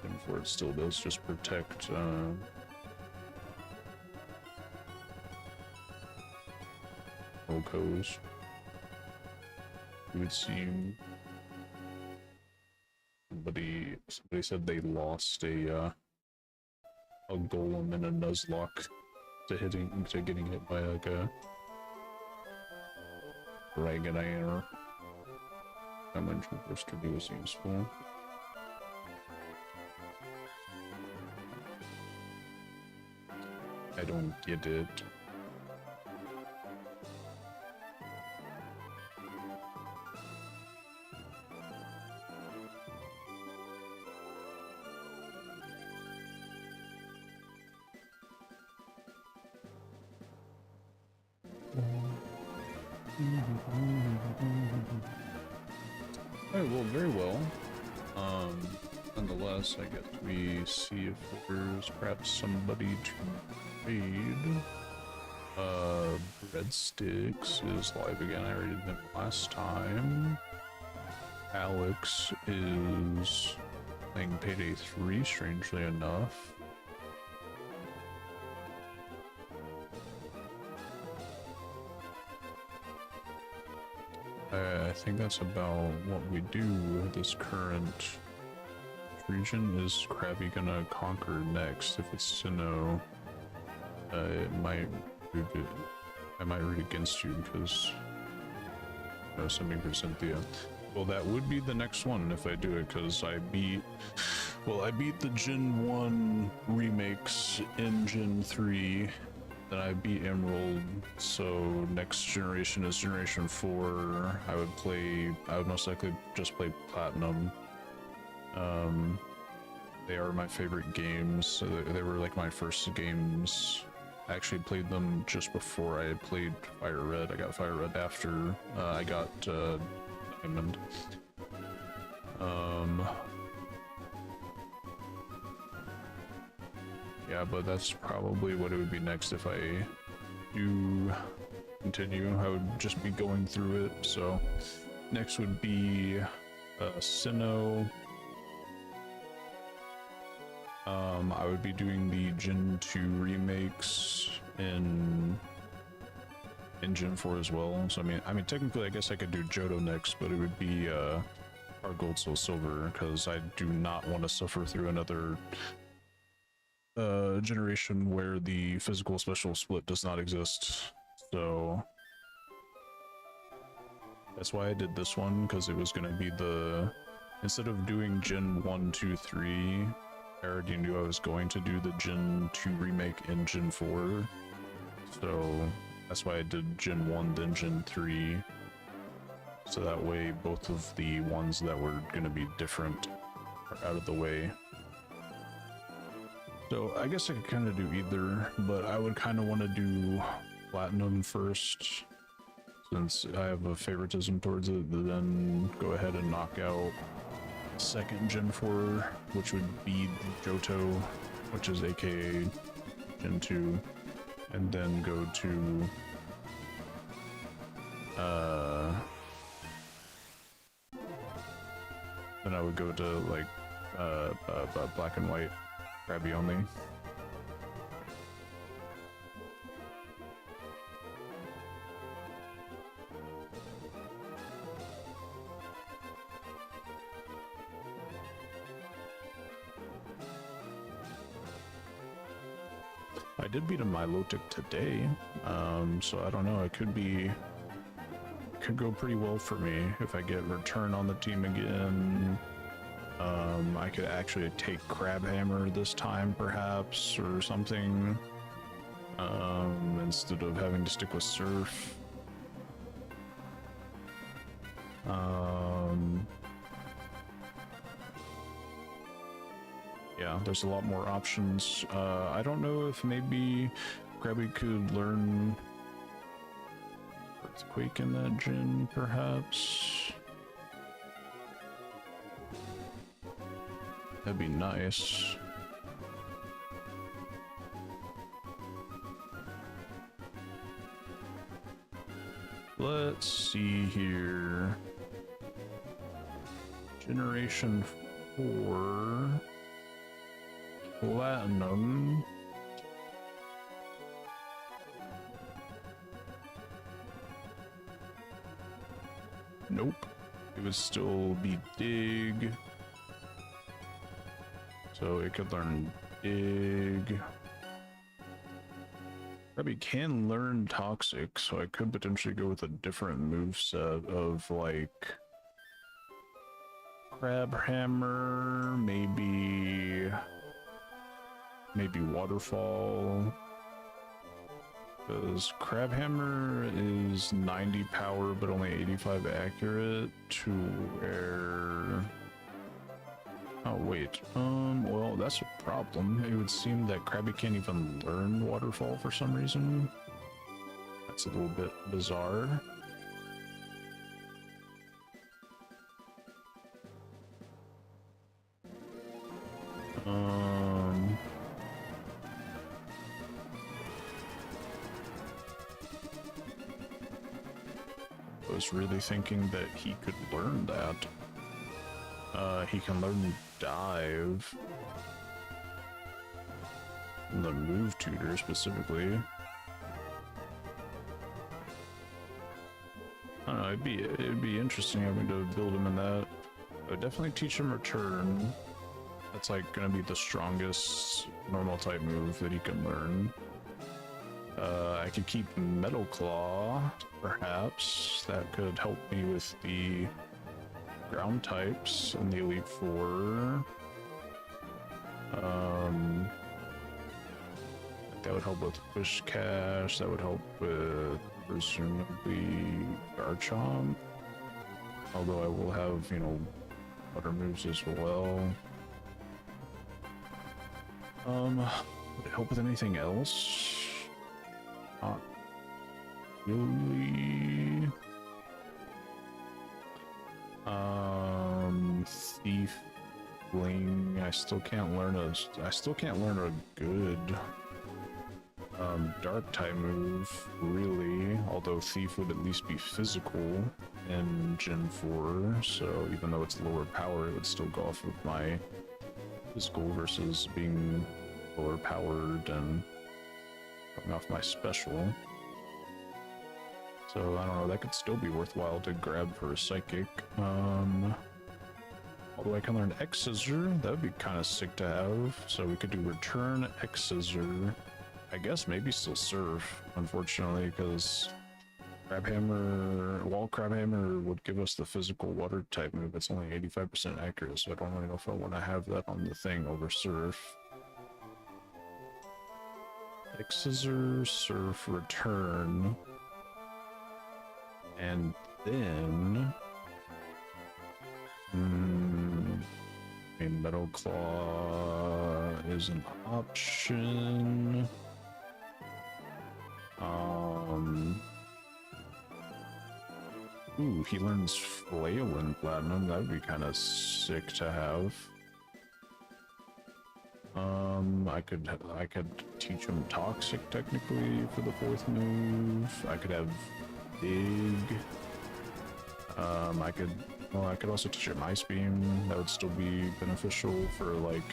And for it still does just protect Okos. You would seem somebody said they lost a golem and a Nuzlocke to getting hit by like a Dragonair. I mentioned yesterday was useful. I don't get it. Alright, well, very well. Nonetheless, I guess we see if there's perhaps somebody to raid. Breadsticks is live again. I raided them last time. Alex is playing Payday 3, strangely enough. I think that's about what we do with this current region. Is Krabby gonna conquer next? If it's Sinnoh, it might I might root against you because sending for Cynthia. Well, that would be the next one if I do it, because I beat the Gen 1 remakes in Gen 3. Then I beat Emerald, so next generation is Generation 4. I would most likely just play Platinum. They are my favorite games. So they were like my first games. I actually played them just before I played Fire Red. I got Fire Red after I got Diamond. Yeah, but that's probably what it would be next if I do continue. I would just be going through it. So next would be Sinnoh. I would be doing the Gen 2 remakes in in Gen 4 as well. So I mean, technically, I guess I could do Johto next, but it would be Heart Gold Soul Silver, because I do not want to suffer through another generation where the physical special split does not exist. So that's why I did this one, because it was going to be the, instead of doing Gen 1, 2, 3, I already knew I was going to do the Gen 2 remake in Gen 4. So that's why I did Gen 1, then Gen 3. So that way both of the ones that were going to be different are out of the way. So I guess I could kind of do either, but I would kind of want to do Platinum first, since I have a favoritism towards it, then go ahead and knock out second Gen 4, which would be Johto, which is aka Gen 2, and then go to then I would go to like black and white Krabby only. I did beat a Milotic today, so I don't know, it could go pretty well for me if I get return on the team again. I could actually take Crabhammer this time perhaps, or something, instead of having to stick with Surf. Yeah, there's a lot more options. I don't know if maybe Krabby could learn Earthquake in that gen, perhaps. That'd be nice. Let's see here. Generation 4. Platinum. Nope. It would still be Dig. So it could learn Dig. Krabby can learn Toxic, so I could potentially go with a different moveset of like Crabhammer, maybe Waterfall. Because Crabhammer is 90 power but only 85 accurate, to where... Oh wait, well that's a problem. It would seem that Krabby can't even learn Waterfall for some reason. That's a little bit bizarre. I was really thinking that he could learn that. He can learn Dive. The move tutor specifically. I don't know, it'd be interesting having to build him in that. I would definitely teach him Return. That's like gonna be the strongest normal type move that he can learn. I could keep Metal Claw, perhaps. That could help me with the ground types in the Elite Four. That would help with Wish Cash. That would help with presumably Garchomp. Although I will have, you know, other moves as well. Would it help with anything else? Not really. Thief, Bling. I still can't learn a good dark type move, really. Although Thief would at least be physical in Gen 4, so even though it's lower power, it would still go off of my physical versus being lower powered and going off my special. So I don't know, that could still be worthwhile to grab for a psychic. Although I can learn X Scissor, that would be kind of sick to have. So we could do Return X Scissor. I guess maybe still Surf, unfortunately, because Crabhammer, Wall Crabhammer would give us the physical water type move. It's only 85% accurate, so I don't really know if I want to have that on the thing over Surf. X Scissor, Surf, Return. And then... a Metal Claw is an option. Ooh, he learns Flail in Platinum. That would be kind of sick to have. I could teach him Toxic technically for the 4th move. I could have Big. I could also teach him Ice Beam. That would still be beneficial for like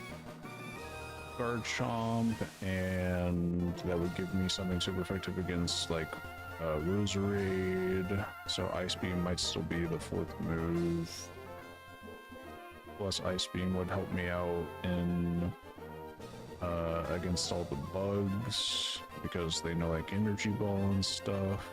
Guard Chomp, and that would give me something super effective against like Roserade. So Ice Beam might still be the 4th move. Plus Ice Beam would help me out in against all the bugs because they know like Energy Ball and stuff.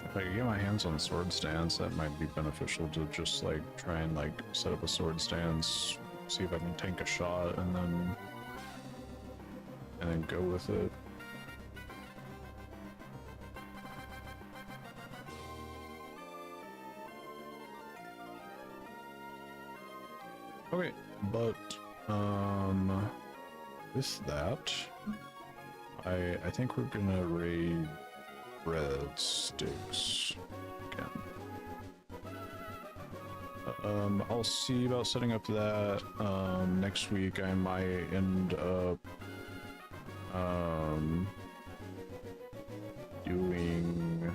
If I could get my hands on Sword Stance, that might be beneficial to just like try and like set up a Sword Stance, see if I can tank a shot, and then go with it. Okay, but with that, I think we're gonna raid Breadsticks again. I'll see about setting up that. Next week I might end up doing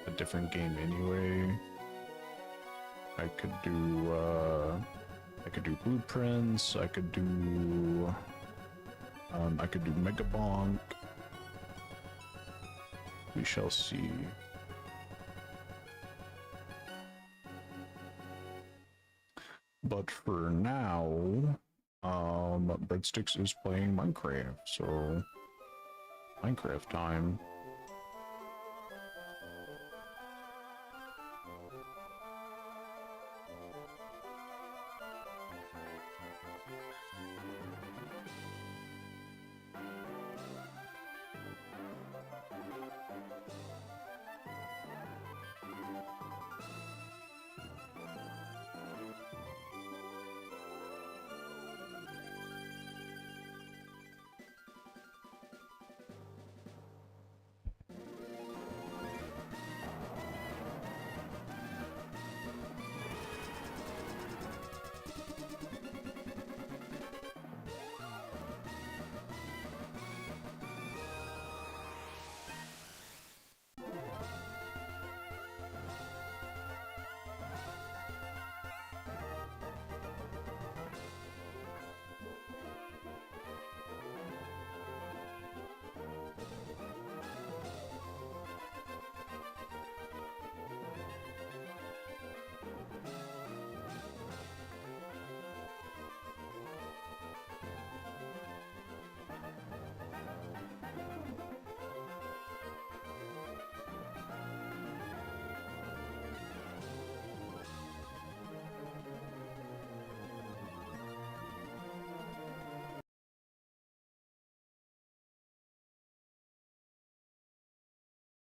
a different game anyway. I could do Blueprints, I could do Mega Bonk. We shall see. But for now, Breadsticks is playing Minecraft, so Minecraft time.